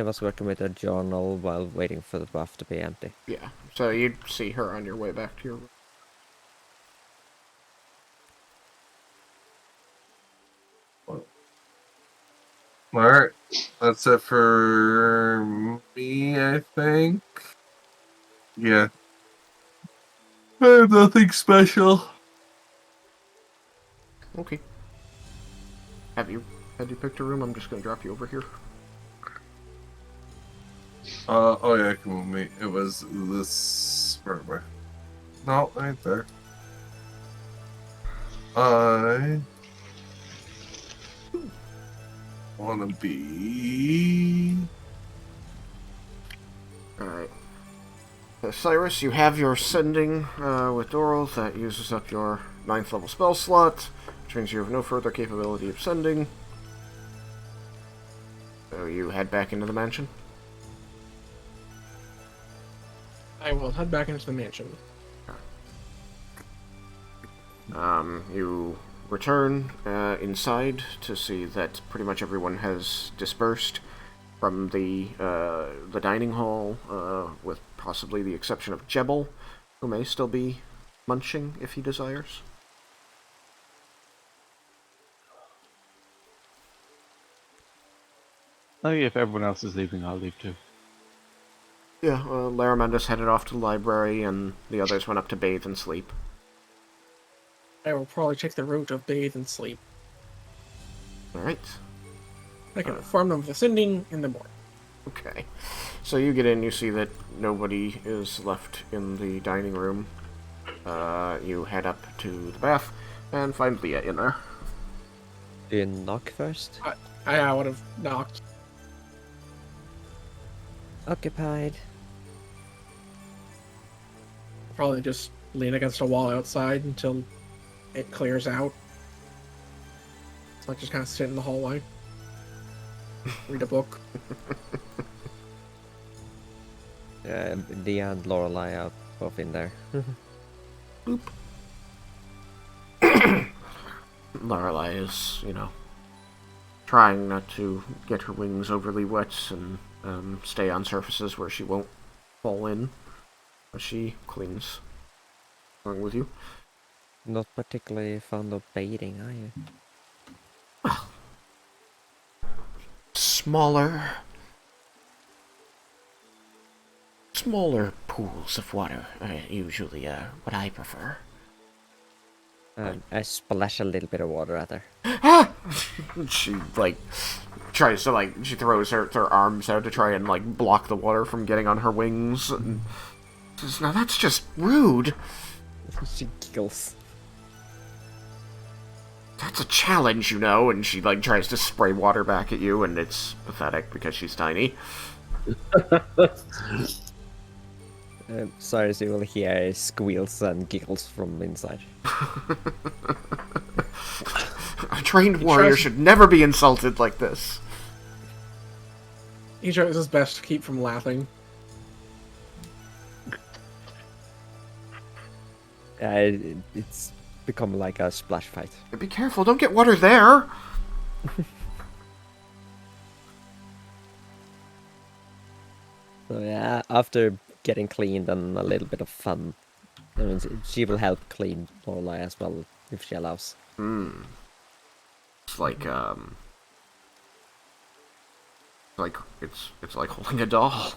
was working with her journal while waiting for the bath to be empty. Yeah, so you'd see her on your way back to your room. Alright, that's it for me, I think. Yeah. Nothing special. Okay. Had you picked a room? I'm just gonna drop you over here. Oh yeah, come with me. It was this. Where am I? No, I ain't there. I wanna be. Alright. Cyrus, you have your sending with Doral that uses up your 9th level spell slot. which means you have no further capability of sending. So you head back into the mansion? I will head back into the mansion. You return inside to see that pretty much everyone has dispersed from the dining hall, with possibly the exception of Jebel, who may still be munching if he desires. Oh, yeah, if everyone else is leaving, I'll leave too. Yeah, Laramandus headed off to the library, and the others went up to bathe and sleep. I will probably take the route of bathe and sleep. Alright. I can inform them of the sending in the morning. Okay. So you get in, you see that nobody is left in the dining room. You head up to the bath, and find Leah in there. Do you knock first? I would have knocked. Occupied. Probably just lean against a wall outside until it clears out. It's like just kind of sit in the hallway. Read a book. Dia and Lorelei are both in there. Boop. Lorelei is, trying not to get her wings overly wet and stay on surfaces where she won't fall in. But she cleans along with you. Not particularly fond of bathing, are you? Well, smaller pools of water are usually what I prefer. I splash a little bit of water at her. She tries to she throws her arms out to try and block the water from getting on her wings. And says, "Now that's just rude. She giggles. That's a challenge, and she tries to spray water back at you, and it's pathetic because she's tiny. Sorry, so you will hear squeals and giggles from inside. A trained warrior should never be insulted like this. He tries his best to keep from laughing. It's become like a splash fight. Be careful, don't get water there. So yeah, after getting cleaned and a little bit of fun, I mean, she will help clean Lorelei as well if she allows. It's it's like holding a doll.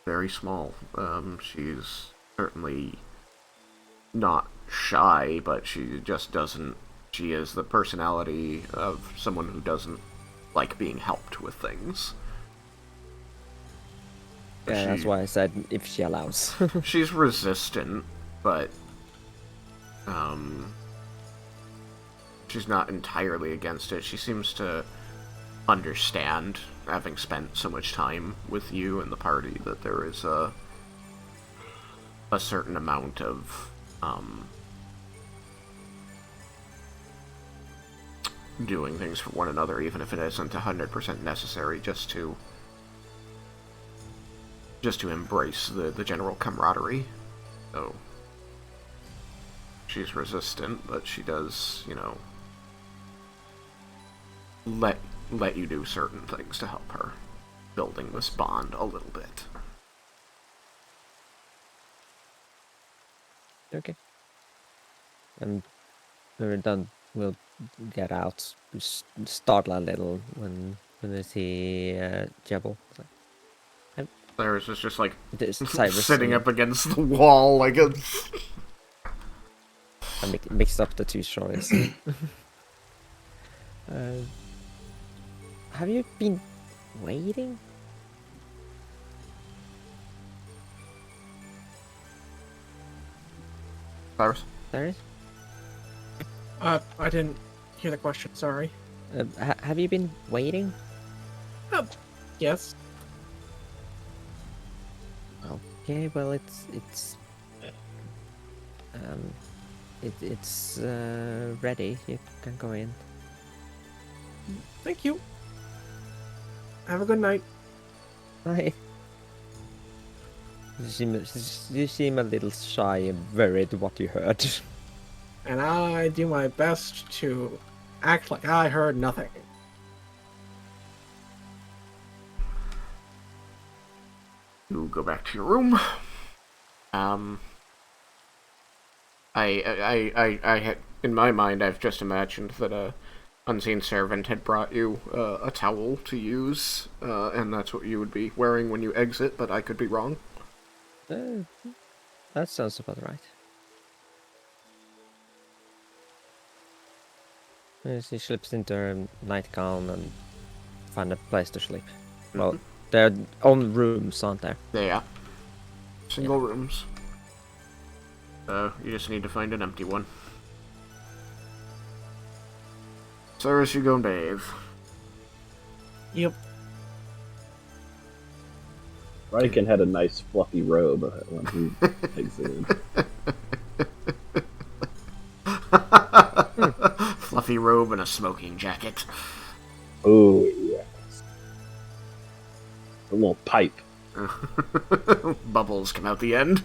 Very small. She's certainly not shy, but she just doesn't. She is the personality of someone who doesn't like being helped with things. Yeah, that's why I said if she allows. She's resistant, but she's not entirely against it. She seems to understand, having spent so much time with you and the party, that there is a certain amount of doing things for one another, even if it isn't 100% necessary, just to embrace the general camaraderie. So she's resistant, but she does, let you do certain things to help her, building this bond a little bit. Okay. And when we're done, we'll get out. Startle a little when we see Jebel. Cyrus is just Cyrus sitting up against the wall like a... I mixed up the two stories. Have you been waiting? Cyrus? Cyrus? I didn't hear the question, sorry. Have you been waiting? Yes. Okay, well, it's It's ready. You can go in. Thank you. Have a good night. Hi. You seem a little shy and worried what you heard. And I do my best to act like I heard nothing. You go back to your room. In my mind, I've just imagined that a unseen servant had brought you a towel to use, and that's what you would be wearing when you exit, but I could be wrong. That sounds about right. She slips into her nightgown and finds a place to sleep. Well, their own rooms, aren't there? Yeah. Single rooms. You just need to find an empty one. Cyrus, you go and bathe. Yep. Raiken had a nice fluffy robe when he exited. Fluffy robe and a smoking jacket. Oh, yes. A little pipe. Bubbles come out the end.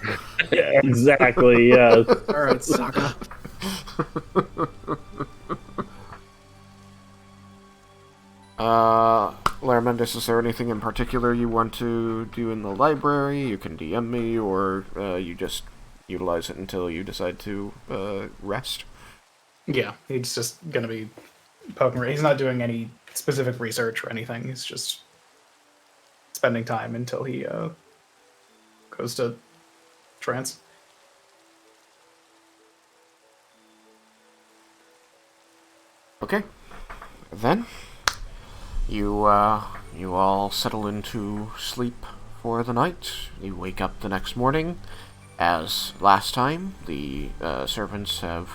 Yeah, exactly, yeah. Alright, Sokka. Larmendus, is there anything in particular you want to do in the library? You can DM me, or you just utilize it until you decide to rest. Yeah, he's just gonna be poking. He's not doing any specific research or anything. He's just spending time until he goes to trance. Okay. Then, you all settle into sleep for the night. You wake up the next morning. As last time, the servants have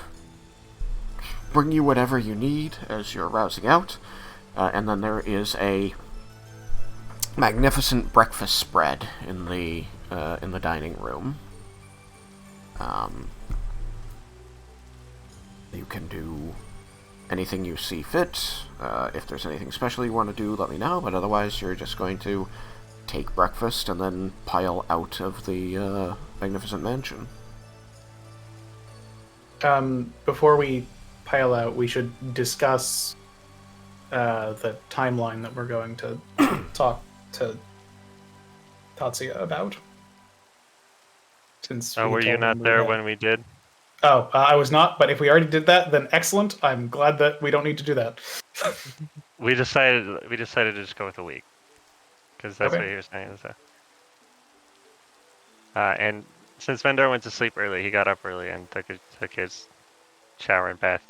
bring you whatever you need as you're rousing out, and then there is a magnificent breakfast spread in the dining room. You can do anything you see fit. If there's anything special you want to do, let me know, but otherwise you're just going to take breakfast and then pile out of the magnificent mansion. Before we pile out, we should discuss the timeline that we're going to talk to Tatsuya about. Since Oh, were you not there when we did? Oh, I was not, but if we already did that, then excellent. I'm glad that we don't need to do that. We decided to just go with a week, because that's Okay. what he was saying. So. And since Vendar went to sleep early, he got up early and took his shower and bath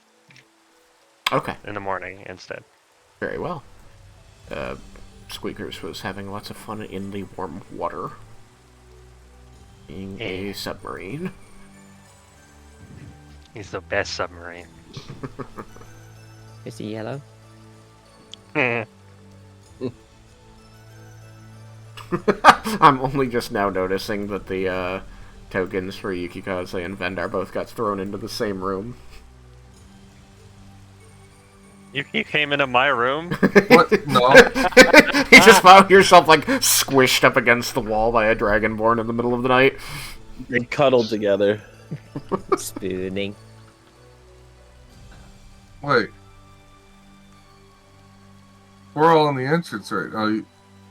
Okay, in the morning instead. very well. Squeakers was having lots of fun in the warm water. Being a submarine. He's the best submarine. Is he yellow? I'm only just now noticing that the tokens for Yukikaze and Vendar both got thrown into the same room. You came into my room? What? No. You just found yourself like squished up against the wall by a dragonborn in the middle of the night. They cuddled together. Spooning. Wait. We're all in the entrance right now.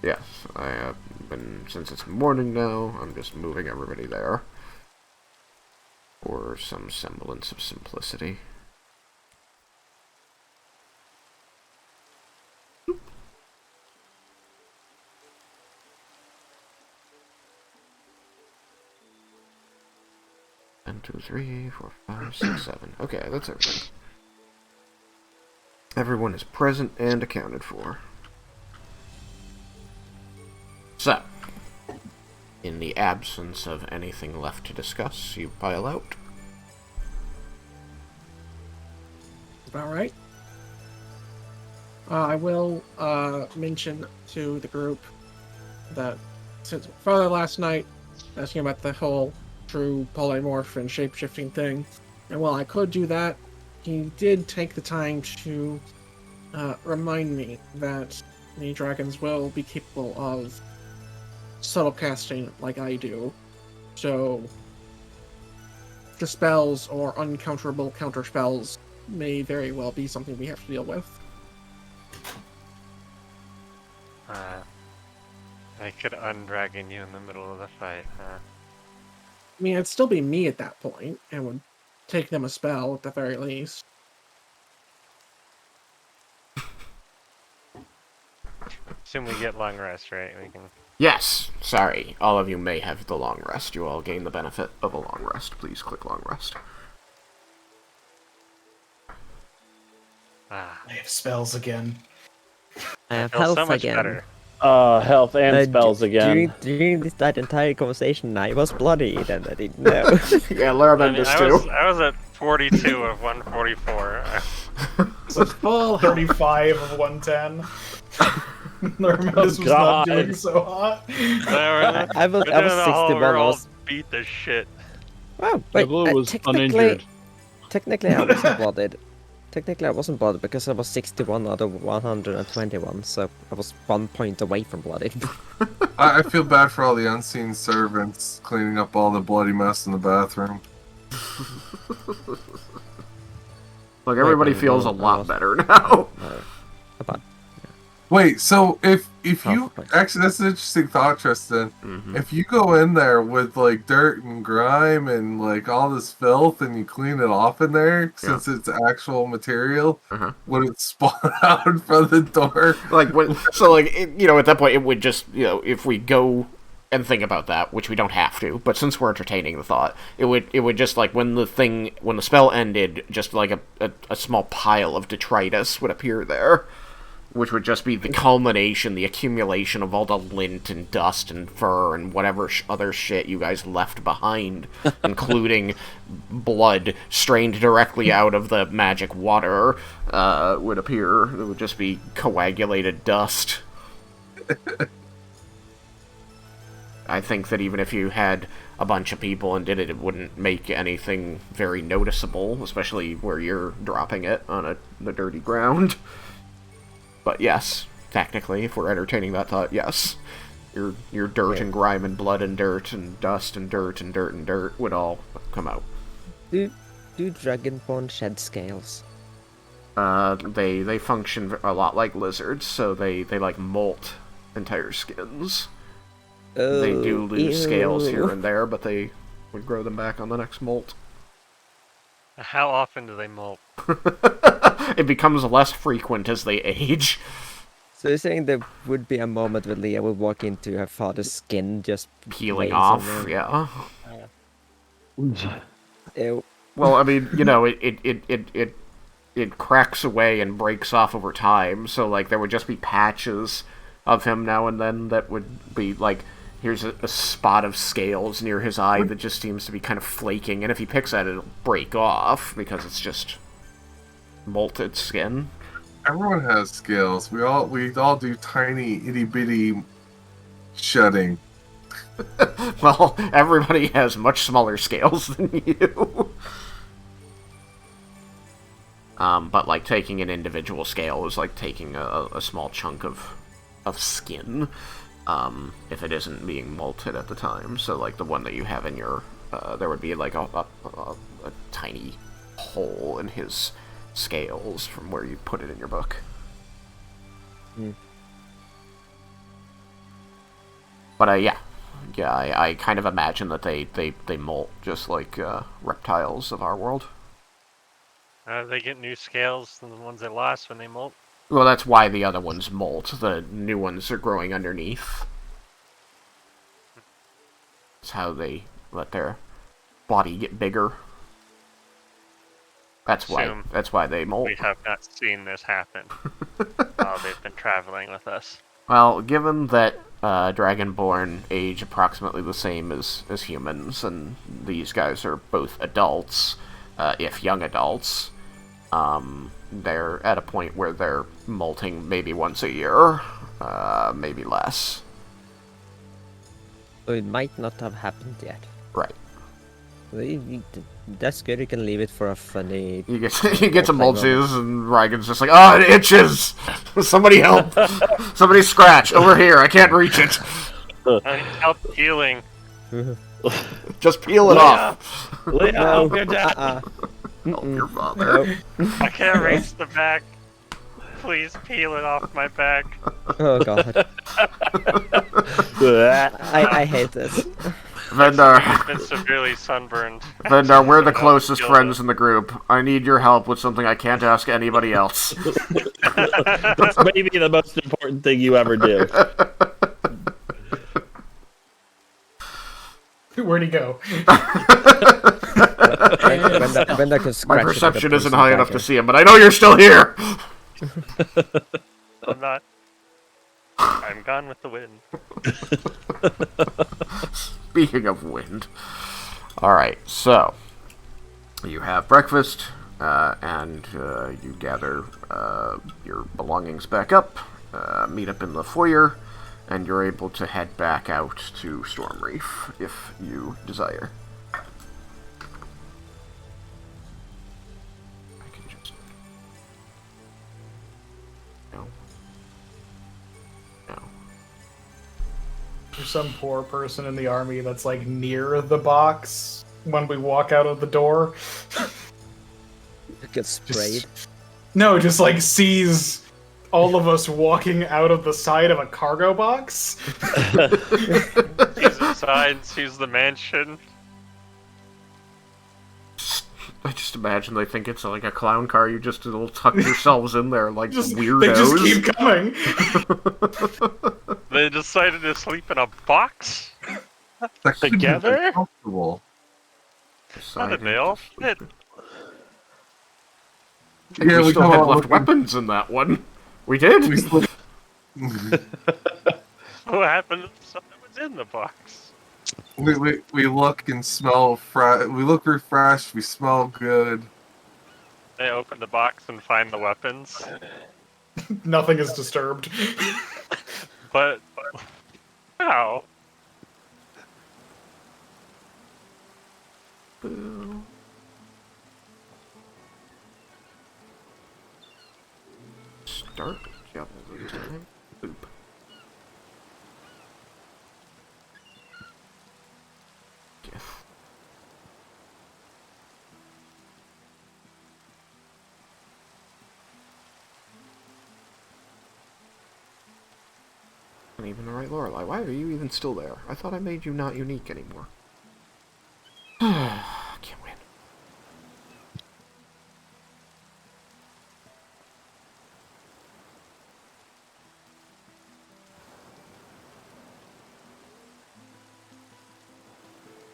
Yes, I have been, since it's morning now, I'm just moving everybody there. For some semblance of simplicity. One, 2, 3, 4, 5, 6, 7. Okay, that's everything. Everyone is present and accounted for. So, in the absence of anything left to discuss, you pile out. About right. I will mention to the group that since Father last night asking about the whole true polymorph and shape-shifting thing, And while I could do that, he did take the time to remind me that the dragons will be capable of subtle casting like I do. So, the spells or uncounterable counter spells may very well be something we have to deal with. I could undragon you in the middle of the fight, huh? I mean, it'd still be me at that point, and would take them a spell at the very least. Assume we get long rest, right? We can. Yes, sorry. All of you may have the long rest. You all gain the benefit of a long rest. Please click long rest. Ah, I have spells again. I have feels health so much again. better. Health and spells again. During that entire conversation, I was bloodied and I didn't know. Yeah, Laraben I mean, does I too. was at 42 of 144. So full health. 35 of 110. Laraben was not God. doing so hot. I was 61. I was. Beat the shit. Oh, wait. Blue was technically, uninjured. technically, I wasn't bloodied. Technically, I wasn't bloodied because I was 61 out of 121, so I was 1 point away from bloodied. I feel bad for all the unseen servants cleaning up all the bloody mess in the bathroom. Look, everybody Wait, feels no, a lot I was- better now. About Wait, so if Oh, you thanks. actually, that's an interesting thought, Tristan. Mhm. If you go in there with like dirt and grime and like all this filth and you clean it off in there, since it's actual material, Uh-huh. would it spawn out in front of the door? Like, so, like, at that point, it would just, if we go and think about that, which we don't have to, but since we're entertaining the thought, it would just, like, when the spell ended, just like a small pile of detritus would appear there, which would just be the culmination, the accumulation of all the lint and dust and fur and whatever other shit you guys left behind, including blood strained directly out of the magic water, would appear. It would just be coagulated dust. I think that even if you had a bunch of people and did it, it wouldn't make anything very noticeable, especially where you're dropping it on the dirty ground. But yes, technically, if we're entertaining that thought, yes. Your dirt and grime and blood and dirt and dust and dirt and dirt and dirt would all come out. Do Dragonborn shed scales? They function a lot like lizards, so they like molt entire skins. They do lose scales here and there, but they would grow them back on the next molt. How often do they molt? It becomes less frequent as they age. So you're saying there would be a moment where Leah would walk into her father's skin just Peeling laying off, somewhere? yeah. Ew. Well, I mean, it cracks away and breaks off over time, so, like, there would just be patches of him now and then that would be, like, here's a spot of scales near his eye that just seems to be kind of flaking, and if he picks at it, it'll break off, because it's just molted skin. Everyone has scales. We all do tiny itty bitty shedding. Well, everybody has much smaller scales than you. But, like, taking an individual scale is like taking a small chunk of skin, if it isn't being molted at the time. So, like, the one that you have in your, there would be, like, a tiny hole in his scales from where you put it in your book. But, yeah, I kind of imagine that they molt just like reptiles of our world. They get new scales than the ones they lost when they molt. Well, that's why the other ones molt. The new ones are growing underneath. It's how they let their body get bigger. That's why they molt. We have not seen this happen while they've been traveling with us. Well, given that Dragonborn age approximately the same as humans, and these guys are both adults, if young adults, they're at a point where they're molting maybe once a year, maybe less. So it might not have happened yet. Right. That's good. You can leave it for a funny. You get some play moment. mulches, and Raiken's just like, oh, it itches! Somebody help! Somebody scratch! Over here, I can't reach it! I need help healing. Just peel it off! Leah, help your dad. Help your father. I can't reach the back. Please peel it off my back. Oh god. I hate this. Vendar, I've been severely sunburned. Vendar, we're the Don't closest feel friends in the group. I need your help with something I can't ask anybody else. That's maybe the most important thing you ever do. Where'd he go? Vendar can scratch My it with a perception isn't poison high enough to dagger. see him, but I know you're still here! I'm not. I'm gone with the wind. Speaking of wind. Alright, so. You have breakfast, and you gather your belongings back up, meet up in the foyer, and you're able to head back out to Storm Reef if you desire. I can just... No. No. There's some poor person in the army that's like near the box when we walk out of the door. It gets sprayed. No, just like sees all of us walking out of the side of a cargo box. He's inside, sees the mansion. I just imagine they think it's like a clown car. You just little tuck yourselves in there like Just, weirdos. they just keep coming. They decided to sleep in a box? That could be Together? uncomfortable. How did they all fit? Yeah, we still come had out left looking- weapons in that one. We did. We still- What happened to the stuff that was in the box? we look and smell we look refreshed, we smell good. They open the box and find the weapons. Nothing is disturbed. But how? Start javelin time. Boop. Yes. Not even the right Lorelei. Why are you even still there? I thought I made you not unique anymore. Can't win.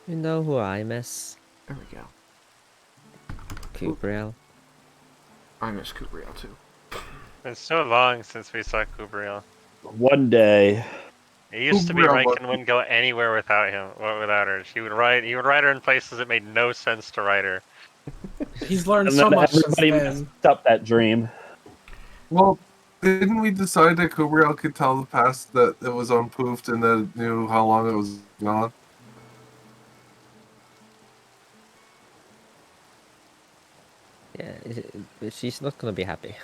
You know who I miss? There we go. Kubriel. I miss Kubriel too. It's so long since we saw Kubriel. One day. It used to be Kubriel Raiken wouldn't go anywhere without him, without her. He would write her in places that made no sense to write her. He's learned And so then much since everybody then. messed up that dream. Well, didn't we decide that Kubriel could tell the past that it was unpoofed and that it knew how long it was gone? Yeah, she's not gonna be happy.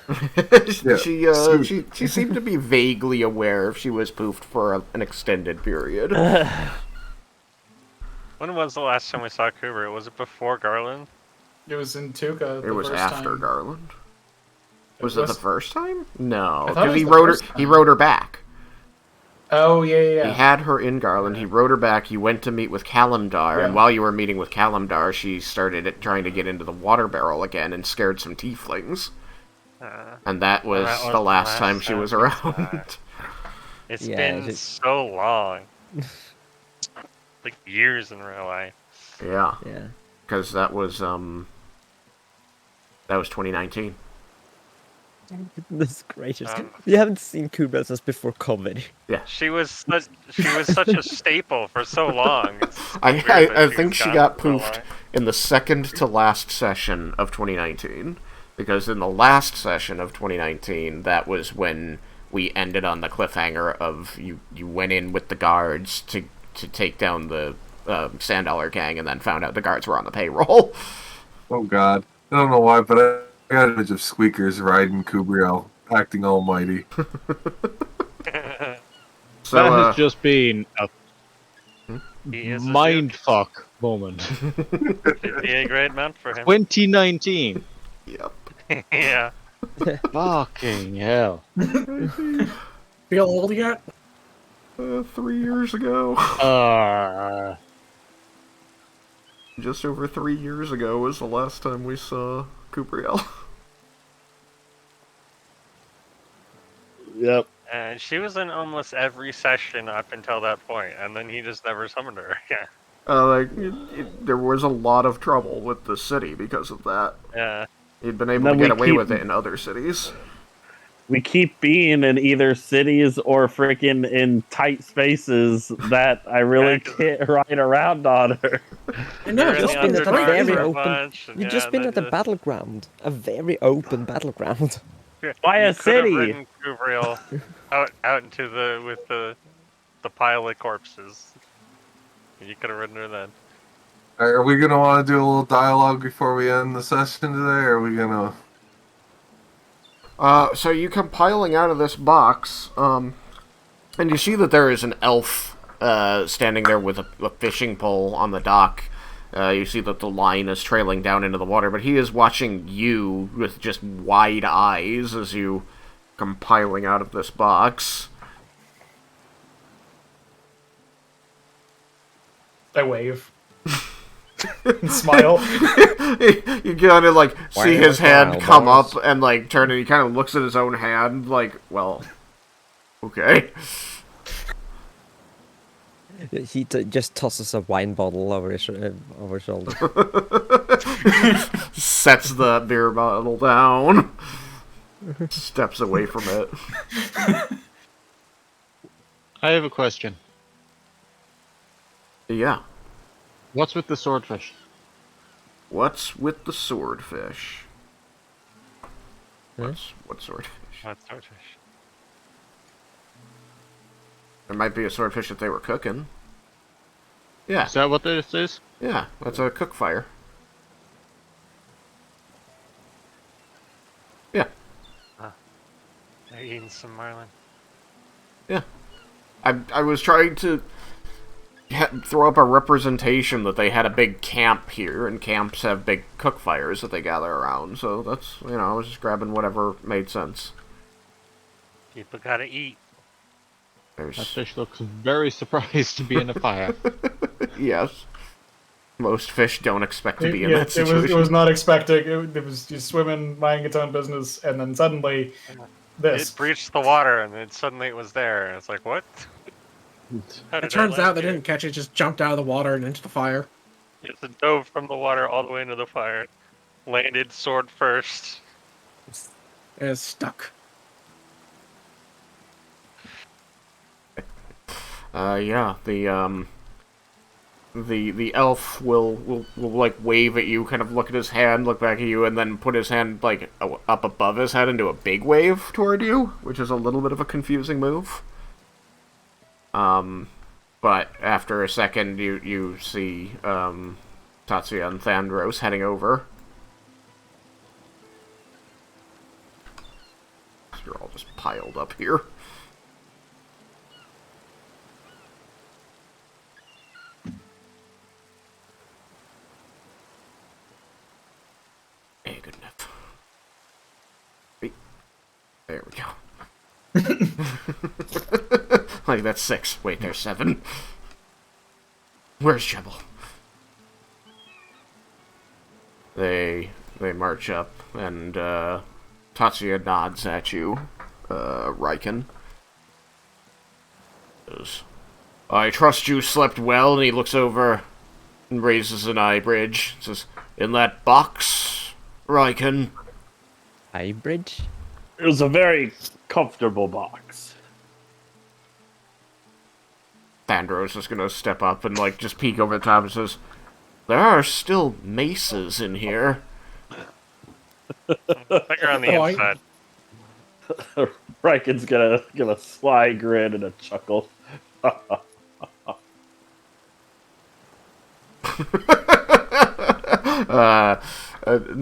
Yeah. She seemed to be vaguely aware if she was poofed for an extended period. When was the last time we saw Kubriel? Was it before Garland? It was in Tuca. It was after Garland. Was it the first time? No, I thought it because he was the wrote her. first He time. wrote her back. Oh yeah. He had her in Garland. He wrote her back. You went to meet with Kalimdar, Yeah. and while you were meeting with Kalimdar, she started trying to get into the water barrel again and scared some tieflings. And that was that was the last time she time was we saw around. her. It's Yeah, been it- so long. Like years in real life. Yeah, Yeah. because that was 2019. That's gracious. Um, You haven't seen Kubriel since before COVID. She was such a staple for so long. It's I weird that I she's think she gone got for so poofed long. in the second to last session of 2019, because in the last session of 2019, that was when we ended on the cliffhanger of you went in with the guards to take down the Sand Dollar Gang and then found out the guards were on the payroll. Oh God, I don't know why, but I got an image of Squeakers riding Kubriel, acting almighty. So, That has just been a He is a mindfuck moment. Should be a great month for him. 2019. yep. Yeah. Fucking hell. Feel old yet? 3 years ago. Just over 3 years ago was the last time we saw Kubriel. Yep. And she was in almost every session up until that point, and then he just never summoned her again. There was a lot of trouble with the city because of that. Yeah. He'd been able Then to we get away keep- with it in other cities. We keep being in either cities or freaking in tight spaces that I really can't ride around on her. I know, You're in just the been at a Underdark very for a open- bunch, and You've yeah, just been then at a battleground. A very open battleground. Why a you could have city? ridden Kubriel out into with the pile of corpses. You could have ridden her then. Are we gonna want to do a little dialogue before we end the session today, or are we gonna? So you come piling out of this box, and you see that there is an elf standing there with a fishing pole on the dock. You see that the line is trailing down into the water, but he is watching you with just wide eyes as you come piling out of this box. I wave. And smile. You kind of like Why see are his there hand come up elbows? and like turn, and he kind of looks at his own hand like, well, okay. He just tosses a wine bottle over his shoulder. Sets the beer bottle down. Steps away from it. I have a question. Yeah. What's with the swordfish? What's with the swordfish? Huh? What swordfish? What swordfish? There might be a swordfish that they were cooking. Yeah, Is that what this is? yeah, that's a cook fire. Yeah, They're eating some marlin. yeah. I was trying to throw up a representation that they had a big camp here, and camps have big cook fires that they gather around, so that's, I was just grabbing whatever made sense. People gotta eat. That There's... fish looks very surprised to be in a fire. Yes. Most fish don't expect to be in Yeah, that situation. it was not expecting. It was just swimming, minding its own business, and then suddenly this. It breached the water, and then suddenly it was there. And it's like, what? How did It turns I land out they here? didn't catch it, just jumped out of the water and into the fire. It dove from the water all the way into the fire. Landed sword first. It is stuck. Yeah, the elf will like wave at you, kind of look at his hand, look back at you, and then put his hand like up above his head and do a big wave toward you, which is a little bit of a confusing move. But after a second, you see Tatsuya and Thandros heading over. So you're all just piled up here. Hey, good enough. Wait. There we go. Like, that's 6. Wait, there's 7. Where's Jebel? They march up, and Tatsuya nods at you, Raiken. Says, I trust you slept well, and he looks over and raises an eye bridge. Says, in that box, Raiken. Eye bridge? It was a very comfortable box. Thandros is gonna step up and, like, just peek over the top and says, there are still maces in here. Finger on the Oh, inside. Raiken's gonna give a sly grin and a chuckle.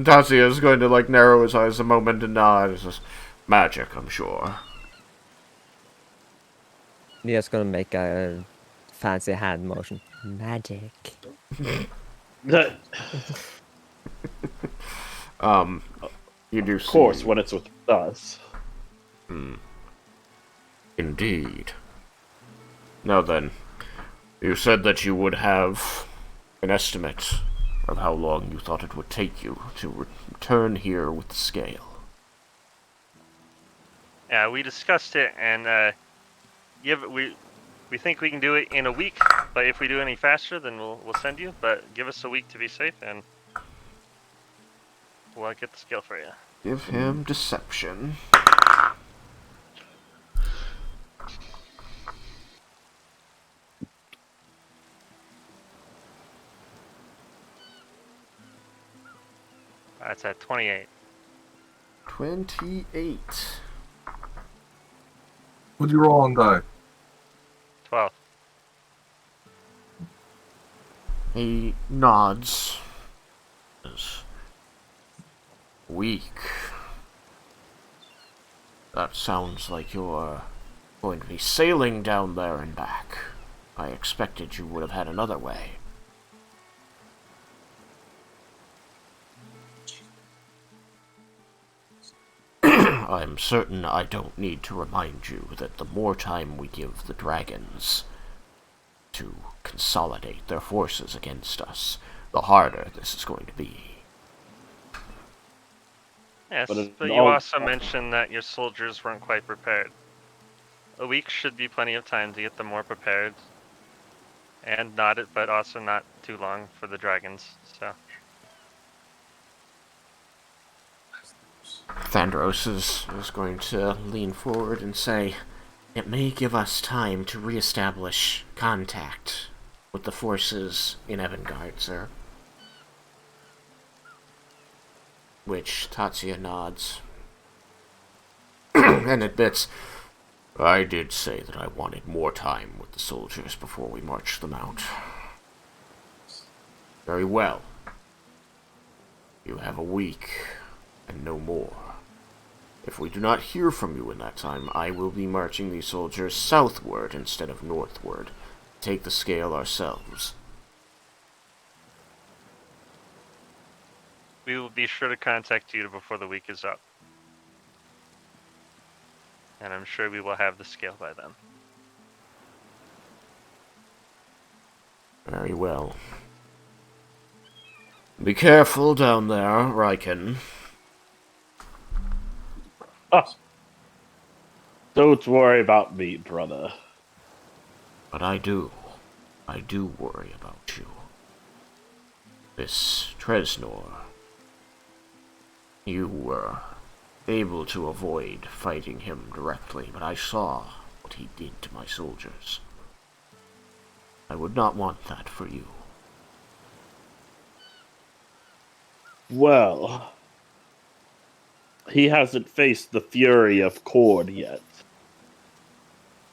Tatsuya is going to narrow his eyes a moment and nod. He says, "Magic, I'm sure." Mia's gonna make a fancy hand motion. Magic. Of You do see. course, when it's with us. Indeed. Now then, you said that you would have an estimate of how long you thought it would take you to return here with the scale. Yeah, we discussed it, and we think we can do it in a week. But if we do any faster, then we'll send you. But give us a week to be safe, and we'll get the scale for you. Give him deception. That's at 28. 28. What'd you roll on die? 12. He nods. Is weak. That sounds like you're going to be sailing down there and back. I expected you would have had another way. I'm certain I don't need to remind you that the more time we give the dragons to consolidate their forces against us, the harder this is going to be. Yes, But but you also mentioned that your soldiers weren't quite prepared. A week should be plenty of time to get them more prepared, and but also not too long for the dragons. So Thandros is going to lean forward and say, "It may give us time to reestablish contact with the forces in Evangard, sir." Which Tatsuya nods and admits, "I did say that I wanted more time with the soldiers before we marched them out." "Very well. You have a week, and no more. If we do not hear from you in that time, I will be marching these soldiers southward instead of northward. Take the scale ourselves." we will be sure to contact you before the week is up. And I'm sure we will have the scale by then. Very well. Be careful down there, Raiken. Don't worry about me, brother. But I do worry about you. This Tresnor. You were able to avoid fighting him directly, but I saw what he did to my soldiers. I would not want that for you. Well, he hasn't faced the fury of Cord yet.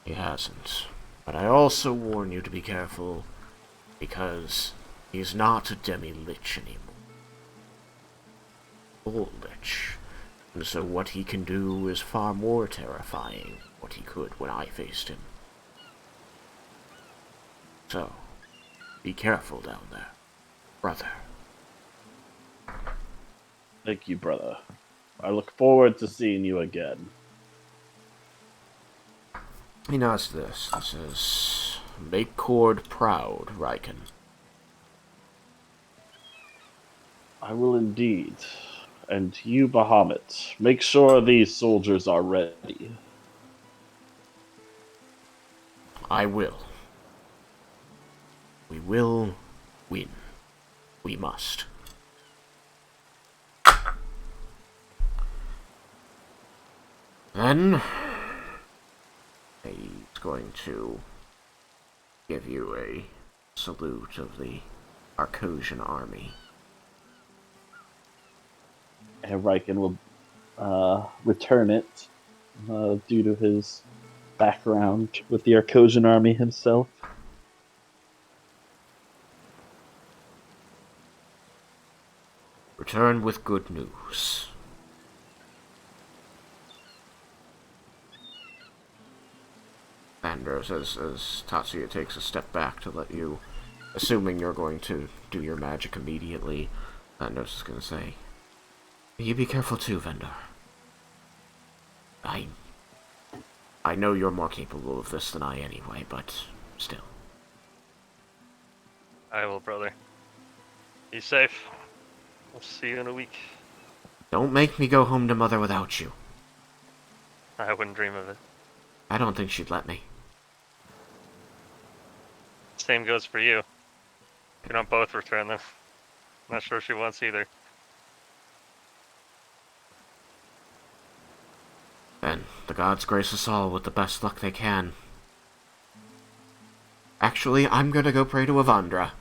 He hasn't. But I also warn you to be careful, because he's not a demi-lich anymore. Full lich. And so what he can do is far more terrifying than what he could when I faced him. So, be careful down there, brother. Thank you, brother. I look forward to seeing you again. He nods to this. This is, "Make Cord proud, Raiken." I will indeed. And you, Bahamut, make sure these soldiers are ready. I will. We will win. We must. Then, he's going to give you a salute of the Arcosian army. And Raiken will return it due to his background with the Arcosian army himself. return with good news. Vendar, as Tatsuya takes a step back to let you, assuming you're going to do your magic immediately, Nurse is going to say, you be careful too, Vendar. I know you're more capable of this than I anyway, but still. I will, brother. Be safe. We'll see you in a week. Don't make me go home to Mother without you. I wouldn't dream of it. I don't think she'd let me. Same goes for you. We don't both return them. Not sure she wants either. Then the gods grace us all with the best luck they can. Actually, I'm gonna go pray to Avandra.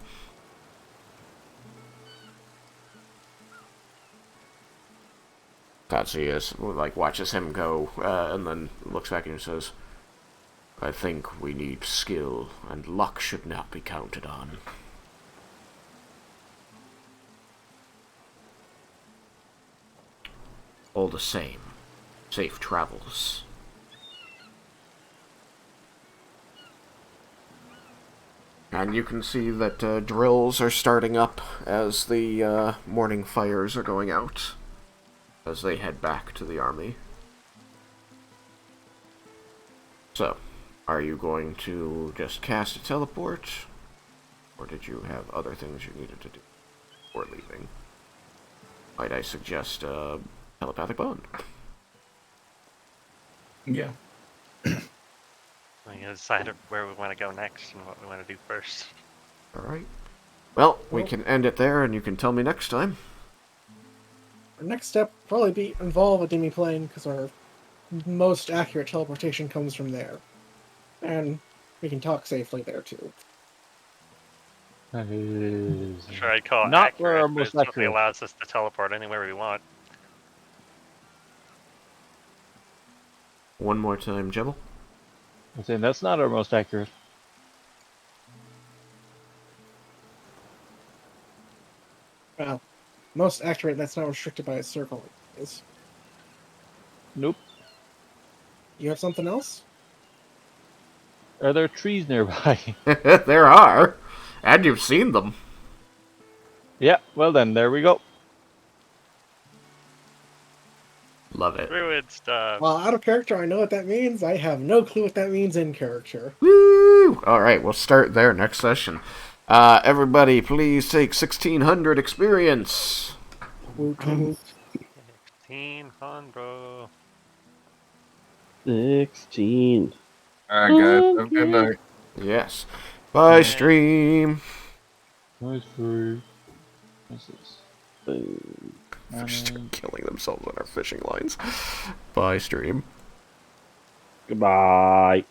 Tatsuya watches him go, and then looks back and says, I think we need skill, and luck should not be counted on. All the same, safe travels. And you can see that drills are starting up as the morning fires are going out, as they head back to the army. So, are you going to just cast a teleport? Or did you have other things you needed to do before leaving? Might I suggest telepathic bond? Yeah. We gotta decide where we want to go next and what we want to do first. Alright. Well, we can end it there, and you can tell me next time. Our next step will probably involve a demi-plane, because our most accurate teleportation comes from there. And we can talk safely there, too. That is Sure, I'd call it not where accurate, our but most it certainly accurate. allows us to teleport anywhere we want. One more time, Jebel. I'm saying that's not our most accurate. Well, most accurate, that's not restricted by a circle. Is Nope. you have something else? Are there trees nearby? There are. And you've seen them. Yeah, well then, there we go. Love it. Druid stuff. Well, out of character, I know what that means. I have no clue what that means in character. Woo! Alright, we'll start there next session. Everybody, please take 1600 experience. 1600. 16. Alright, guys. Have a good night. Yes. Bye, stream. Nice free. What's this? Boom. Fish are killing themselves on our fishing lines. Bye, stream. Goodbye.